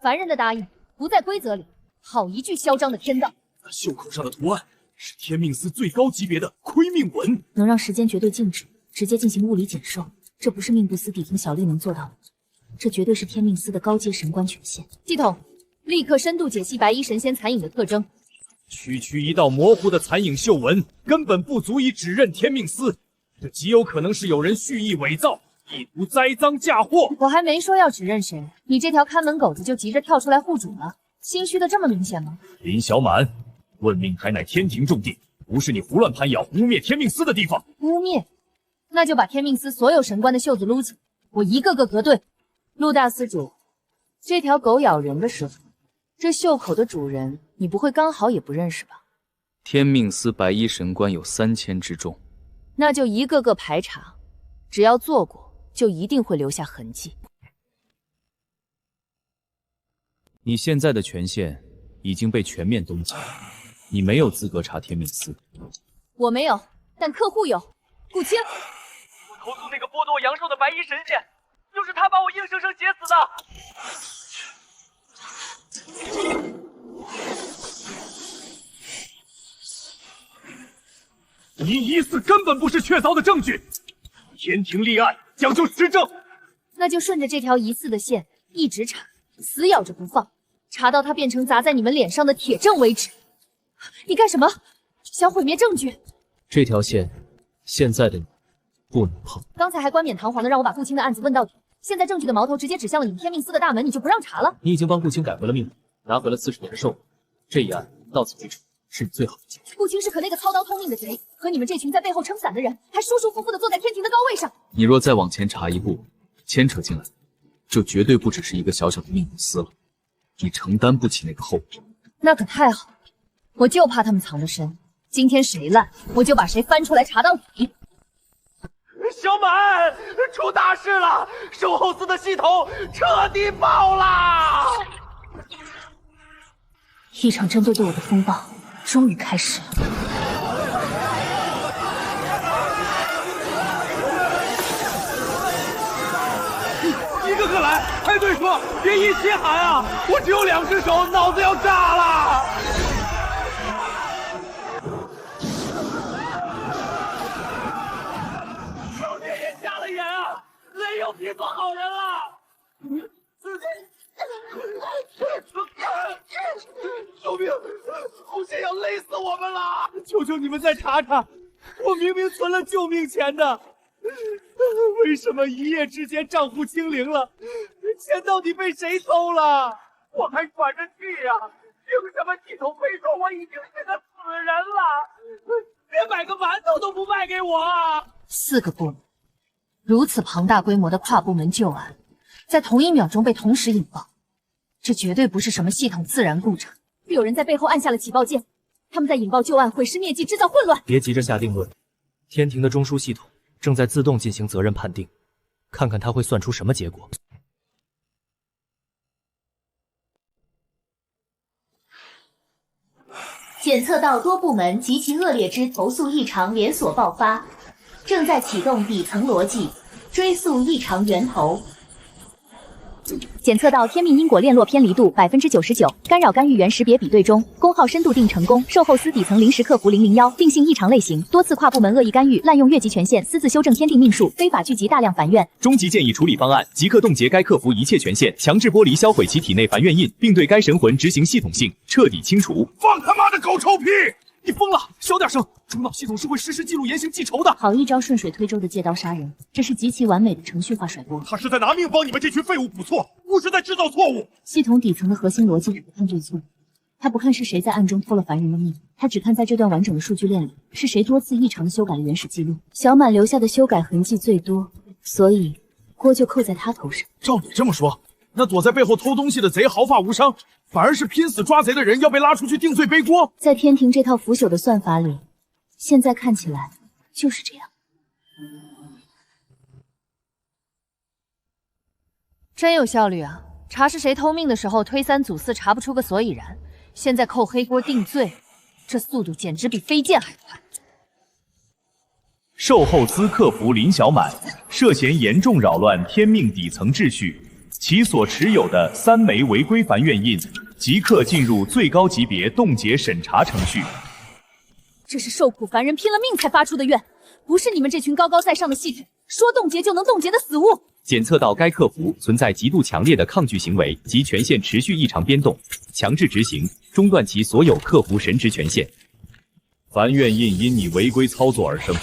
凡人的答应不在规则里，好一句嚣张的天道！那袖口上的图案是天命司最高级别的窥命纹，能让时间绝对静止，直接进行物理减寿，这不是命部司底层小吏能做到的，这绝对是天命司的高阶神官权限。系统，立刻深度解析白衣神仙残影的特征。区一道模糊的残影绣纹，根本不足以指认天命司，这极有可能是有人蓄意伪造，意图栽赃嫁祸。我还没说要指认谁，你这条看门狗子就急着跳出来护主了，心虚的这么明显吗？林小满，问命台乃天庭重地，不是你胡乱攀咬、污蔑天命司的地方。污蔑？那就把天命司所有神官的袖子撸起，我一个个核对。陆大司主，这条狗咬人的时候，这袖口的主人，你不会刚好也不认识吧？天命司白衣神官有3000之众，那就一个个排查，只要做过，就一定会留下痕迹。你现在的权限已经被全面冻结，你没有资格查天命司。我没有，但客户有。顾青，我投诉那个剥夺阳寿的白衣神仙，就是他把我硬生生写死的。你疑似根本不是确凿的证据，天庭立案讲究实证。那就顺着这条疑似的线一直查，死咬着不放，查到它变成砸在你们脸上的铁证为止。你干什么？想毁灭证据？这条线，现在的你不能碰。刚才还冠冕堂皇的让我把顾青的案子问到底，现在证据的矛头直接指向了你们天命司的大门，你就不让查了？你已经帮顾青改回了命，拿回了40年的寿，这一案到此为止，是你最好的结局。顾青是可那个操刀通命的贼，和你们这群在背后撑伞的人，还舒舒服服的坐在天庭的高位上。你若再往前查一步，牵扯进来，就绝对不只是一个小小的命部司了，你承担不起那个后果。那可太好了，我就怕他们藏得深，今天谁烂，我就把谁翻出来查到底。小满，出大事了！守候司的系统彻底爆了！一场针对我的风暴终于开始了。一个个来，排队说，别一起喊啊！我只有2只手，脑子要炸了！老天爷瞎了眼啊！雷又别做好人了！救命！红线要勒死我们了！求求你们再查查，我明明存了救命钱的，为什么一夜之间账户清零了？钱到底被谁偷了？我还喘着气呀！凭什么地头非说我已经是个死人了？连买个馒头都不卖给我！4个部门，如此庞大规模的跨部门救案，在同一秒钟被同时引爆，这绝对不是什么系统自然故障。有人在背后按下了起爆键，他们在引爆救案，毁尸灭迹，制造混乱。别急着下定论，天庭的中枢系统正在自动进行责任判定，看看他会算出什么结果。检测到多部门极其恶劣之投诉异常连锁爆发，正在启动底层逻辑，追溯异常源头。检测到天命因果链络偏离度99%，干扰干预源识别比对中，功耗深度定成功，售后司底层临时客服001，定性异常类型，多次跨部门恶意干预，滥用越级权限，私自修正天定命数，非法聚集大量烦怨。终极建议处理方案：即刻冻结该客服一切权限，强制剥离销毁其体内烦怨印，并对该神魂执行系统性彻底清除。放他妈的狗臭屁！你疯了！小点声！主脑系统是会实时记录言行记仇的。好一招顺水推舟的借刀杀人，这是极其完美的程序化甩锅。他是在拿命帮你们这群废物补错，不是在制造错误。系统底层的核心逻辑是不看对错，他不看是谁在暗中偷了凡人的命，他只看在这段完整的数据链里是谁多次异常的修改了原始记录。小满留下的修改痕迹最多，所以锅就扣在他头上。照你这么说，那躲在背后偷东西的贼毫发无伤，反而是拼死抓贼的人要被拉出去定罪背锅。在天庭这套腐朽的算法里，现在看起来就是这样。真有效率啊！查是谁偷命的时候推3阻4查不出个所以然，现在扣黑锅定罪，这速度简直比飞剑还快。售后司客服林小满涉嫌严重扰乱天命底层秩序，其所持有的3枚违规烦怨印即刻进入最高级别冻结审查程序。这是受苦凡人拼了命才发出的愿，不是你们这群高高在上的系统说冻结就能冻结的死物。检测到该客服存在极度强烈的抗拒行为及权限持续异常变动，强制执行，中断其所有客服神职权限。烦怨印因你违规操作而生，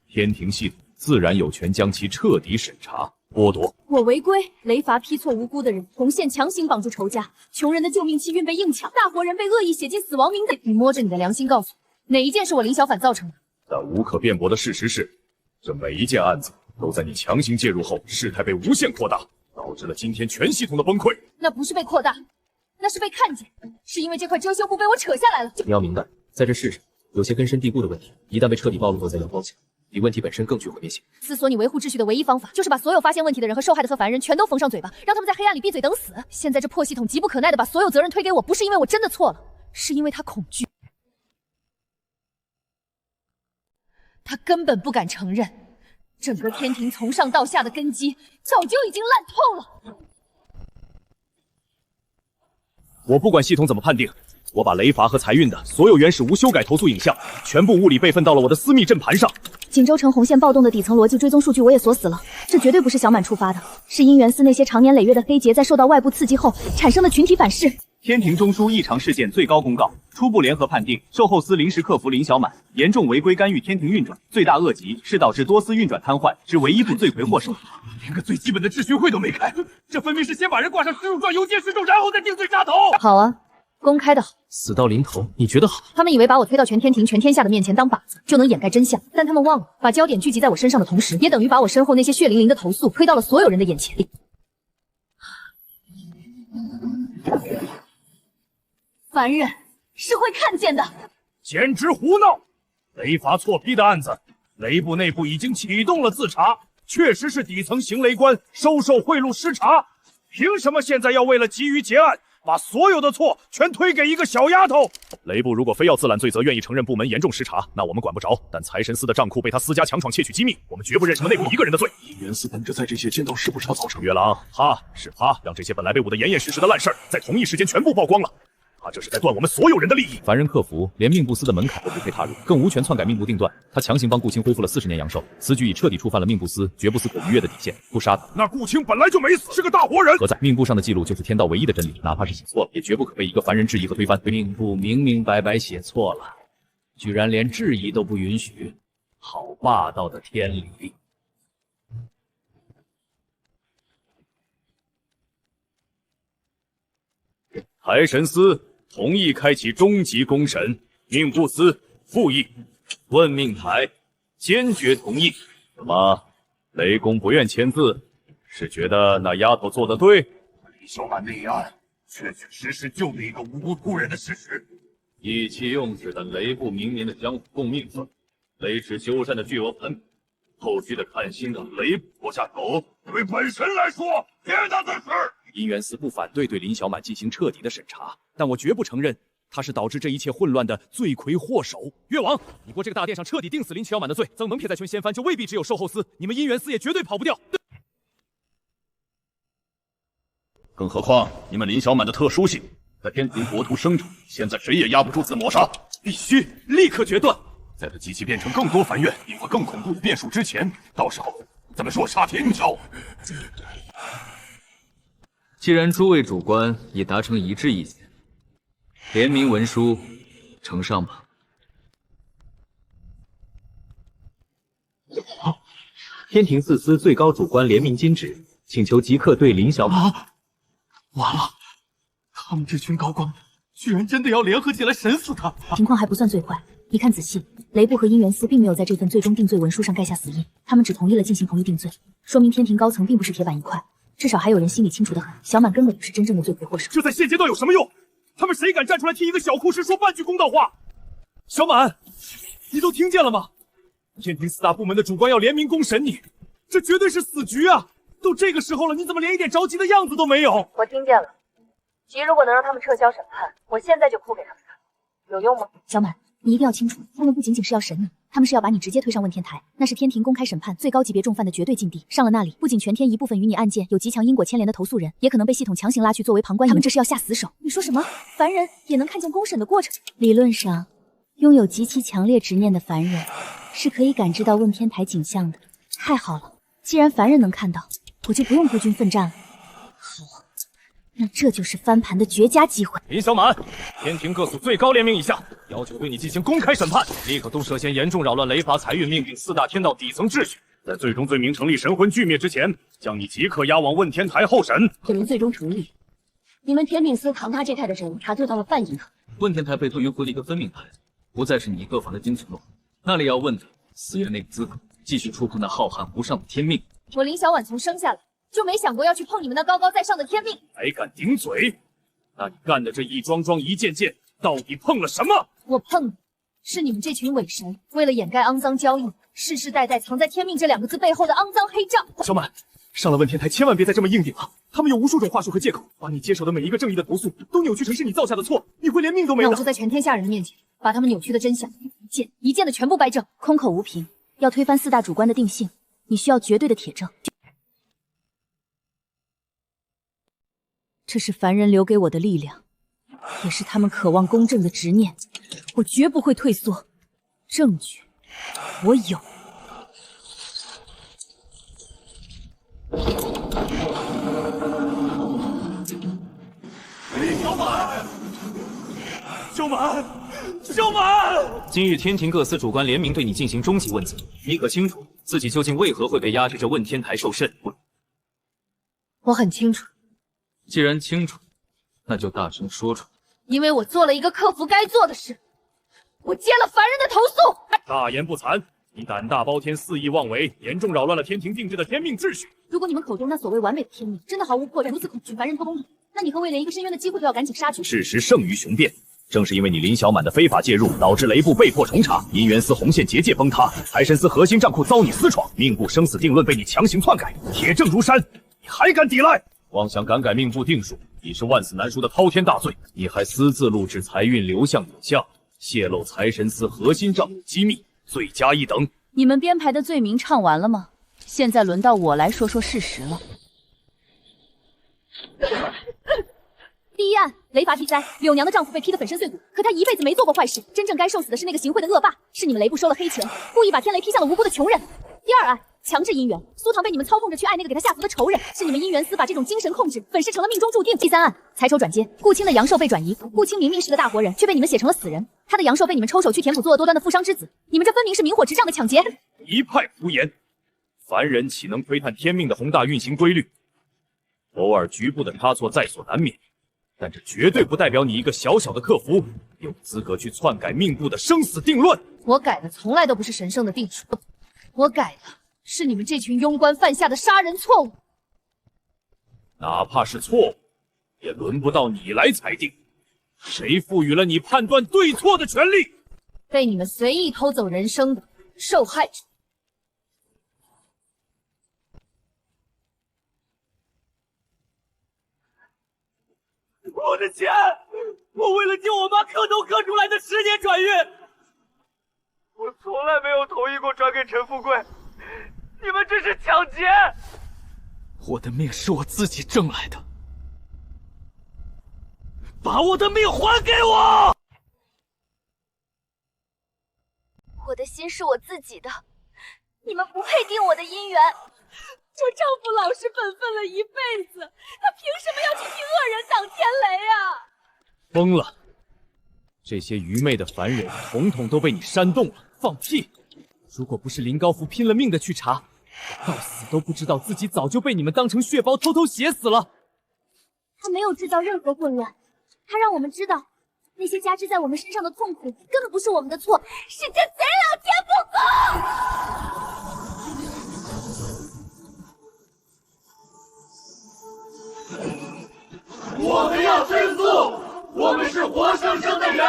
天庭系统自然有权将其彻底审查剥夺。我违规，雷罚批错无辜的人，红线强行绑住仇家，穷人的救命气运被硬抢，大活人被恶意写进死亡名单。你摸着你的良心告诉我，哪一件是我林小反造成的？但无可辩驳的事实是，这每一件案子都在你强行介入后，事态被无限扩大，导致了今天全系统的崩溃。那不是被扩大，那是被看见，是因为这块遮羞布被我扯下来了。你要明白，在这世上，有些根深蒂固的问题，一旦被彻底暴露后，在阳光下，比问题本身更具毁灭性。思索你维护秩序的唯一方法，就是把所有发现问题的人和受害的和凡人全都封上嘴巴，让他们在黑暗里闭嘴等死。现在这破系统急不可耐的把所有责任推给我，不是因为我真的错了，是因为他恐惧，他根本不敢承认。整个天庭从上到下的根基早就已经烂透了。我不管系统怎么判定，我把雷罚和财运的所有原始无修改投诉影像全部物理备份到了我的私密阵盘上。锦州城红线暴动的底层逻辑追踪数据我也锁死了，这绝对不是小满触发的，是因缘司那些长年累月的黑结在受到外部刺激后产生的群体反噬。天庭中枢异常事件最高公告，初步联合判定售后司临时客服林小满严重违规干预天庭运转，罪大恶极，是导致多司运转瘫痪之唯一部罪魁祸首。连个最基本的质询会都没开，这分明是先把人挂上耻辱状、邮件示众，然后再定罪杀头。好啊，公开的好。死到临头，你觉得好？他们以为把我推到全天庭、全天下的面前当靶子，就能掩盖真相，但他们忘了，把焦点聚集在我身上的同时，也等于把我身后那些血淋淋的投诉推到了所有人的眼前。凡人是会看见的，简直胡闹！雷罚错批的案子，雷部内部已经启动了自查，确实是底层行雷官收受贿赂失察，凭什么现在要为了急于结案，把所有的错全推给一个小丫头？雷部如果非要自揽罪责，愿意承认部门严重失察，那我们管不着。但财神司的账库被他私家强闯窃取机密，我们绝不认什么内部一个人的罪。袁司本着在这些奸盗是不是要造成？月郎，他让这些本来被捂得严严实实的烂事儿，在同一时间全部曝光了。他这是在断我们所有人的利益。凡人客服连命部司的门槛都不配踏入，更无权篡改命部定断。他强行帮顾青恢复了40年阳寿，此举已彻底触犯了命部司绝不死可逾越的底线。不杀他，那顾青本来就没死，是个大活人。何在？命部上的记录就是天道唯一的真理，哪怕是写错了，也绝不可被一个凡人质疑和推翻。命部明明白白写错了，居然连质疑都不允许，好霸道的天理！财神司同意开启终极公审，命部司复议，问命台坚决同意。怎么，雷公不愿签字，是觉得那丫头做得对？李小满立案，确确实实救了一个无辜途人的事实。意气用事的雷部明年的江湖共命分，雷池修缮的巨额盘，后续的看心让雷部拖下手，对本神来说天大的事。姻缘司不反对对林小满进行彻底的审查，但我绝不承认他是导致这一切混乱的罪魁祸首。越王，你过这个大殿上彻底定死林小满的罪，曾蒙撇在全仙藩就未必只有售后司，你们姻缘司也绝对跑不掉。更何况你们林小满的特殊性，在天庭国土生长，现在谁也压不住自谋杀，必须立刻决断。在他激起变成更多凡怨，引发更恐怖的变数之前，到时候咱们说杀天桥。既然诸位主官已达成一致意见，联名文书呈上吧。天庭四司最高主官联名金旨，请求即刻对林小满。完了，他们这群高官居然真的要联合起来审死他！情况还不算最坏，一看仔细，雷部和姻缘司并没有在这份最终定罪文书上盖下死印，他们只同意了进行同意定罪，说明天庭高层并不是铁板一块。至少还有人心里清楚得很，小满根本不是真正的罪魁祸首。这在现阶段有什么用？他们谁敢站出来替一个小库师说半句公道话？小满，你都听见了吗？天庭4大部门的主官要联名公审你，这绝对是死局啊！都这个时候了，你怎么连一点着急的样子都没有？我听见了，急如果能让他们撤销审判，我现在就哭给他们看，有用吗？小满，你一定要清楚，他们不仅仅是要审你，他们是要把你直接推上问天台，那是天庭公开审判最高级别重犯的绝对禁地。上了那里，不仅全天一部分与你案件有极强因果牵连的投诉人，也可能被系统强行拉去作为旁观。他们这是要下死手。你说什么？凡人也能看见公审的过程？理论上，拥有极其强烈执念的凡人是可以感知到问天台景象的。太好了，既然凡人能看到，我就不用孤军奋战了。好，那这就是翻盘的绝佳机会。林小满，天庭各署最高联名以下，要求对你进行公开审判，立刻动涉嫌严重扰乱雷法财运命定4大天道底层秩序，在最终罪名成立神魂俱灭之前，将你即刻押往问天台候审。这名最终成立，你们天命司扛他这台的人查对到了犯人了。问天台被推回了一个分命台，不再是你各房的金存落，那里要问的司院内的资格，继续触碰那浩瀚无上的天命。我林小婉从生下来就没想过要去碰你们那高高在上的天命，还敢顶嘴？那你干的这一桩桩一件件，到底碰了什么？我碰的是你们这群伪神为了掩盖肮脏交易，世世代代藏在天命这2个字背后的肮脏黑账。小满，上了问天台千万别再这么硬顶了，他们有无数种话术和借口，把你接手的每一个正义的投诉都扭曲成是你造下的错，你会连命都没了。那我就在全天下人的面前把他们扭曲的真相一件一件的全部掰正。空口无凭，要推翻4大主官的定性，你需要绝对的铁证。这是凡人留给我的力量，也是他们渴望公正的执念，我绝不会退缩。证据，我有。小满，小满，小满！今日天庭各司主官联名对你进行终极问责，你可清楚自己究竟为何会被押至这问天台受审？我很清楚。既然清楚，那就大声说出来。因为我做了一个客服该做的事，我接了凡人的投诉。大言不惭，你胆大包天，肆意妄为，严重扰乱了天庭定制的天命秩序。如果你们口中那所谓完美的天命真的毫无破绽，如此恐惧凡人偷东西，那你和为连一个深渊的机会都要赶紧杀去。事实胜于雄辩，正是因为你林小满的非法介入，导致雷部被迫重查，姻缘司红线结界崩塌，财神司核心账库遭你私闯，命部生死定论被你强行篡改，铁证如山，你还敢抵赖？妄想敢改命部定数，已是万死难赎的滔天大罪。你还私自录制财运流向影像，泄露财神司核心账目机密，罪加一等。你们编排的罪名唱完了吗？现在轮到我来说说事实了。第一案，雷伐替灾，柳娘的丈夫被劈得粉身碎骨，可他一辈子没做过坏事，真正该受死的是那个行贿的恶霸，是你们雷部收了黑钱，故意把天雷劈向了无辜的穷人。第二案，强制姻缘，苏唐被你们操控着去爱那个给他下符的仇人，是你们姻缘司把这种精神控制粉饰成了命中注定。第三案，财筹转接，顾青的阳寿被转移，顾青明明是个大活人，却被你们写成了死人，他的阳寿被你们抽手去填补作恶多端的富商之子，你们这分明是明火执仗的抢劫。一派胡言，凡人岂能窥探天命的宏大运行规律？偶尔局部的差错在所难免，但这绝对不代表你一个小小的客服有资格去篡改命部的生死定论。我改的从来都不是神圣的定数，我改的是你们这群庸官犯下的杀人错误。哪怕是错误，也轮不到你来裁定。谁赋予了你判断对错的权利？被你们随意偷走人生的受害者。我的钱，我为了救我妈磕头磕出来的10年转运，我从来没有同意过转给陈富贵，你们这是抢劫！我的命是我自己挣来的，把我的命还给我！我的心是我自己的，你们不配定我的姻缘。我丈夫老实本分了一辈子，他凭什么要去替恶人挡天雷啊？疯了！这些愚昧的凡人，统统都被你煽动了！放屁！如果不是林高福拼了命的去查，我到死都不知道自己早就被你们当成血包偷偷写死了。他没有制造任何混乱，他让我们知道，那些加之在我们身上的痛苦根本不是我们的错，是这贼老天不公！我们要申诉，我们是活生生的人，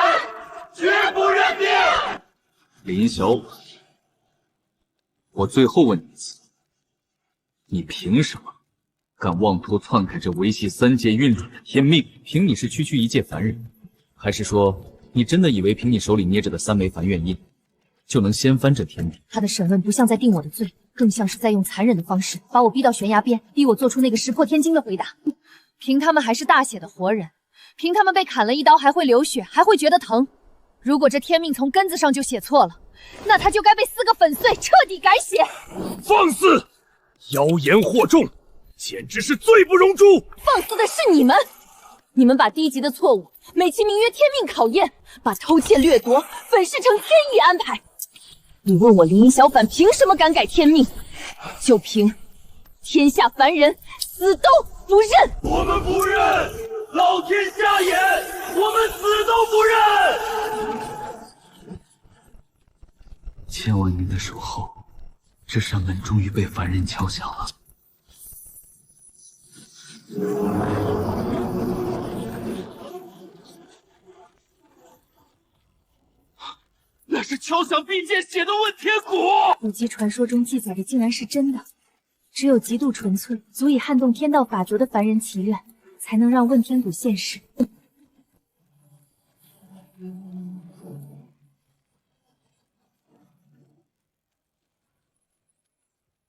绝不认命。林小婉，我最后问你一次，你凭什么敢妄图篡改这维系3界运转的天命？凭你是区区一介凡人，还是说你真的以为凭你手里捏着的3枚凡愿印，就能掀翻这天命？他的审问不像在定我的罪，更像是在用残忍的方式把我逼到悬崖边，逼我做出那个石破天惊的回答。凭他们还是大写的活人，凭他们被砍了一刀还会流血，还会觉得疼。如果这天命从根子上就写错了，那他就该被撕个粉碎，彻底改写。放肆！妖言惑众，简直是罪不容诛！放肆的是你们，你们把低级的错误美其名曰天命考验，把偷窃掠夺粉饰成天意安排。你问我林小反凭什么敢改天命？就凭天下凡人死都不认！我们不认！老天瞎眼，我们死都不认！千万年的守候，这扇门终于被凡人敲响了。那是敲响壁剑写的问天鼓。古籍传说中记载的竟然是真的，只有极度纯粹、足以撼动天道法则的凡人祈愿，才能让问天鼓现世。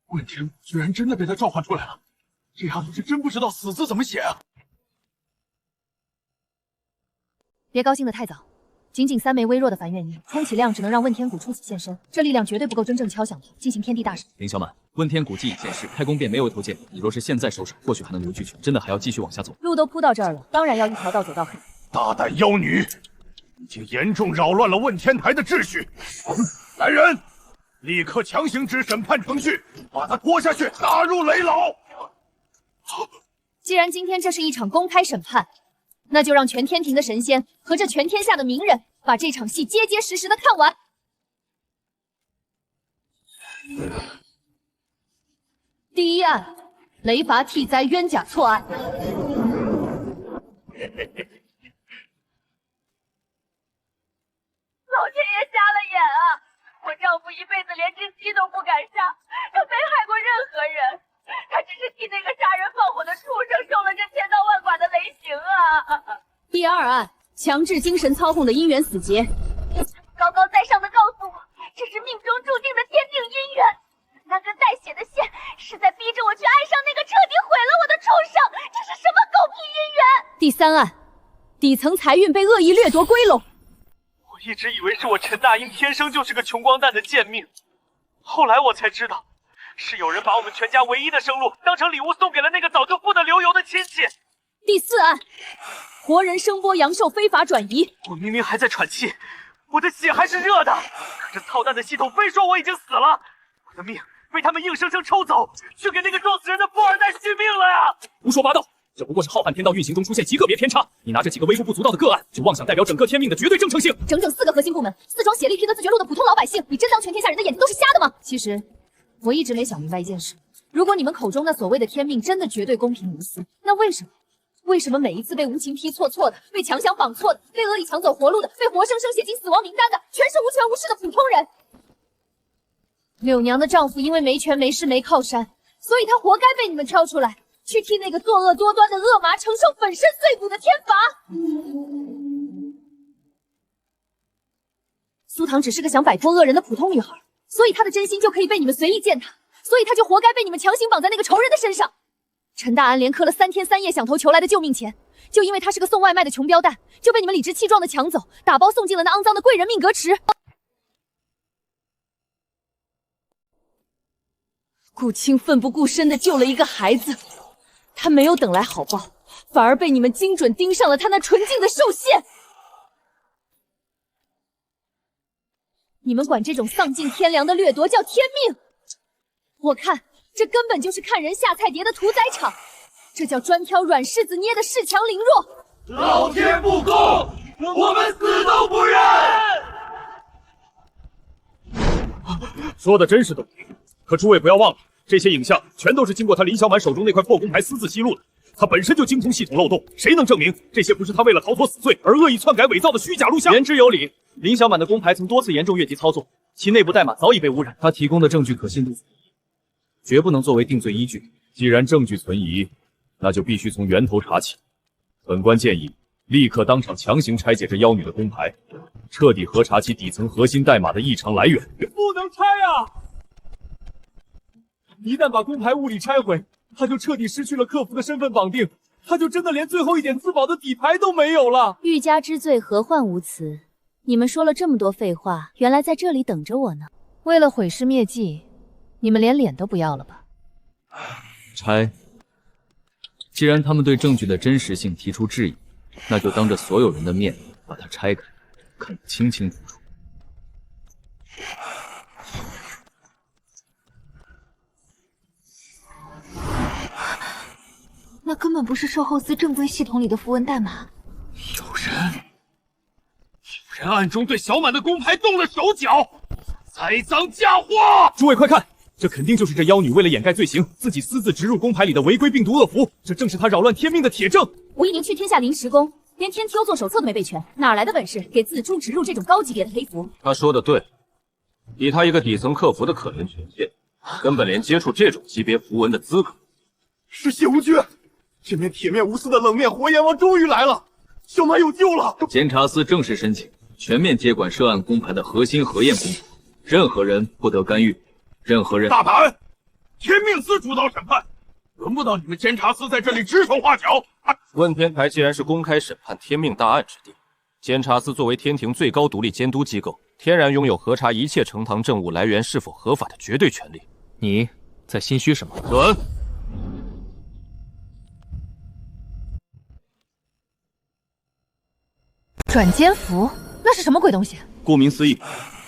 问天鼓居然真的被他召唤出来了，这丫头是真不知道死字怎么写啊！别高兴得太早，仅仅3枚微弱的凡愿印，充其量只能让问天鼓初次现身，这力量绝对不够真正敲响它，进行天地大审。林小满，问天鼓既已现世，开宫便没有头见，你若是现在收手，或许还能留俱全，真的还要继续往下走？路都铺到这儿了，当然要一条道走到黑。大胆妖女，已经严重扰乱了问天台的秩序！来人，立刻强行执审判程序，把他拖下去，打入雷牢。既然今天这是一场公开审判，那就让全天庭的神仙和这全天下的名人把这场戏结结实实的看完。第一案，雷伐替灾冤假错案。老天爷瞎了眼啊！我丈夫一辈子连只鸡都不敢杀，他没害过任何人，他只是替那个杀人放火的畜生受了这千刀万剐的雷刑啊！第二案，强制精神操控的姻缘死结。高高在上的告诉我，这是命中注定的天定姻缘。那根带血的线是在逼着我去爱上那个彻底毁了我的畜生，这是什么狗屁姻缘？第三案，底层财运被恶意掠夺归拢。我一直以为是我陈大英天生就是个穷光蛋的贱命，后来我才知道，是有人把我们全家唯一的生路当成礼物送给了那个早就不得流油的亲戚。第4案，活人声波阳寿非法转移。我明明还在喘气，我的血还是热的，可这操蛋的系统非说我已经死了，我的命被他们硬生生抽走，去给那个撞死人的富二代续命了呀！胡说八道，这不过是浩瀚天道运行中出现极个别偏差，你拿这几个微不足道的个案，就妄想代表整个天命的绝对正常性。整整4个核心部门，4桩血力拼得自绝路的普通老百姓，你真当全天下人的眼睛都是瞎的吗？其实，我一直没想明白一件事：如果你们口中那所谓的天命真的绝对公平无私，那为什么每一次被无情批错的、被强行绑错的、被恶意抢走活路的、被活生生写进死亡名单的，全是无权无势的普通人？柳娘的丈夫因为没权没势没靠山，所以他活该被你们挑出来，去替那个作恶多端的恶麻承受粉身碎骨的天罚。苏唐只是个想摆脱恶人的普通女孩，所以她的真心就可以被你们随意践踏，所以她就活该被你们强行绑在那个仇人的身上。陈大安连磕了3天3夜想投求来的救命钱，就因为他是个送外卖的穷彪蛋，就被你们理直气壮的抢走，打包送进了那肮脏的贵人命格池。顾青奋不顾身的救了一个孩子，他没有等来好报，反而被你们精准盯上了他那纯净的兽线。你们管这种丧尽天良的掠夺叫天命？我看这根本就是看人下菜碟的屠宰场，这叫专挑软柿子捏的恃强凌弱。老天不公，我们死都不认！说的真是动听，可诸位不要忘了，这些影像全都是经过他林小满手中那块破公牌私自记录的。他本身就精通系统漏洞，谁能证明这些不是他为了逃脱死罪而恶意篡改伪造的虚假录像？言之有理，林小满的公牌曾多次严重越级操作，其内部代码早已被污染，他提供的证据可信度绝不能作为定罪依据。既然证据存疑，那就必须从源头查起。本官建议立刻当场强行拆解这妖女的公牌，彻底核查其底层核心代码的异常来源。不能拆啊！一旦把公牌物理拆毁，他就彻底失去了客服的身份绑定，他就真的连最后一点自保的底牌都没有了。欲加之罪，何患无辞？你们说了这么多废话，原来在这里等着我呢。为了毁尸灭迹，你们连脸都不要了吧？拆。既然他们对证据的真实性提出质疑，那就当着所有人的面把它拆开，看得清清楚楚。那根本不是售后司正规系统里的符文代码。有人暗中对小满的公牌动了手脚，栽赃嫁祸！诸位快看，这肯定就是这妖女为了掩盖罪行，自己私自植入公牌里的违规病毒恶符，这正是她扰乱天命的铁证。吴一宁去天下临时工，连天梯优作手册都没背全，哪来的本事给自猪植入这种高级别的黑符？他说的对，以他一个底层客服的可怜权限，根本连接触这种级别符文的资格。是谢无惧，这面铁面无私的冷面活阎王终于来了，小满有救了！监察司正式申请全面接管涉案公牌的核心核验工作，任何人不得干预，任何人大胆！天命司主导审判，轮不到你们监察司在这里指手画脚。问天台既然是公开审判天命大案之地，监察司作为天庭最高独立监督机构，天然拥有核查一切呈堂证物来源是否合法的绝对权利。你在心虚什么？准。转奸符，那是什么鬼东西？顾名思义，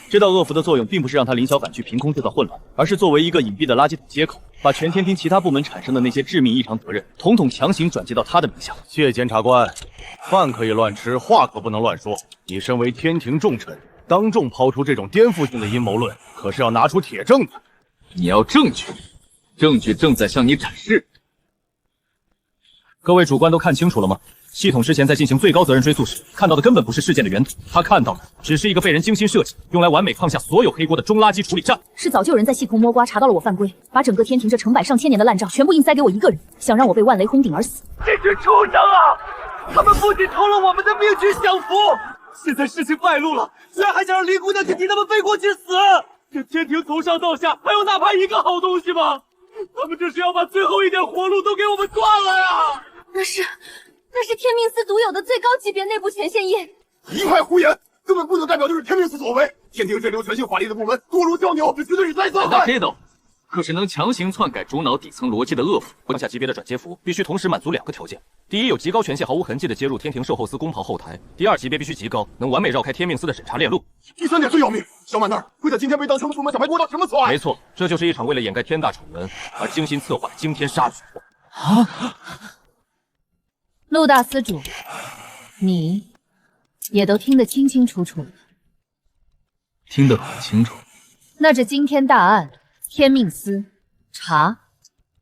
这道恶符的作用并不是让他林小反去凭空制造混乱，而是作为一个隐蔽的垃圾桶接口，把全天庭其他部门产生的那些致命异常责任，统统强行转接到他的名下。谢检察官，饭可以乱吃，话可不能乱说。你身为天庭重臣，当众抛出这种颠覆性的阴谋论，可是要拿出铁证的。你要证据，证据正在向你展示。各位主官都看清楚了吗？系统之前在进行最高责任追溯时，看到的根本不是事件的源头，他看到的只是一个被人精心设计，用来完美抗下所有黑锅的中垃圾处理站。是早就有人在系统摸瓜查到了我犯规，把整个天庭这成百上千年的烂账全部硬塞给我一个人，想让我被万雷轰顶而死。这群畜生啊！他们不仅偷了我们的命去享福，现在事情败露了，居然还想让林姑娘去替他们背锅去死！这天庭从上到下还有哪怕一个好东西吗？他们这是要把最后一点活路都给我们断了呀！那是天命司独有的最高级别内部权限印。一派胡言，根本不能代表就是天命司所为。天庭这流全性法力的部门多如小鸟，这绝对是灾祸。大黑斗可是能强行篡改主脑底层逻辑的恶妇。当下级别的转接符必须同时满足2个条件：第一，有极高权限毫无痕迹的接入天庭售后司公袍后台；第二，级别必须极高，能完美绕开天命司的审查链路。第3点最要命，小满那儿会在今天被当成的部门小白锅到什么错？没错，这就是一场为了掩盖天大丑闻而精心策划的惊天杀局。陆大司主，你也都听得清清楚楚了。听得很清楚。那这惊天大案，天命司查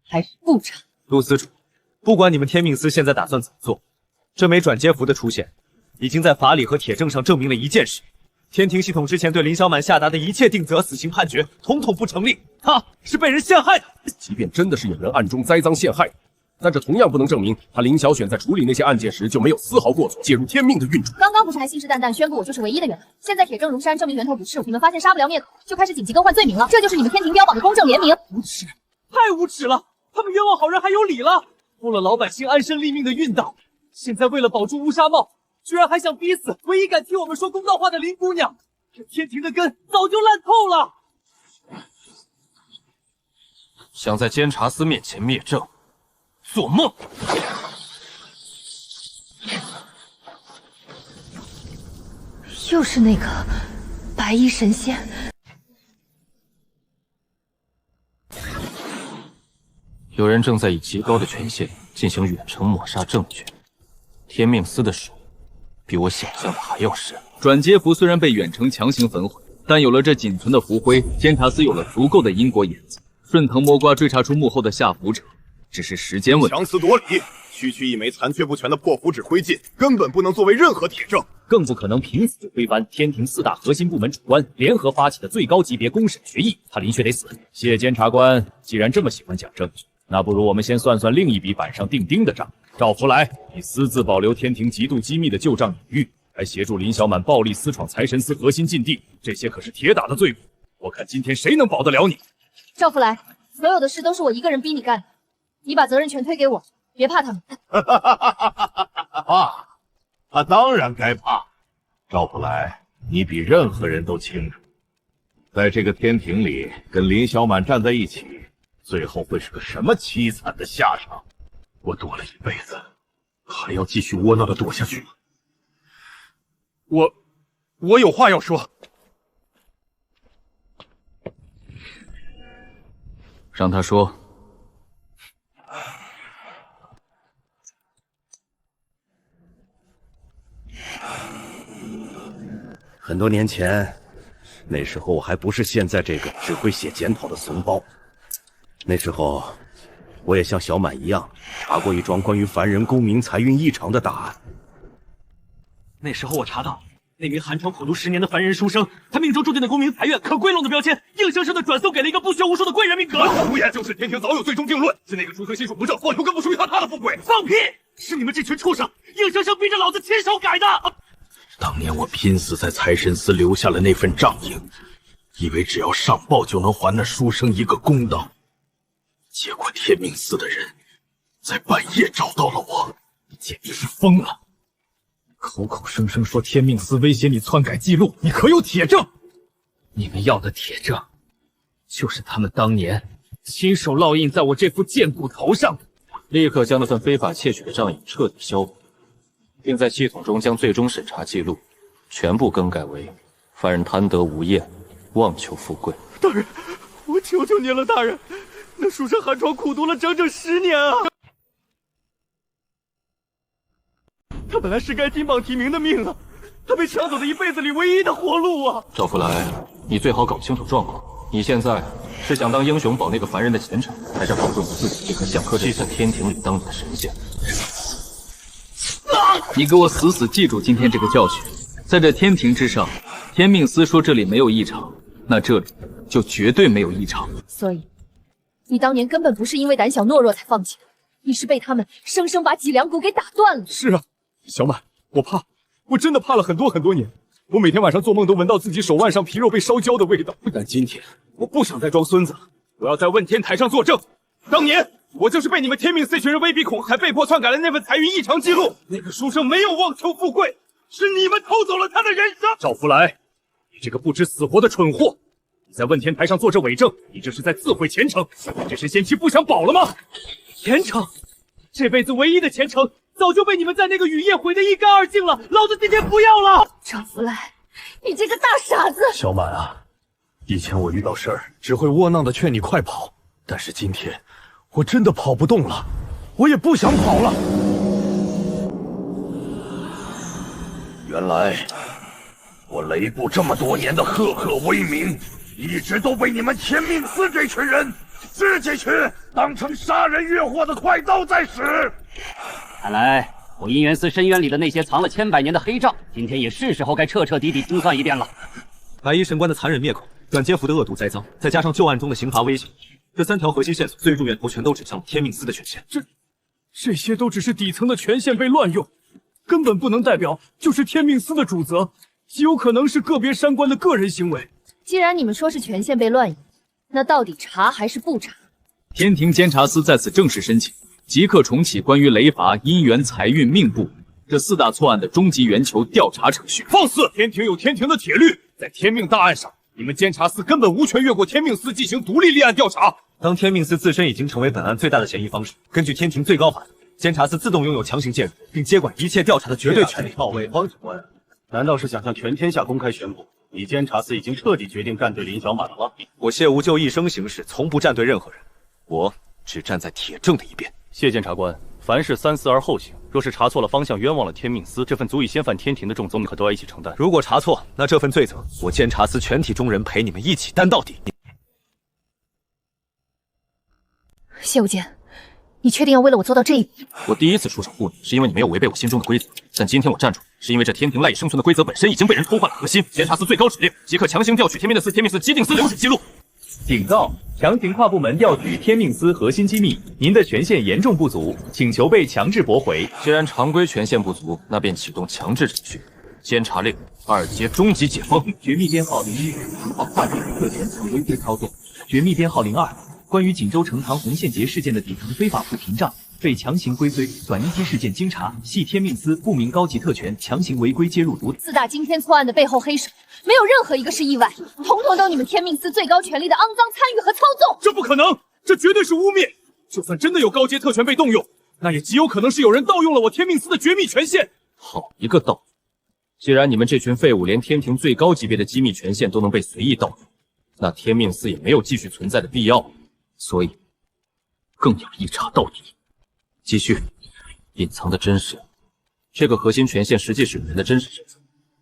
还是不查？陆司主，不管你们天命司现在打算怎么做，这枚转接符的出现，已经在法理和铁证上证明了一件事：天庭系统之前对林小满下达的一切定责、死刑判决，统统不成立。他是被人陷害的。即便真的是有人暗中栽赃陷害，但这同样不能证明他林小选在处理那些案件时就没有丝毫过错，介入天命的运转。刚刚不是还信誓旦旦宣布我就是唯一的源头，现在铁证如山，证明源头不是我。你们发现杀不了灭口，就开始紧急更换罪名了。这就是你们天庭标榜的公正廉明。无耻，太无耻了！他们冤枉好人还有理了，误了老百姓安身立命的运道，现在为了保住乌纱帽，居然还想逼死唯一敢替我们说公道话的林姑娘。这天庭的根早就烂透了。想在监察司面前灭证，做梦！又是那个白衣神仙。有人正在以极高的权限进行远程抹杀证据，天命司的手比我想象的还要深。转接符虽然被远程强行焚毁，但有了这仅存的符灰，监察司有了足够的因果眼子，顺藤摸瓜追查出幕后的下符者，只是时间问题。强词夺理，区区一枚残缺不全的破符纸灰烬，根本不能作为任何铁证，更不可能凭此就推翻天庭4大核心部门主官联合发起的最高级别公审决议。他林薛得死。谢监察官，既然这么喜欢讲证据，那不如我们先算算另一笔板上钉钉的账。赵福来，你私自保留天庭极度机密的旧账隐喻，还协助林小满暴力私闯财神司核心禁地，这些可是铁打的罪名。我看今天谁能保得了你？赵福来，所有的事都是我一个人逼你干的，你把责任全推给我，别怕他们。怕？他当然该怕。赵福来，你比任何人都清楚，在这个天庭里跟林小满站在一起，最后会是个什么凄惨的下场？我躲了一辈子，还要继续窝囊的躲下去吗？我有话要说。让他说。很多年前，那时候我还不是现在这个只会写检讨的怂包。那时候，我也像小满一样查过一桩关于凡人功名财运异常的大案。那时候我查到，那名寒窗苦读10年的凡人书生，他命中注定的功名财运可归拢的标签，硬生生的转送给了一个不学无术的贵人命格。胡言！就是天庭早有最终定论，是那个书生心术不正，妄图更不属于他的富贵。放屁！是你们这群畜生，硬生生逼着老子亲手改的。当年我拼死在财神司留下了那份账印，以为只要上报就能还那书生一个公道，结果天命司的人在半夜找到了我，你简直是疯了！口口声声说天命司威胁你篡改记录，你可有铁证？你们要的铁证，就是他们当年亲手烙印在我这副剑骨头上的。立刻将那份非法窃取的账印彻底销毁，并在系统中将最终审查记录全部更改为凡人贪得无厌，妄求富贵。大人，我求求您了，大人，那书生寒窗苦读了整整10年啊！他本来是该金榜题名的命啊，他被抢走的一辈子里唯一的活路啊！赵福来，你最好搞清楚状况。你现在是想当英雄保那个凡人的前程，还是保住你自己这颗想刻在天庭里当你的神仙？你给我死死记住今天这个教训，在这天庭之上，天命司说这里没有异常，那这里就绝对没有异常。所以，你当年根本不是因为胆小懦弱才放弃的，你是被他们生生把脊梁骨给打断了。是啊，小满，我怕，我真的怕了很多年。我每天晚上做梦都闻到自己手腕上皮肉被烧焦的味道。但今天我不想再装孙子了，我要在问天台上作证。当年我就是被你们天命司一群人威逼恐吓，被迫篡改了那份财运异常记录。那个书生没有妄求富贵，是你们偷走了他的人生。赵福来，你这个不知死活的蠢货！你在问天台上做这伪证，你这是在自毁前程。你这是嫌弃不想保了吗？前程，这辈子唯一的前程，早就被你们在那个雨夜毁得一干二净了。老子今天不要了！赵福来，你这个大傻子！小满啊，以前我遇到事儿只会窝囊的劝你快跑，但是今天我真的跑不动了，我也不想跑了。原来我雷部这么多年的赫赫威名，一直都被你们天命司这群人自己去当成杀人越货的快刀在使。看来我姻缘司深渊里的那些藏了千百年的黑账，今天也是时候该彻彻底底清算一遍了。白衣神官的残忍灭口，段阶符的恶毒栽赃，再加上旧案中的刑罚威胁，这3条核心线索最终源头全都指向了天命司的权限。这些都只是底层的权限被乱用，根本不能代表就是天命司的主责，极有可能是个别山官的个人行为。既然你们说是权限被乱用，那到底查还是不查？天庭监察司在此正式申请，即刻重启关于雷罚、姻缘、财运、命簿这4大错案的终极源球调查程序。放肆！天庭有天庭的铁律，在天命大案上，你们监察司根本无权越过天命司进行独立立案调查。当天命司自身已经成为本案最大的嫌疑方时，根据天庭最高法则，监察司自动拥有强行介入并接管一切调查的绝对权利。到位，方长官，难道是想向全天下公开宣布，你监察司已经彻底决定站队林小满了吗？我谢无咎一生行事，从不站队任何人，我只站在铁证的一边。谢监察官，凡事三思而后行，若是查错了方向，冤枉了天命司，这份足以掀翻天庭的重责，你可都要一起承担。如果查错，那这份罪责，我监察司全体中人陪你们一起担到底。谢无间，你确定要为了我做到这一步？我第一次出手护你，是因为你没有违背我心中的规则，但今天我站出来，是因为这天庭赖以生存的规则本身已经被人偷换了核心。监察司最高指令，即刻强行调取天命司基定司流水记录。警告：强行跨部门调取天命司核心机密，您的权限严重不足，请求被强制驳回。既然常规权限不足，那便启动强制程序。监察令2阶终极解封。绝密编号01，跨界特权违规操作。绝密编号02，关于锦州城堂红线劫事件的底层非法不屏障被强行归罪，短一阶事件经查，系天命司不明高级特权强行违规接入毒。4大惊天错案的背后黑手，没有任何一个是意外，统统都你们天命司最高权力的肮脏参与和操纵。这不可能，这绝对是污蔑。就算真的有高阶特权被动用，那也极有可能是有人盗用了我天命司的绝密权限。好一个盗！既然你们这群废物连天庭最高级别的机密权限都能被随意盗用，那天命司也没有继续存在的必要，所以更要一查到底。继续，隐藏的真实，这个核心权限实际使用人的真实身份，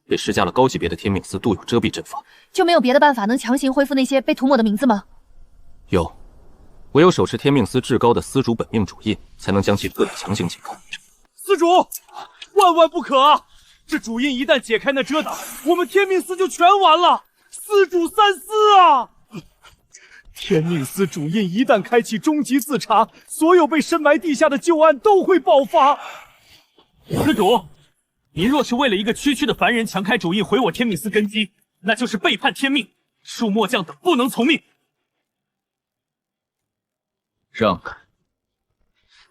被施加了高级别的天命司独有遮蔽阵法。就没有别的办法能强行恢复那些被涂抹的名字吗？有，唯有手持天命司至高的司主本命主印，才能将其彻底强行解开。司主，万万不可啊！这主印一旦解开那遮挡，我们天命司就全完了。司主三思啊！天命司主印一旦开启终极自查，所有被深埋地下的旧案都会爆发。司主，您若是为了一个区区的凡人强开主印毁我天命司根基，那就是背叛天命，恕末将等不能从命。让开！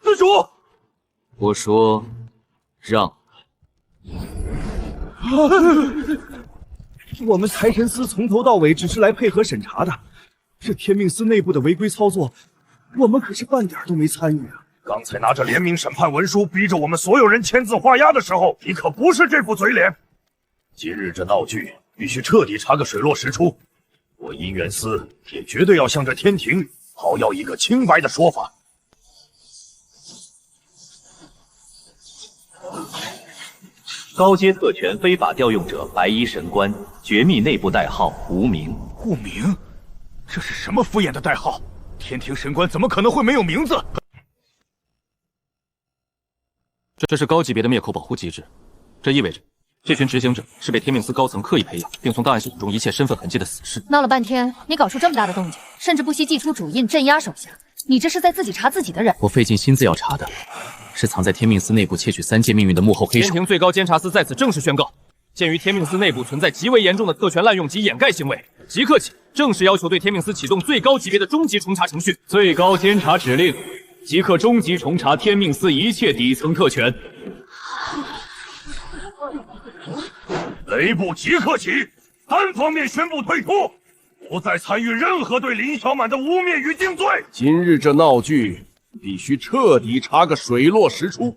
司主，我说让开！我们财神司从头到尾只是来配合审查的。这天命司内部的违规操作，我们可是半点都没参与啊！刚才拿着联名审判文书逼着我们所有人签字画押的时候，你可不是这副嘴脸。今日这闹剧必须彻底查个水落石出，我姻缘司也绝对要向这天庭讨要一个清白的说法。高阶特权非法调用者白衣神官，绝密内部代号无名。无名？这是什么敷衍的代号？天庭神官怎么可能会没有名字？这是高级别的灭口保护机制，这意味着这群执行者是被天命司高层刻意培养，并从档案系统中一切身份痕迹的死士。闹了半天，你搞出这么大的动静，甚至不惜祭出主印镇压手下，你这是在自己查自己的人。我费尽心思要查的，是藏在天命司内部窃取3界命运的幕后黑手。天庭最高监察司在此正式宣告，鉴于天命司内部存在极为严重的特权滥用及掩盖行为，即刻起正式要求对天命司启动最高级别的终极重查程序。最高监察指令，即刻终极重查天命司一切底层特权。雷部即刻起，单方面宣布退出，不再参与任何对林小满的污蔑与定罪。今日这闹剧必须彻底查个水落石出，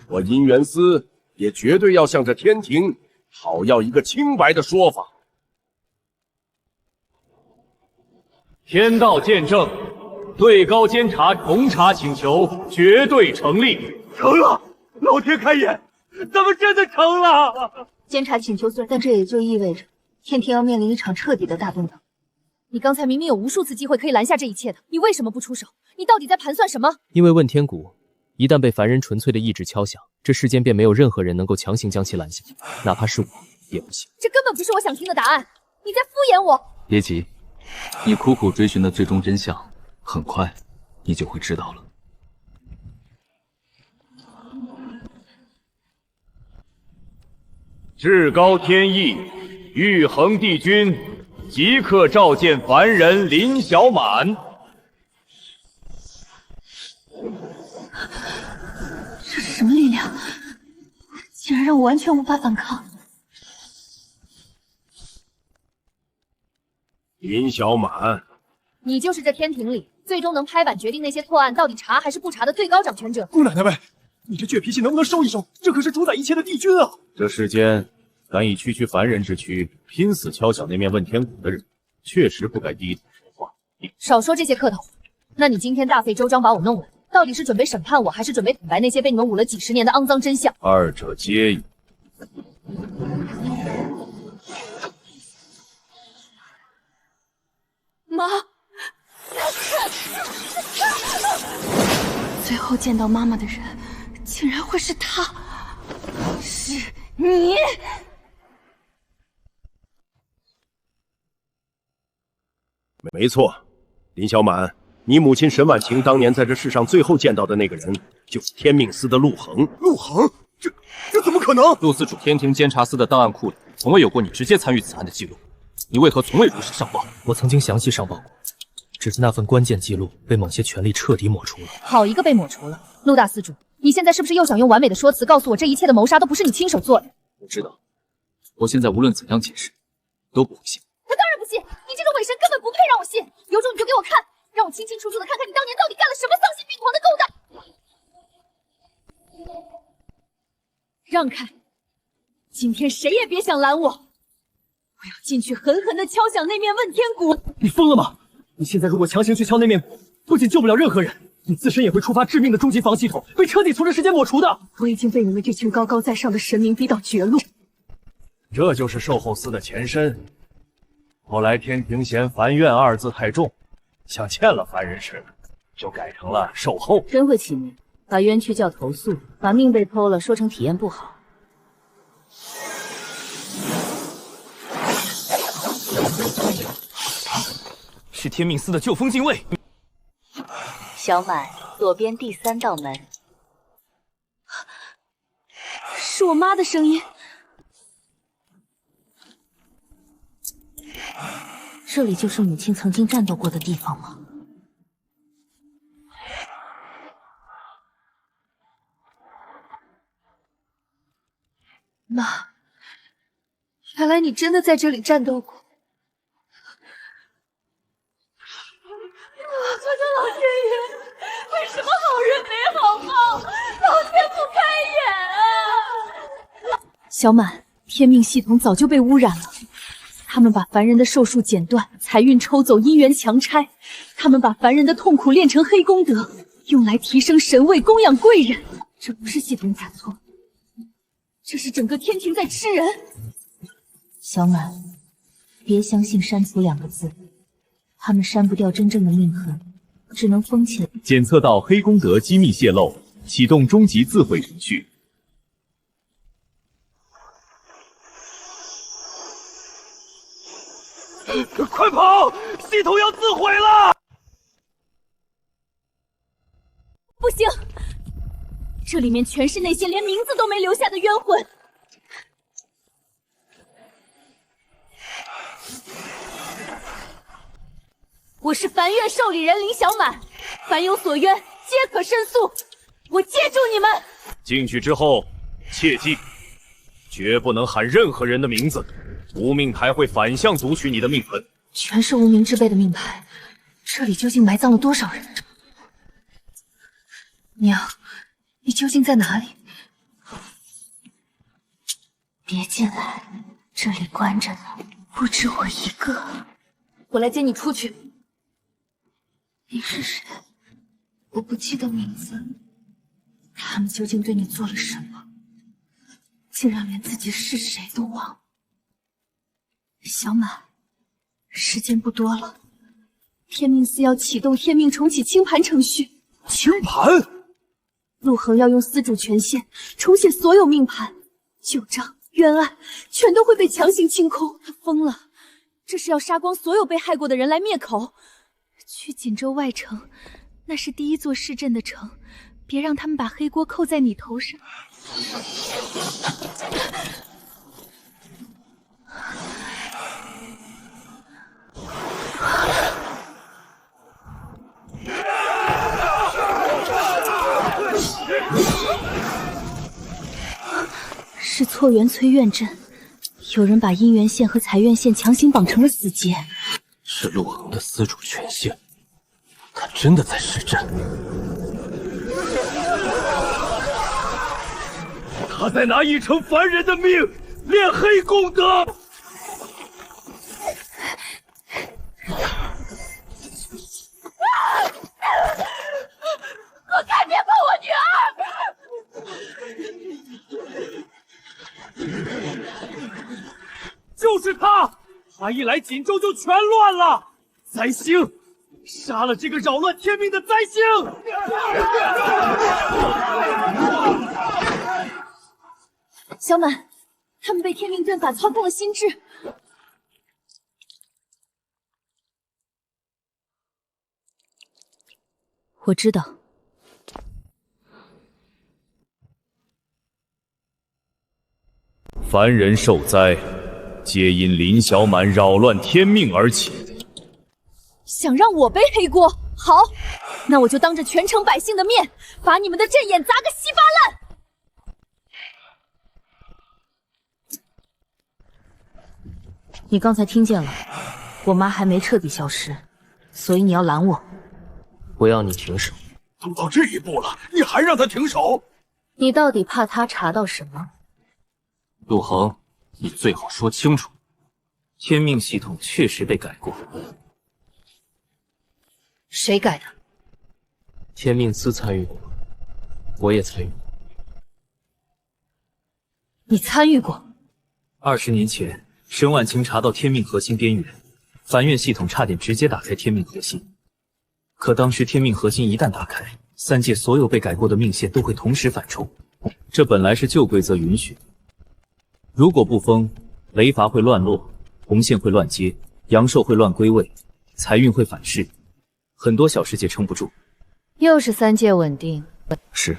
我姻缘司也绝对要向着天庭讨要一个清白的说法。天道见证，最高监察重查请求绝对成立。成了，老天开眼，咱们真的成了！监察请求虽然，但这也就意味着天庭要面临一场彻底的大动荡。你刚才明明有无数次机会可以拦下这一切的，你为什么不出手？你到底在盘算什么？因为问天谷一旦被凡人纯粹的意志敲响，这世间便没有任何人能够强行将其拦下，哪怕是我也不行。这根本不是我想听的答案，你在敷衍我。别急，你苦苦追寻的最终真相，很快你就会知道了。至高天意，玉衡帝君即刻召见凡人林小满。这是什么力量？竟然让我完全无法反抗！林小满，你就是这天庭里最终能拍板决定那些错案到底查还是不查的最高掌权者。姑奶奶们，你这倔脾气能不能收一收？这可是主宰一切的帝君啊！这世间敢以区区凡人之躯拼死敲响那面问天鼓的人，确实不该低头说话。少说这些客套话。那你今天大费周章把我弄来，到底是准备审判我，还是准备坦白那些被你们捂了几十年的肮脏真相？二者皆有。妈，最后见到妈妈的人，竟然会是他，是你！没错，林小满，你母亲沈婉晴当年在这世上最后见到的那个人，就是天命司的陆恒。陆恒，这怎么可能？陆司主天庭监察司的档案库里，从未有过你直接参与此案的记录，你为何从未如实上报？我曾经详细上报过，只是那份关键记录被某些权力彻底抹除了。好一个被抹除了！陆大司主，你现在是不是又想用完美的说辞告诉我，这一切的谋杀都不是你亲手做的？我知道，我现在无论怎样解释，都不会信。我当然不信，你这种伪神根本不配让我信。有种你就给我看，让我清清楚楚的看看你当年到底干了什么丧心病狂的勾当！让开！今天谁也别想拦我！我要进去狠狠的敲响那面问天鼓！你疯了吗？你现在如果强行去敲那面鼓，不仅救不了任何人，你自身也会触发致命的终极防系统，被彻底从这世间抹除的。我已经被你们这群高高在上的神明逼到绝路。这就是寿后司的前身。后来天庭嫌凡怨二字太重，想欠了凡人似的，就改成了寿后。真会起名，把冤屈叫投诉，把命被偷了说成体验不好。是天命司的旧封禁卫。小满，左边第3道门。是我妈的声音。这里就是母亲曾经战斗过的地方吗？妈，原来你真的在这里战斗过。我的老天爷，为什么好人没好报？老天不开眼啊！小满，天命系统早就被污染了。他们把凡人的寿数剪断，财运抽走，姻缘强拆。他们把凡人的痛苦炼成黑功德，用来提升神位，供养贵人。这不是系统打错，这是整个天庭在吃人。小满，别相信删除2个字，他们删不掉真正的命痕，只能封起来。检测到黑功德机密泄露，启动终极自毁程序。快跑！系统要自毁了！不行，这里面全是那些连名字都没留下的冤魂。我是凡院受理人林小满，凡有所冤，皆可申诉。我接住你们！进去之后，切记，绝不能喊任何人的名字，无命牌会反向读取你的命魂。全是无名之辈的命牌，这里究竟埋葬了多少人？娘，你究竟在哪里？别进来，这里关着呢，不止我一个。我来接你出去。你是谁？我不记得名字。他们究竟对你做了什么？竟然连自己是谁都忘了。小满，时间不多了，天命司要启动天命重启清盘程序。清盘？陆恒要用司主权限重写所有命盘，旧账、冤案全都会被强行清空。他疯了，这是要杀光所有被害过的人来灭口。去锦州外城，那是第一座市镇的城，别让他们把黑锅扣在你头上。是错元崔院镇，有人把姻缘线和财院线强行绑成了死结。是陆恒的司主权限，他真的在市镇。他在拿一成凡人的命练黑功德。我看见过我女儿。就是他，他一来锦州就全乱了。灾星，杀了这个扰乱天命的灾星！小满，他们被天命阵法操控了心智。我知道。凡人受灾，皆因林小满扰乱天命而起。想让我背黑锅？好，那我就当着全城百姓的面，把你们的阵眼砸个稀巴烂！你刚才听见了，我妈还没彻底消失，所以你要拦我。我要你停手。都到这一步了，你还让他停手？你到底怕他查到什么？陆恒，你最好说清楚，天命系统确实被改过。谁改的？天命司参与过，我也参与过。你参与过？20年前，沈婉清查到天命核心边缘，凡院系统差点直接打开天命核心。可当时天命核心一旦打开，3界所有被改过的命线都会同时反冲。这本来是旧规则允许的，如果不封，雷罚会乱落，红线会乱接，阳寿会乱归位，财运会反噬，很多小世界撑不住。又是3界稳定。是，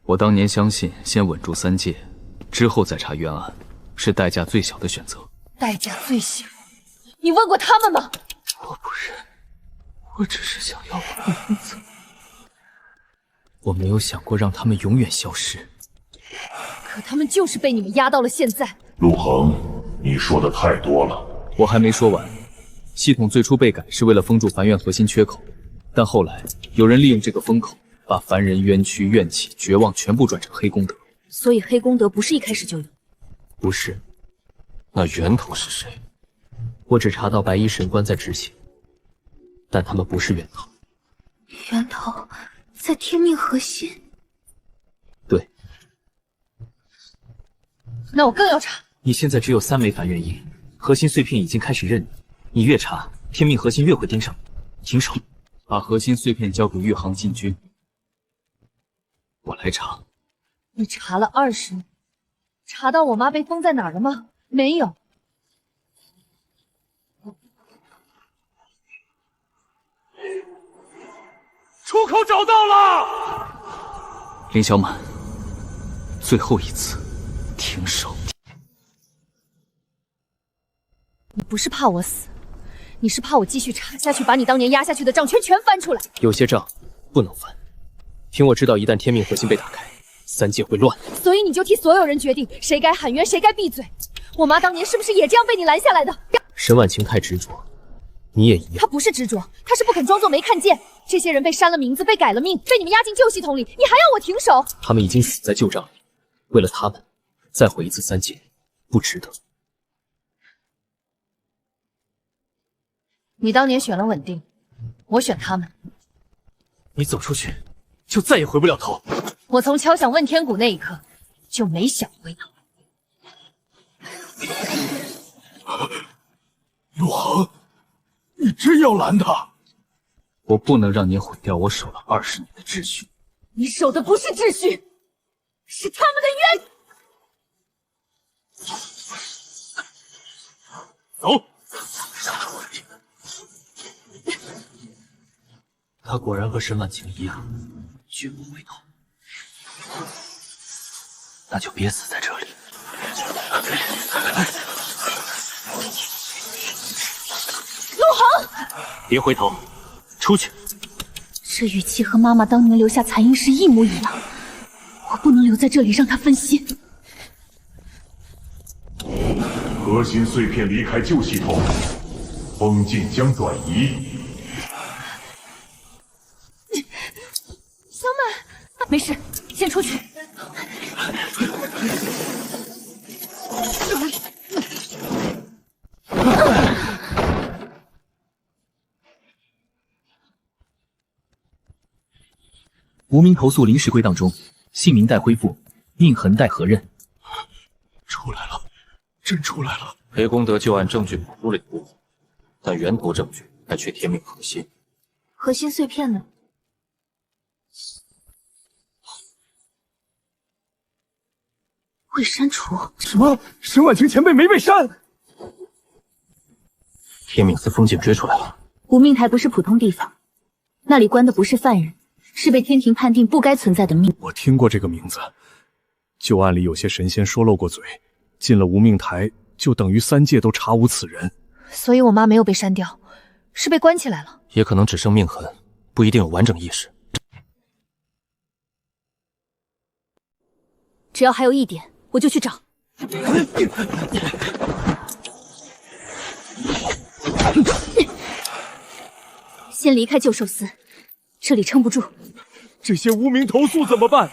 我当年相信先稳住3界，之后再查冤案，是代价最小的选择。代价最小？你问过他们吗？我不是，我只是想要我的名字。我没有想过让他们永远消失。可他们就是被你们压到了现在。陆恒，你说的太多了。我还没说完。系统最初被改是为了封住凡院核心缺口，但后来有人利用这个风口，把凡人冤屈、怨气、绝望全部转成黑功德。所以黑功德不是一开始就有？不是。那源头是谁？我只查到白衣神官在执行，但他们不是源头。源头在天命核心？对。那我更要查。你现在只有3枚凡元印，核心碎片已经开始认你，你越查，天命核心越会盯上你。停手，把核心碎片交给玉行禁军，我来查。你查了20年，查到我妈被封在哪儿了吗？没有。出口找到了。林小满，最后一次，停手。你不是怕我死，你是怕我继续查下去，把你当年压下去的账全翻出来。有些账不能翻。凭我知道，一旦天命核心被打开，三界会乱。所以你就替所有人决定谁该喊冤，谁该闭嘴。我妈当年是不是也这样被你拦下来的？沈婉晴太执着，你也一样。她不是执着，她是不肯装作没看见。这些人被删了名字，被改了命，被你们压进旧系统里，你还要我停手？他们已经死在旧账里，为了他们，再毁一次三界，不值得。你当年选了稳定，我选他们。你走出去，就再也回不了头。我从敲响问天鼓那一刻，就没想回头。陆恒，你真要拦他？我不能让你毁掉我守了20年的秩序。你守的不是秩序，是他们的冤。走。他果然和沈婉晴一样，绝不回头。那就别死在这里。陆恒，别回头，出去。这语气和妈妈当年留下残印是一模一样，我不能留在这里让她分心。核心碎片离开旧系统，封禁将转移。小满，没事，先出去。无名投诉临时归档中，姓名待恢复，命痕待核认。出来了，真出来了。黑功德就按证据保住了一部分，但源头证据还缺天命核心。核心碎片呢？未删除？什么？沈婉晴前辈没被删？天命司封禁追出来了。无命台不是普通地方，那里关的不是犯人，是被天庭判定不该存在的命。我听过这个名字，旧案里有些神仙说漏过嘴，进了无命台就等于三界都查无此人。所以我妈没有被删掉，是被关起来了。也可能只剩命痕，不一定有完整意识。只要还有一点，我就去找。先离开旧寿司，这里撑不住。这些无名投诉怎么办？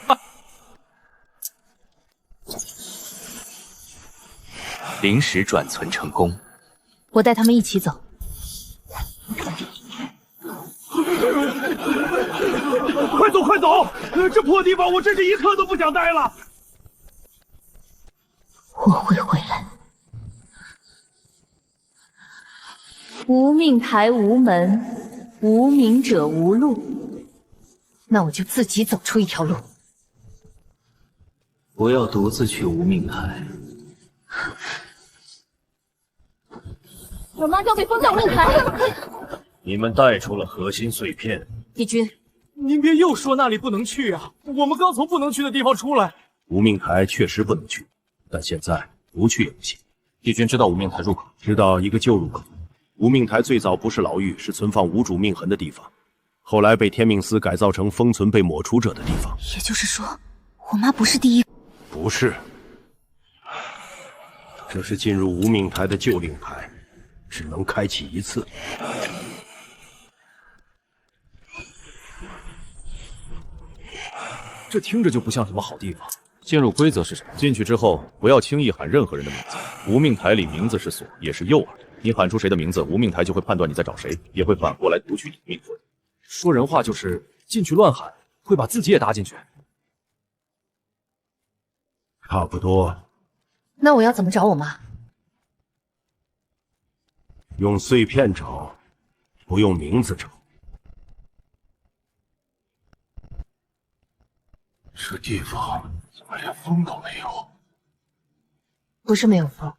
临时转存成功，我带他们一起走。快走快走！这破地方我真是一刻都不想待了。我会回来。无命台无门，无名者无路。那我就自己走出一条路。不要独自去无命台。我妈就被封在无命台。你们带出了核心碎片。帝君，您别又说那里不能去啊！我们刚从不能去的地方出来。无命台确实不能去，但现在不去也不行。帝君知道无命台入口？知道一个旧入口。无命台最早不是牢狱，是存放无主命痕的地方，后来被天命司改造成封存被抹除者的地方。也就是说，我妈不是第一。不是，这是进入无命台的旧令牌，只能开启一次。这听着就不像什么好地方。进入规则是什么？进去之后不要轻易喊任何人的名字。无命台里名字是锁，也是诱饵。你喊出谁的名字，无命台就会判断你在找谁，也会反过来读取你的命魂。说人话就是进去乱喊，会把自己也搭进去。差不多。那我要怎么找我妈？用碎片找，不用名字找。这地方怎么连风都没有？不是没有风，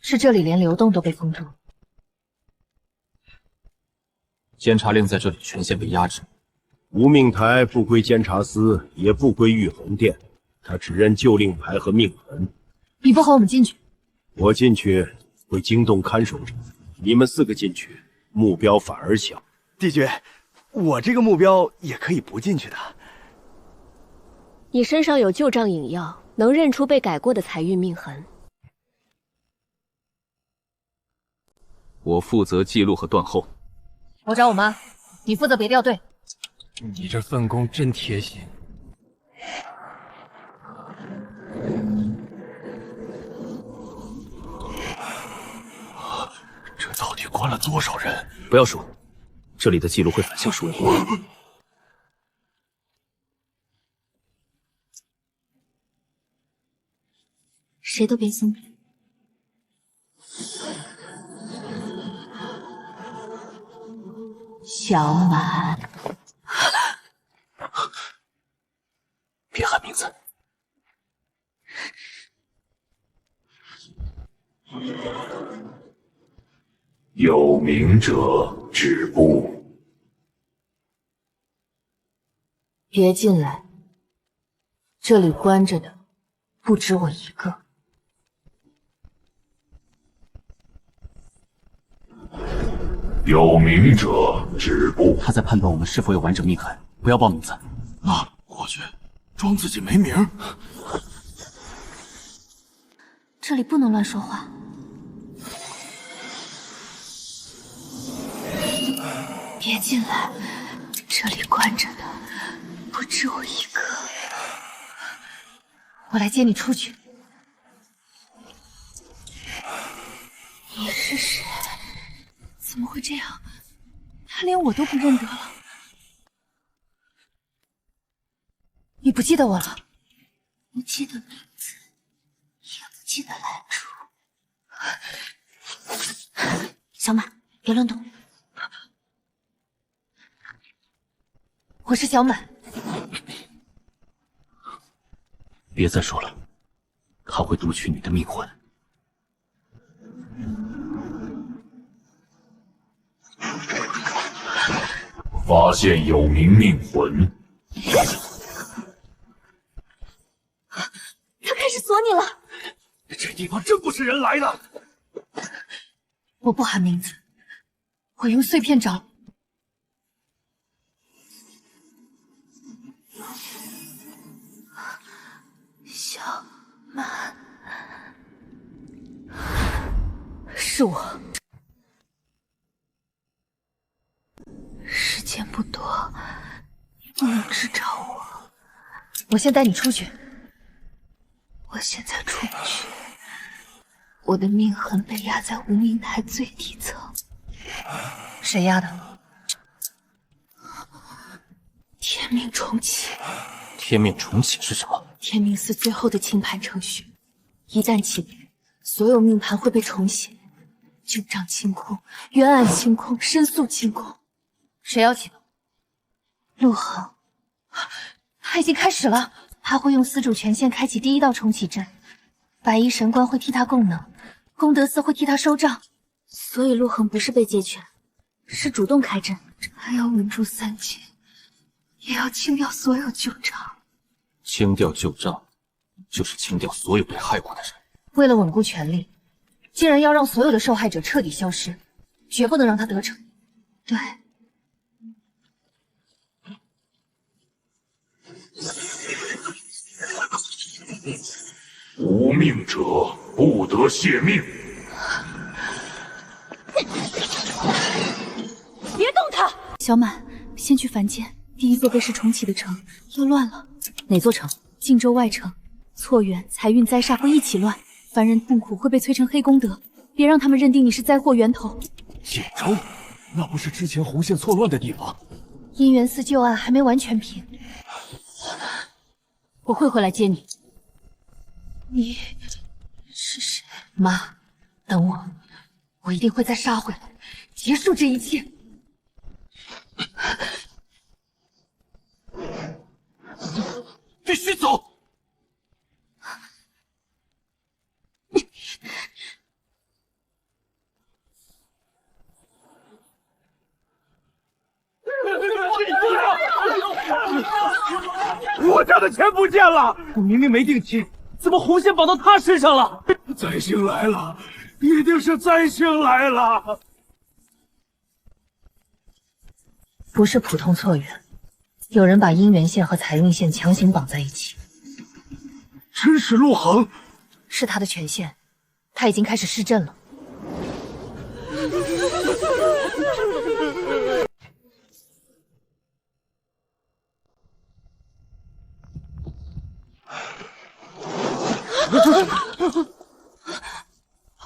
是这里连流动都被封住。监察令在这里权限被压制。无命台不归监察司，也不归玉衡殿，他只认旧令牌和命痕。你不和我们进去？我进去会惊动看守者，你们4个进去，目标反而小。帝君，我这个目标也可以不进去的。你身上有旧账引药，能认出被改过的财运命痕。我负责记录和断后。我找我妈，你负责别掉队。你这份工真贴心。这到底关了多少人？不要数，这里的记录会反向输赢。谁都别松。小满，别喊名字。有名者止步。别进来，这里关着的不止我一个。有名者止步。他在判断我们是否有完整命痕，不要报名字。啊，过去，装自己没名。这里不能乱说话。别进来，这里关着的不止我一个。我来接你出去。你是谁？怎么会这样？他连我都不认得了。你不记得我了？不记得名字，也不记得来处。小马，别乱动。我是小满。别再说了，他会读取你的命魂。发现有名命魂。他开始锁你了。这地方真不是人来的。我不喊名字，我用碎片找。小满，是我。时间不多，你不能只找我。我先带你出去。我现在出不去，我的命痕被压在无名台最底层。谁压的？天命重启。天命重启是什么？天命寺最后的清盘程序，一旦启动，所有命盘会被重写，旧账清空，冤案清空，申诉清空。谁要启动？陆恒，他已经开始了。他会用司主权限开启第一道重启阵，白衣神官会替他供能，功德寺会替他收账。所以陆恒不是被借权，是主动开阵。他要稳住三界，也要清掉所有旧账。清掉旧账，就是清掉所有被害过的人。为了稳固权力，竟然要让所有的受害者彻底消失，绝不能让他得逞。对。无命者不得泄命。别动他！小满，先去凡间，第一座被时重启的城要乱了。哪座城？晋州外城。错缘、财运、灾煞会一起乱，凡人痛苦会被催成黑功德。别让他们认定你是灾祸源头。晋州，那不是之前红线错乱的地方？姻缘寺旧案还没完全平，我会回来接你。你是谁？妈，等我，我一定会再杀回来，结束这一切。必须走！我家的钱不见了！我明明没定期，怎么红线绑到他身上了？灾星来了，一定是灾星来了！不是普通错缘，有人把姻缘线和财运线强行绑在一起。真是陆恒，是他的权限，他已经开始施阵了。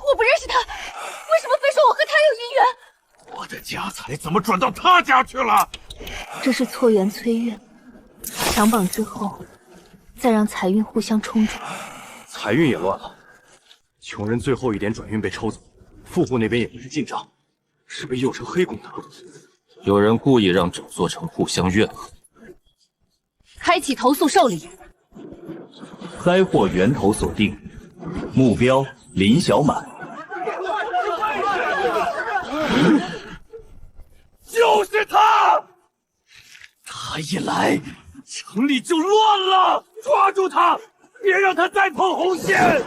我不认识他，为什么非说我和他有姻缘？我的家财怎么转到他家去了？这是错缘催运，强绑之后，再让财运互相冲撞。财运也乱了，穷人最后一点转运被抽走，富户那边也不是进账，是被诱成黑功德。有人故意让整座城互相怨恨。开启投诉受理。灾祸源头锁定，目标林小满。就是他！他一来，城里就乱了！抓住他，别让他再碰红线！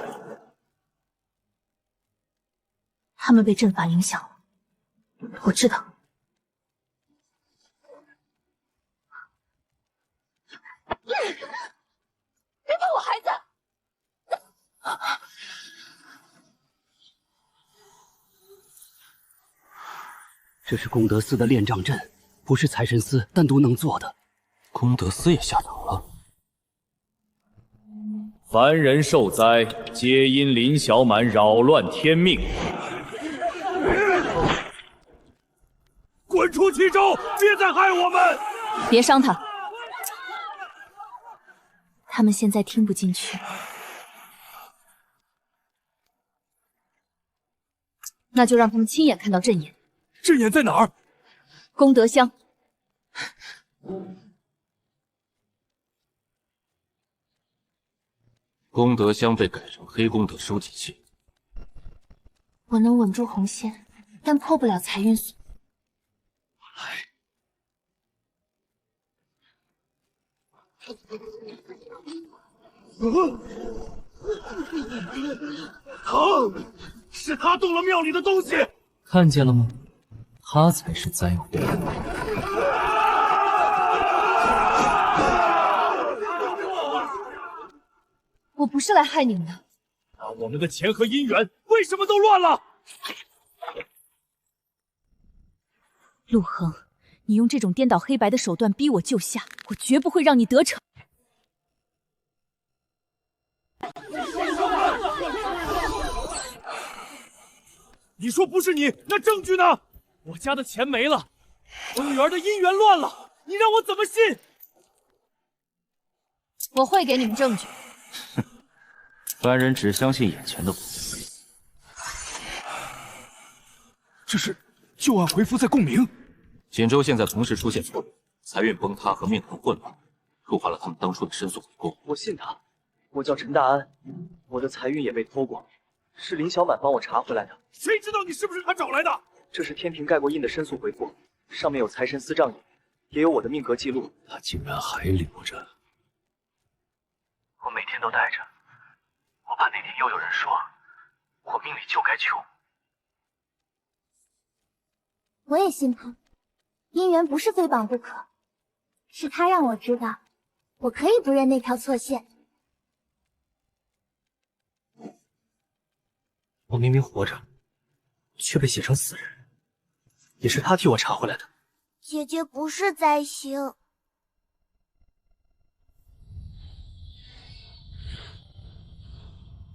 他们被阵法影响了，我知道。别碰我孩子！这是功德司的炼障阵，不是财神司单独能做的。功德司也下场了。凡人受灾，皆因林小满扰乱天命。滚出其中，别再害我们！别伤他。他们现在听不进去，那就让他们亲眼看到阵眼。阵眼在哪儿？功德箱。功德箱被改成黑功德收集器。我能稳住红线，但破不了财运锁。疼！是他动了庙里的东西。看见了吗？他才是灾祸。我不是来害你们的。那我们的钱和姻缘为什么都乱了？陆恒，你用这种颠倒黑白的手段逼我救夏，我绝不会让你得逞。你说不是你，那证据呢？我家的钱没了，我女儿的姻缘乱了，你让我怎么信？我会给你们证据。凡人只相信眼前的我。这是旧案回复在共鸣。锦州现在同时出现错误，财运崩塌和命途混乱，触发了他们当初的申诉悔过。我信他，我叫陈大安，我的财运也被偷过，是林小满帮我查回来的。谁知道你是不是他找来的？这是天庭盖过印的申诉回复，上面有财神司账印，也有我的命格记录。他竟然还留着，我每天都带着，我怕哪天又有人说我命里就该穷。我也信他，姻缘不是非绑不可，是他让我知道，我可以不认那条错线。我明明活着，却被写成死人，也是他替我查回来的。姐姐不是灾星。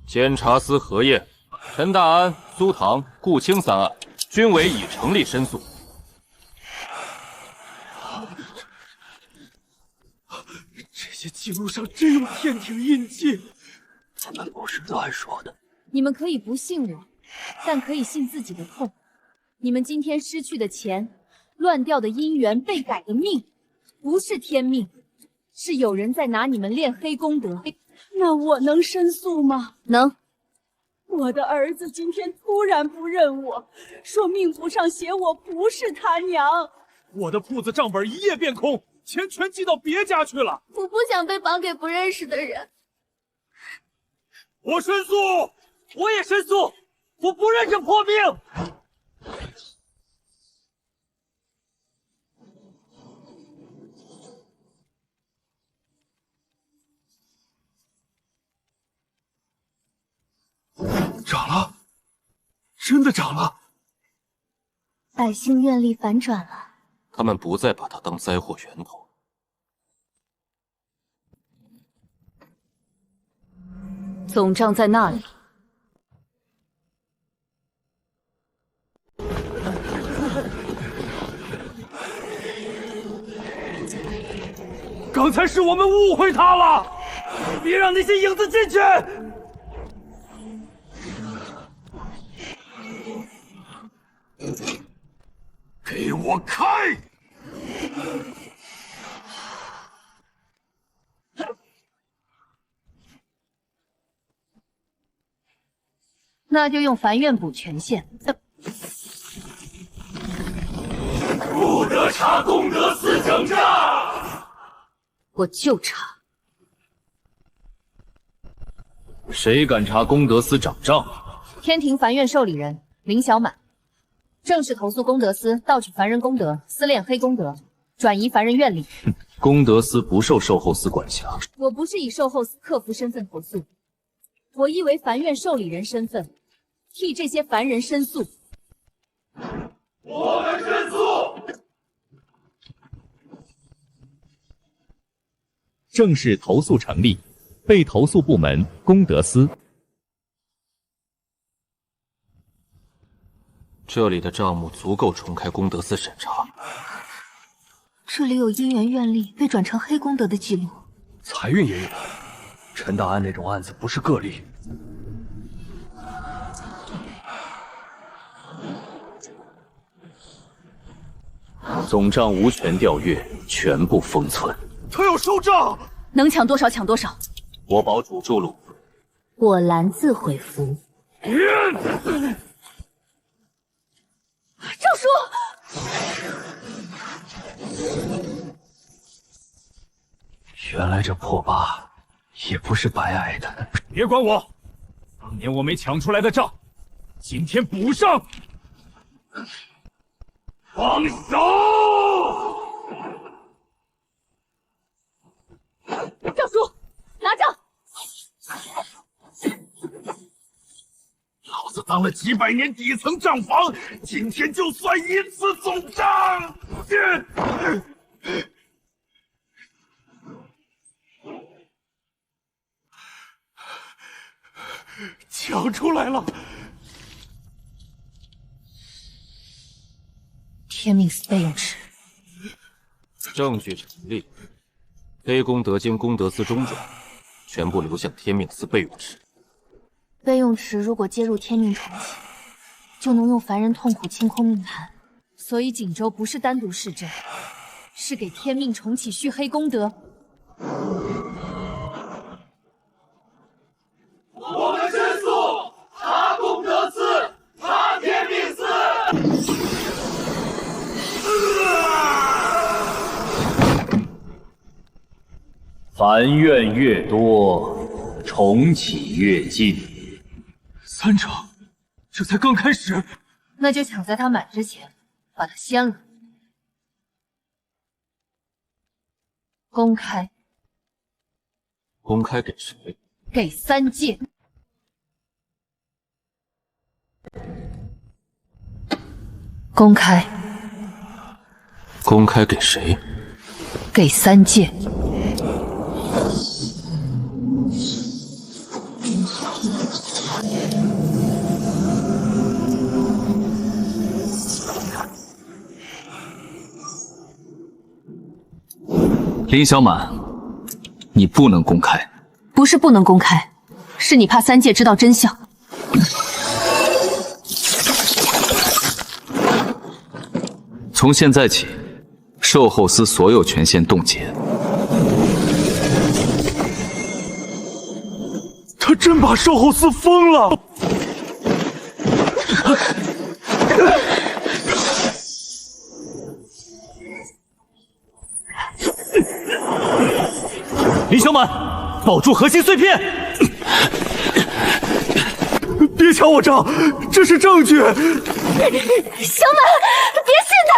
监察司核验，陈大安、苏唐、顾青三案均为已成立申诉。这些记录上真有天庭印记，他们不是乱说的。你们可以不信我，但可以信自己的痛。你们今天失去的钱，乱掉的姻缘，被改的命，不是天命，是有人在拿你们练黑功德。那我能申诉吗？能。我的儿子今天突然不认我，说命符上写我不是他娘。我的铺子账本一夜变空，钱全寄到别家去了。我不想被绑给不认识的人。我申诉，我也申诉，我不认这破命。涨了，真的涨了！百姓愿力反转了。他们不再把它当灾祸源头。总账在那里。刚才是我们误会他了，别让那些影子进去！给我开！那就用梵院补权限。不得查功德寺整账！我就查。谁敢查功德司掌账？天庭梵院受理人林小满，正式投诉功德司盗取凡人功德，私炼黑功德，转移凡人愿力。功德司不受寿后司管辖。我不是以寿后司客服身份投诉，我亦为梵院受理人身份，替这些凡人申诉。我们申诉。正式投诉成立，被投诉部门功德司。这里的账目足够重开功德司审查。这里有姻缘愿力被转成黑功德的记录，财运也有。陈大安那种案子不是个例。总账无权调阅，全部封存。他要收账，能抢多少抢多少。我保主住路。我蓝字回复。赵叔，原来这破疤也不是白挨的。别管我，当年我没抢出来的账，今天补上。放手！赵叔，拿账！老子当了几百年底层账房，今天就算一次总账。抢出来了！天命司备用池，证据成立，黑功德经功德司中转，全部流向天命司备用池。备用池如果接入天命重启，就能用凡人痛苦清空命盘。所以锦州不是单独市镇，是给天命重启续黑功德。我们申诉，查功德司，查天命司。凡愿越多，重启越近。3成，这才刚开始。那就抢在他满之前，把他掀了。公开。公开给谁？给3界。公开。公开给谁？给3界。林小满，你不能公开。不是不能公开，是你怕3界知道真相。从现在起，寿后司所有权限冻结。他真把寿后司封了！林小满，保住核心碎片！别抢我账，这是证据！小满，别信他！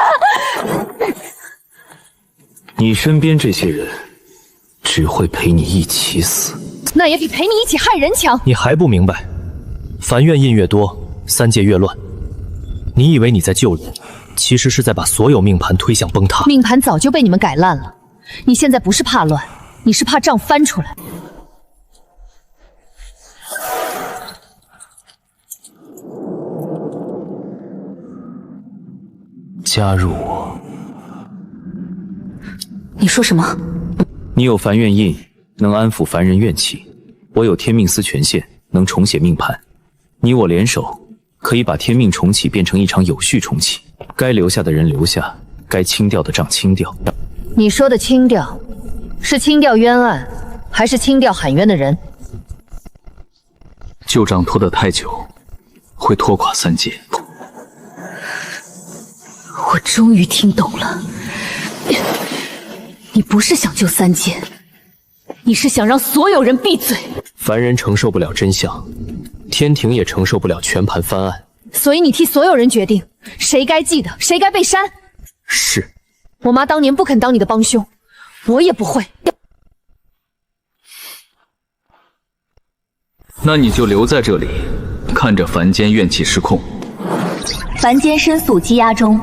你身边这些人，只会陪你一起死。那也比陪你一起害人强。你还不明白，凡院印越多，三界越乱。你以为你在救人，其实是在把所有命盘推向崩塌。命盘早就被你们改烂了，你现在不是怕乱，你是怕账翻出来。加入我。你说什么？你有凡院印，能安抚凡人怨气；我有天命司权限，能重写命盘。你我联手，可以把天命重启变成一场有序重启。该留下的人留下，该清掉的账清掉。你说的清掉，是清掉冤案，还是清掉喊冤的人？旧账拖得太久，会拖垮三界。我终于听懂了，你不是想救三界，你是想让所有人闭嘴。凡人承受不了真相，天庭也承受不了全盘翻案，所以你替所有人决定，谁该记得，谁该被删。是。我妈当年不肯当你的帮凶，我也不会。那你就留在这里，看着凡间怨气失控。凡间申诉积压中。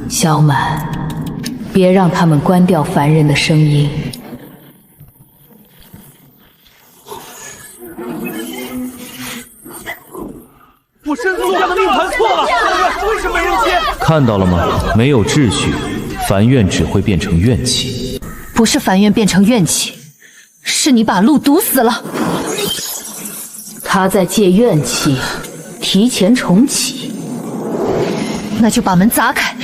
小满，别让他们关掉凡人的声音。我申诉我的命盘错了，为什么没人接？看到了吗？没有秩序，凡怨只会变成怨气。不是凡怨变成怨气，是你把路堵死了。他在借怨气，提前重启。那就把门砸开。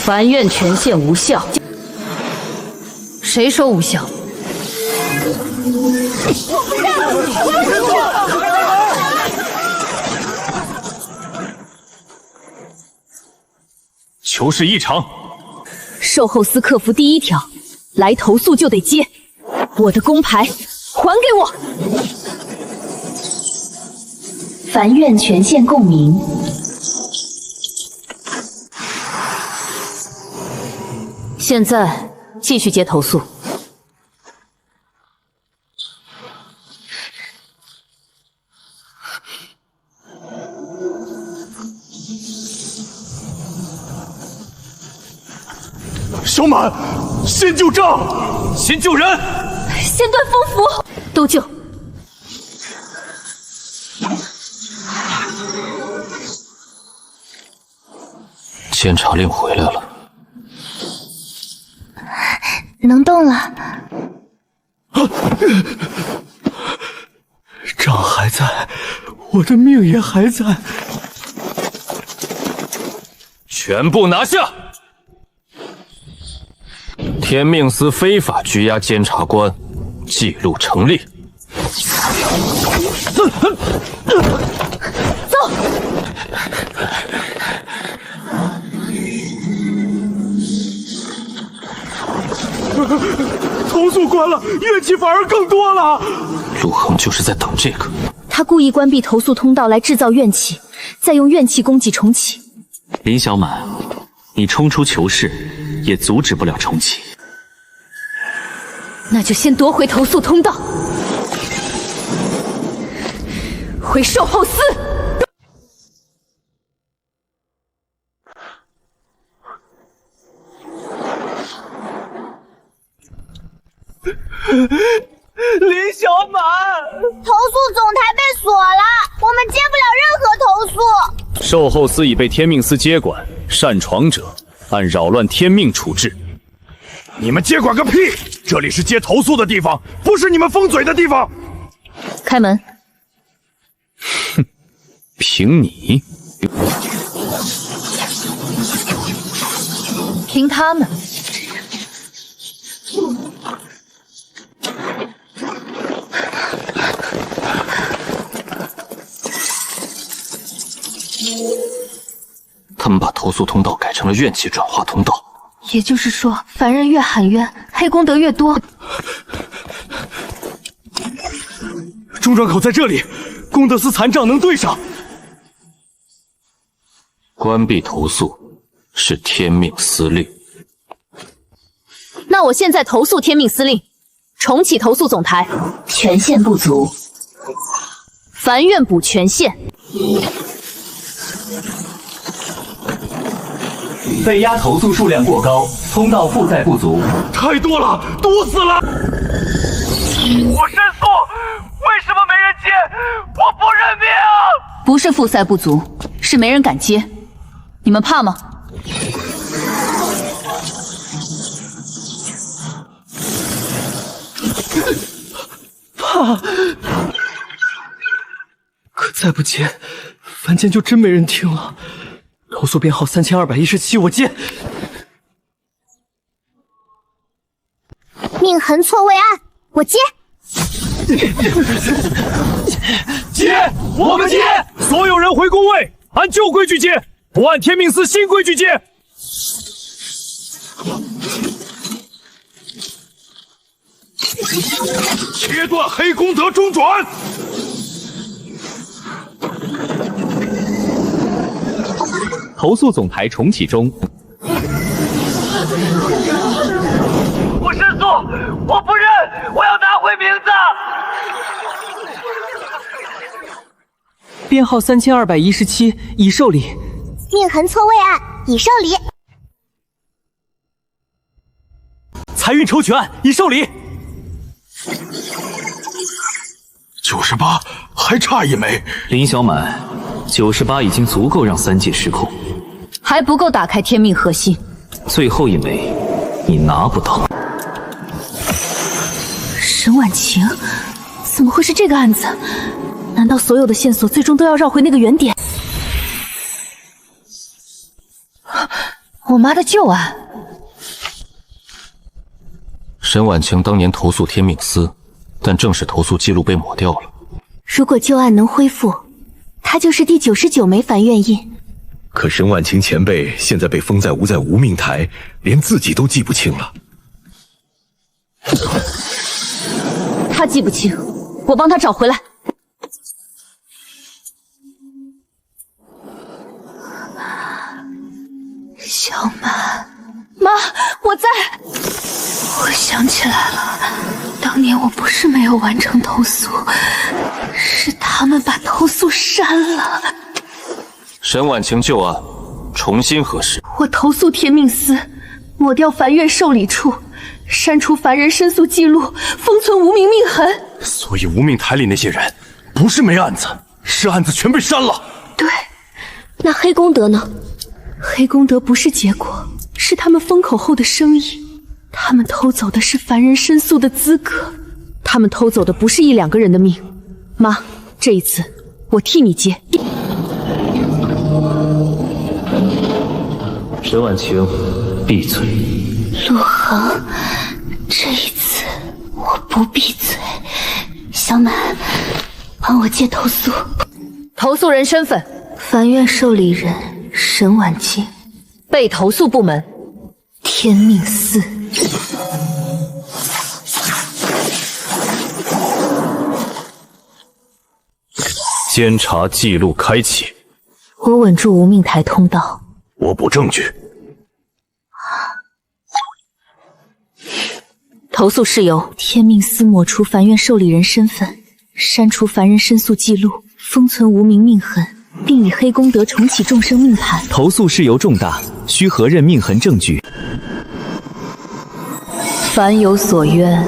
凡怨权限无效。谁说无效？求是异常。售后司客服第1条，来投诉就得接。我的工牌还给我。凡怨权限共鸣。现在继续接投诉。小满，先救账，先救人，先断风符，都救。监察令回来了。能动了。账还在，我的命也还在。全部拿下！天命司非法拘押监察官，记录成立。走。投诉关了，怨气反而更多了。陆恒就是在等这个。他故意关闭投诉通道来制造怨气，再用怨气攻击重启。林小满，你冲出囚室，也阻止不了重启。那就先夺回投诉通道，回售后司。林小满，投诉总台被锁了，我们接不了任何投诉。售后司已被天命司接管，擅闯者按扰乱天命处置。你们接管个屁！这里是接投诉的地方，不是你们封嘴的地方。开门。哼，凭你？凭他们？他们把投诉通道改成了怨气转化通道。也就是说，凡人越喊冤，黑功德越多。中转口在这里，功德司残账能对上。关闭投诉是天命司令。那那我现在投诉天命司令，重启投诉总台。权限不足，凡愿补权限。被压投诉数量过高，通道负载不足。太多了，堵死了！我申诉，为什么没人接？我不认命！不是负载不足，是没人敢接。你们怕吗？怕。可再不接，凡间就真没人听了。投诉编号3217，我接。命痕错位案，我接。接，我们接！所有人回工位，按旧规矩接，不按天命司新规矩接。切断黑功德中转。投诉总台重启中。我申诉，我不认，我要拿回名字。编号3217已受理。命痕错位案已受理。财运抽取案已受理。98，还差1枚。林小满，98已经足够让3界失控，还不够打开天命核心。最后1枚你拿不到。沈婉晴，怎么会是这个案子？难道所有的线索最终都要绕回那个原点？我妈的旧案。沈婉晴当年投诉天命司，但正式投诉记录被抹掉了。如果旧案能恢复，她就是第99枚凡愿印。可沈婉晴前辈现在被封在无命台，连自己都记不清了。他记不清，我帮他找回来。小满，妈，我在。我想起来了，当年我不是没有完成投诉，是他们把投诉删了。沈婉晴旧案重新核实。我投诉天命司，抹掉凡愿受理处，删除凡人申诉记录，封存无名命痕。所以无命台里那些人不是没案子，是案子全被删了。对，那黑功德呢？黑功德不是结果，是他们封口后的生意。他们偷走的是凡人申诉的资格，他们偷走的不是1、2个人的命。妈，这一次我替你接。沈婉晴，闭嘴。陆恒，这一次我不闭嘴。小满，帮我接投诉。投诉人身份：凡愿受理人沈婉晴。被投诉部门：天命司。监察记录开启。我稳住无命台通道。我补证据。投诉事由：天命司抹除凡愿受理人身份，删除凡人申诉记录，封存无名命痕，并以黑功德重启众生命盘。投诉事由重大，需核认命痕证据。凡有所冤，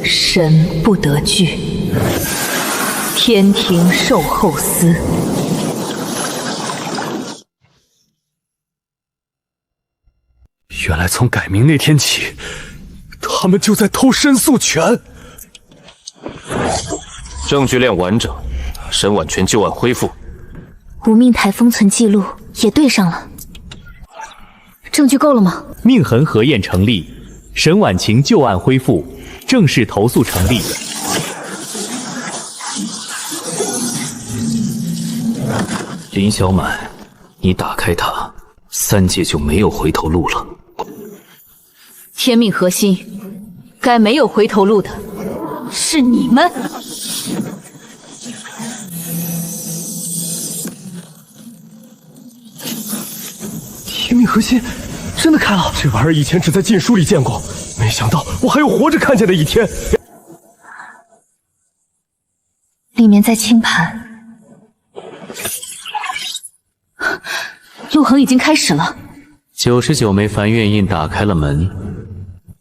神不得拒。天庭受后思。原来从改名那天起，他们就在偷申诉权。证据链完整，沈婉泉旧案恢复。无命台封存记录也对上了。证据够了吗？命痕核验成立，沈婉晴旧案恢复，正式投诉成立。林小满，你打开它，3界就没有回头路了。天命核心，该没有回头路的是你们。天命核心真的开了，这玩意儿以前只在禁书里见过，没想到我还有活着看见的一天。里面在清盘，陆恒已经开始了。99枚梵月印打开了门，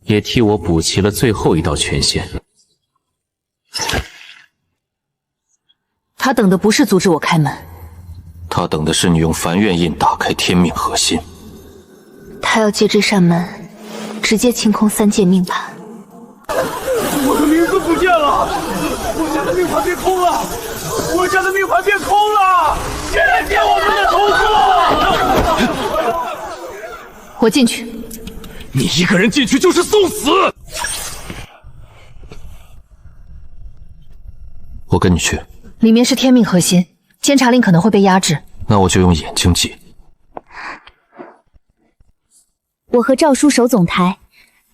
也替我补齐了最后一道权限。他等的不是阻止我开门，他等的是你用梵月印打开天命核心。他要借这扇门直接清空3界命盘。我的名字不见了，我家的命盘变空了，我家的命盘变空了，谁来接我们的投诉？我进去。你一个人进去就是送死。我跟你去。里面是天命核心，监察令可能会被压制。那我就用眼睛记。我和赵叔守总台，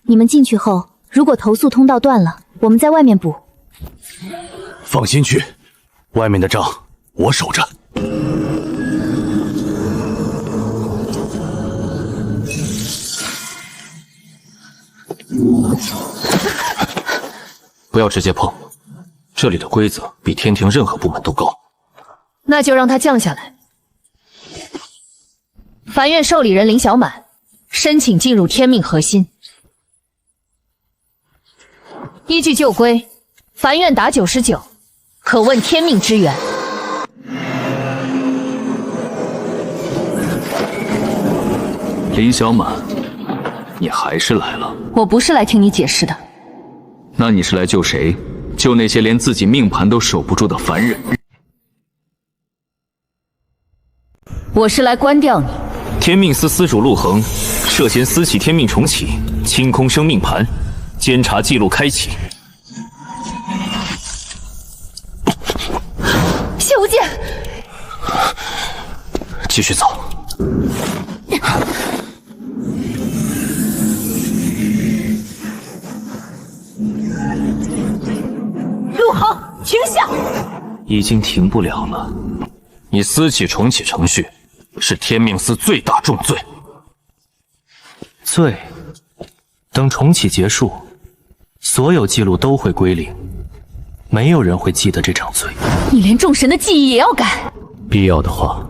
你们进去后，如果投诉通道断了，我们在外面补。放心去，外面的账我守着。不要直接碰，这里的规则比天庭任何部门都高。那就让他降下来。梵院受理人林小满申请进入天命核心。依据旧规，梵院打99，可问天命之源。林小满，你还是来了。我不是来听你解释的。那你是来救谁？救那些连自己命盘都守不住的凡人。我是来关掉你。天命司司主陆恒涉嫌私启天命重启，清空生命盘，监察记录开启。谢无忌，继续走。陆恒，停下！已经停不了了。你私启重启程序是天命司最大重罪。罪，等重启结束，所有记录都会归零，没有人会记得这场罪。你连众神的记忆也要改？必要的话，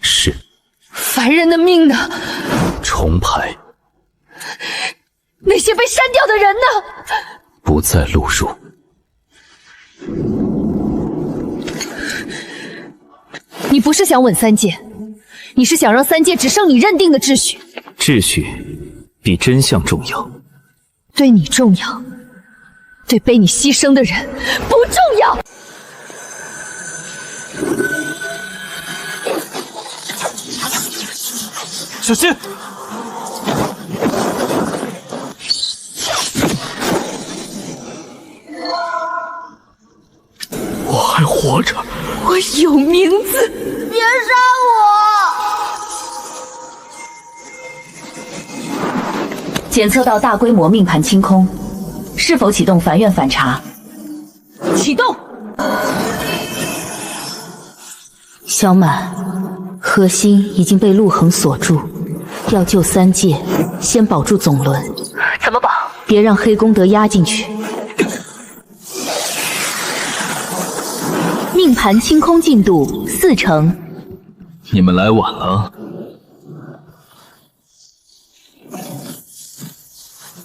是。凡人的命呢？重排。那些被删掉的人呢？不再录入。你不是想稳3界，你是想让3界只剩你认定的秩序。秩序比真相重要。对你重要，对被你牺牲的人不重要。小心！我还活着。我有名字。别杀我！检测到大规模命盘清空，是否启动梵院反查？启动。小满，核心已经被陆恒锁住，要救3界，先保住总轮。怎么保？别让黑功德压进去。命盘清空进度4成。你们来晚了。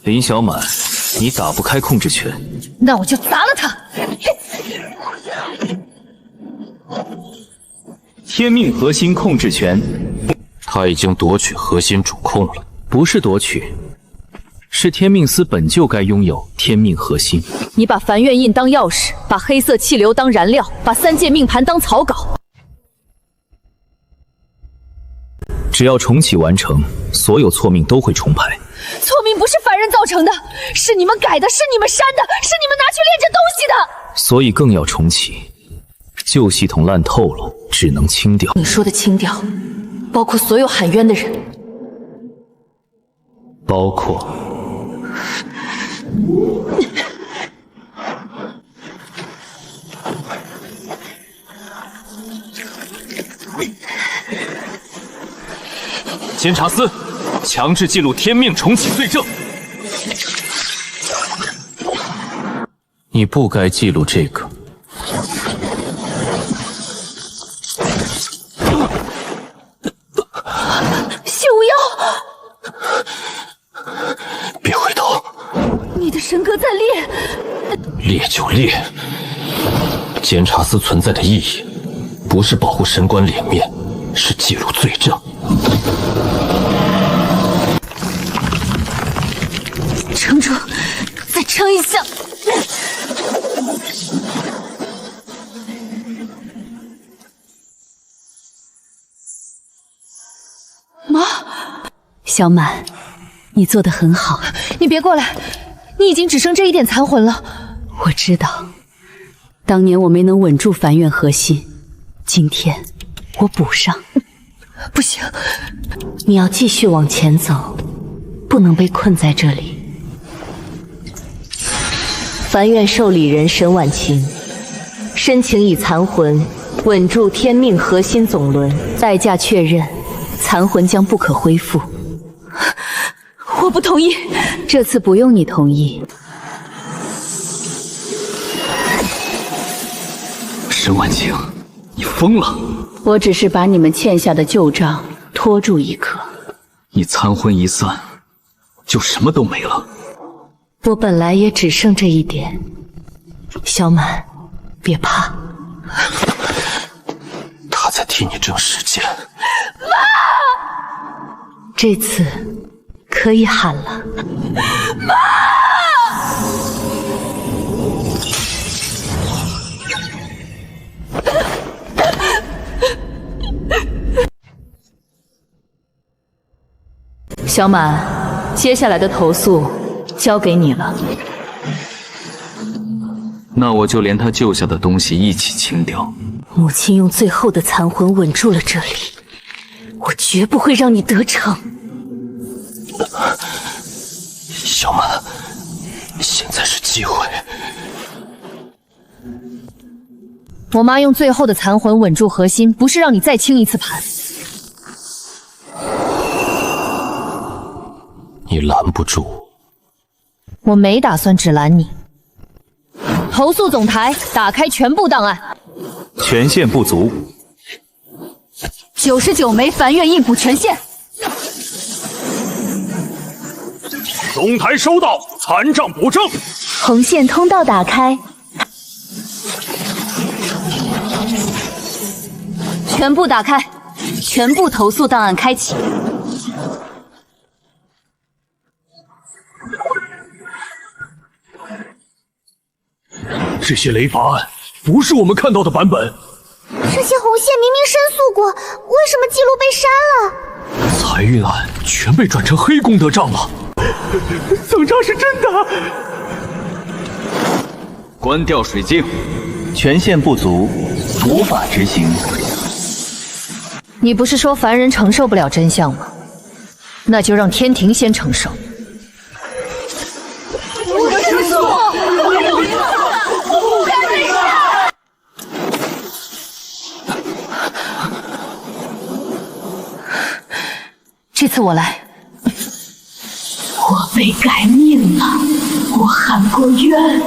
林小满，你打不开控制权，那我就砸了他。天命核心控制权，他已经夺取核心主控了。不是夺取，是天命司本就该拥有天命核心。你把梵院印当钥匙，把黑色气流当燃料，把3界命盘当草稿。只要重启完成，所有错命都会重排。错命不是凡人造成的，是你们改的，是你们删的，是你们拿去炼这东西的。所以更要重启。旧系统烂透了，只能清掉。你说的清掉，包括所有喊冤的人，包括监察司强制记录天命重启罪证。你不该记录这个。谢无忧，别回头，你的神格在裂。裂就裂。监察司存在的意义，不是保护神官脸面，是记录罪证。撑住，再撑一下。妈，小满，你做得很好。你别过来，你已经只剩这一点残魂了。我知道，当年我没能稳住梵院核心，今天我补上。不行，你要继续往前走，不能被困在这里。梵院受理人沈婉晴申请以残魂稳住天命核心总轮，代价确认，残魂将不可恢复。我不同意。这次不用你同意。沈婉晴，你疯了！我只是把你们欠下的旧账拖住一刻。你残魂一散，就什么都没了。我本来也只剩这一点，小满，别怕。他在替你挣时间。妈！这次可以喊了。妈！小满，接下来的投诉交给你了。那我就连他救下的东西一起清掉。母亲用最后的残魂稳住了这里，我绝不会让你得逞。小满，现在是机会。我妈用最后的残魂稳住核心，不是让你再清一次盘。你拦不住。我没打算只拦你。投诉总台，打开全部档案。权限不足。 99枚梵院印补权限。总台收到，残账补正。红线通道打开。全部打开，全部投诉档案开启。这些雷法案不是我们看到的版本。这些红线明明申诉过，为什么记录被删了？财运案全被转成黑功德账了。总账是真的。关掉水晶，权限不足，无法执行。你不是说凡人承受不了真相吗？那就让天庭先承受。不申诉，不该被杀。这次我来。我被改命了，我喊过冤，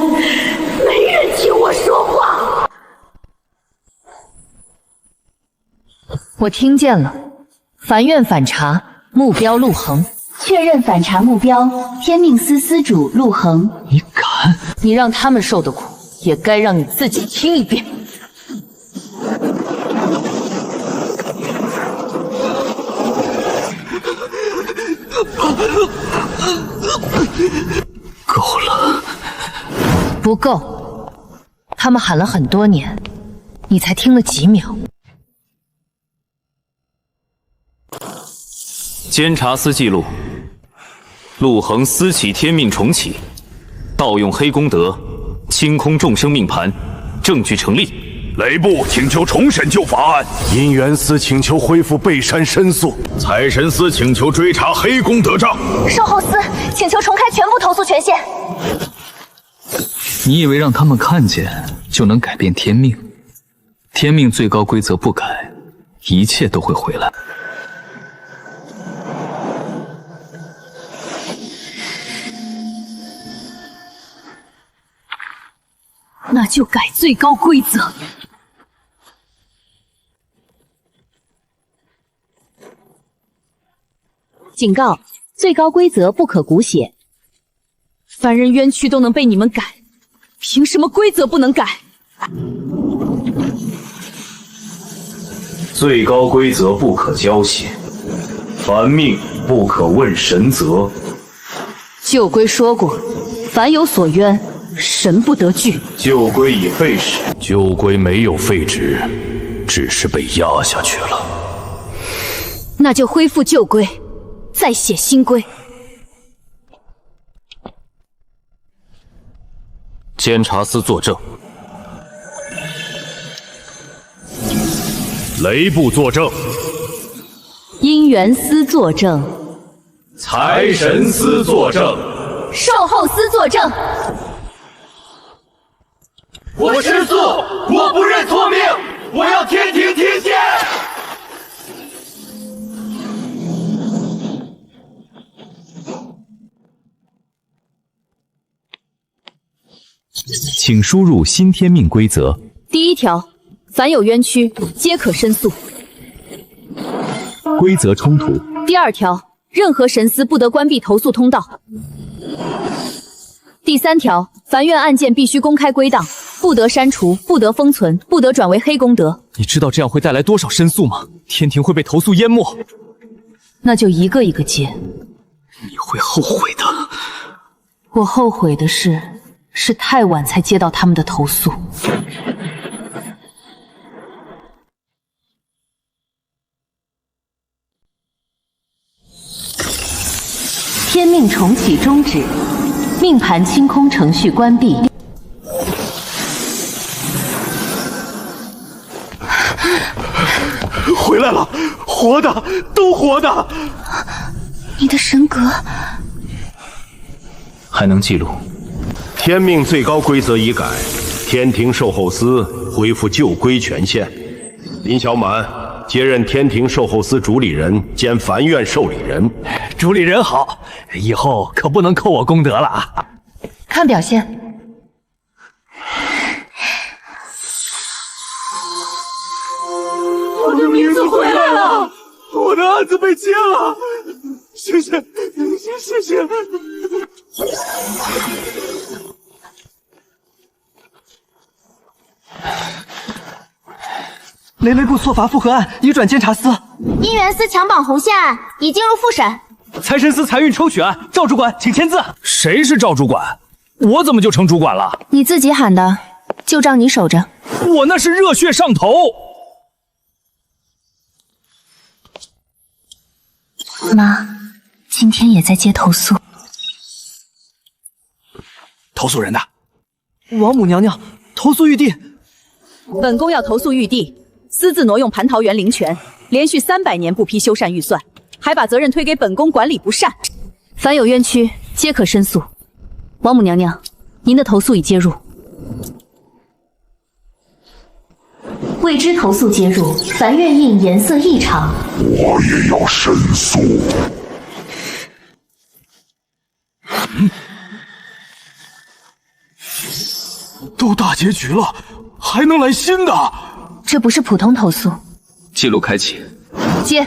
没人听我说话。我听见了，梵院反查，目标陆恒。确认反查目标，天命司司主陆恒。你敢？你让他们受的苦，也该让你自己听一遍。够了。不够。他们喊了很多年，你才听了几秒。监察司记录：陆恒私起天命重启，盗用黑功德，清空众生命盘，证据成立。雷部请求重审旧法案，姻缘司请求恢复被删申诉，财神司请求追查黑功德账，售后司请求重开全部投诉权限。你以为让他们看见就能改变天命？天命最高规则不改，一切都会回来。那就改最高规则。警告：最高规则不可股血。凡人冤屈都能被你们改，凭什么规则不能改？最高规则不可交血，凡命不可问神责。旧规说过，凡有所冤，神不得惧。旧规已废止，旧规没有废止，只是被压下去了。那就恢复旧规，再写新规。监察司作证。雷部作证。姻缘司作证。财神司作证。寿后司作证。我吃素，我不认错命，我要天庭提线。请输入新天命规则。第1条，凡有冤屈，皆可申诉。规则冲突。第2条，任何神司不得关闭投诉通道。第3条，凡怨案件必须公开归档，不得删除，不得封存，不得转为黑功德。你知道这样会带来多少申诉吗？天庭会被投诉淹没。那就一个一个接。你会后悔的。我后悔的是太晚才接到他们的投诉。天命重启终止，命盘清空程序关闭。回来了，活的，都活的。你的神格还能记录。天命最高规则已改，天庭售后司恢复旧规权限。林小满接任天庭售后司主理人兼凡院受理人。主理人好，以后可不能扣我功德了啊！看表现。我的名字回来了，我的案子被接了，谢谢，谢谢。雷部错罚复核案移转监察司，姻缘司强绑红线案已进入复审。财神司财运抽取案，赵主管请签字。谁是赵主管？我怎么就成主管了？你自己喊的，就让你守着。我那是热血上头。妈，今天也在接投诉。投诉人的王母娘娘投诉玉帝。本宫要投诉玉帝私自挪用蟠桃园灵泉，连续300年不批修缮预算，还把责任推给本宫管理不善。凡有冤屈，皆可申诉。王母娘娘，您的投诉已接入。未知投诉接入，凡院印颜色异常。我也要申诉。都大结局了，还能来新的？这不是普通投诉。记录开启。接。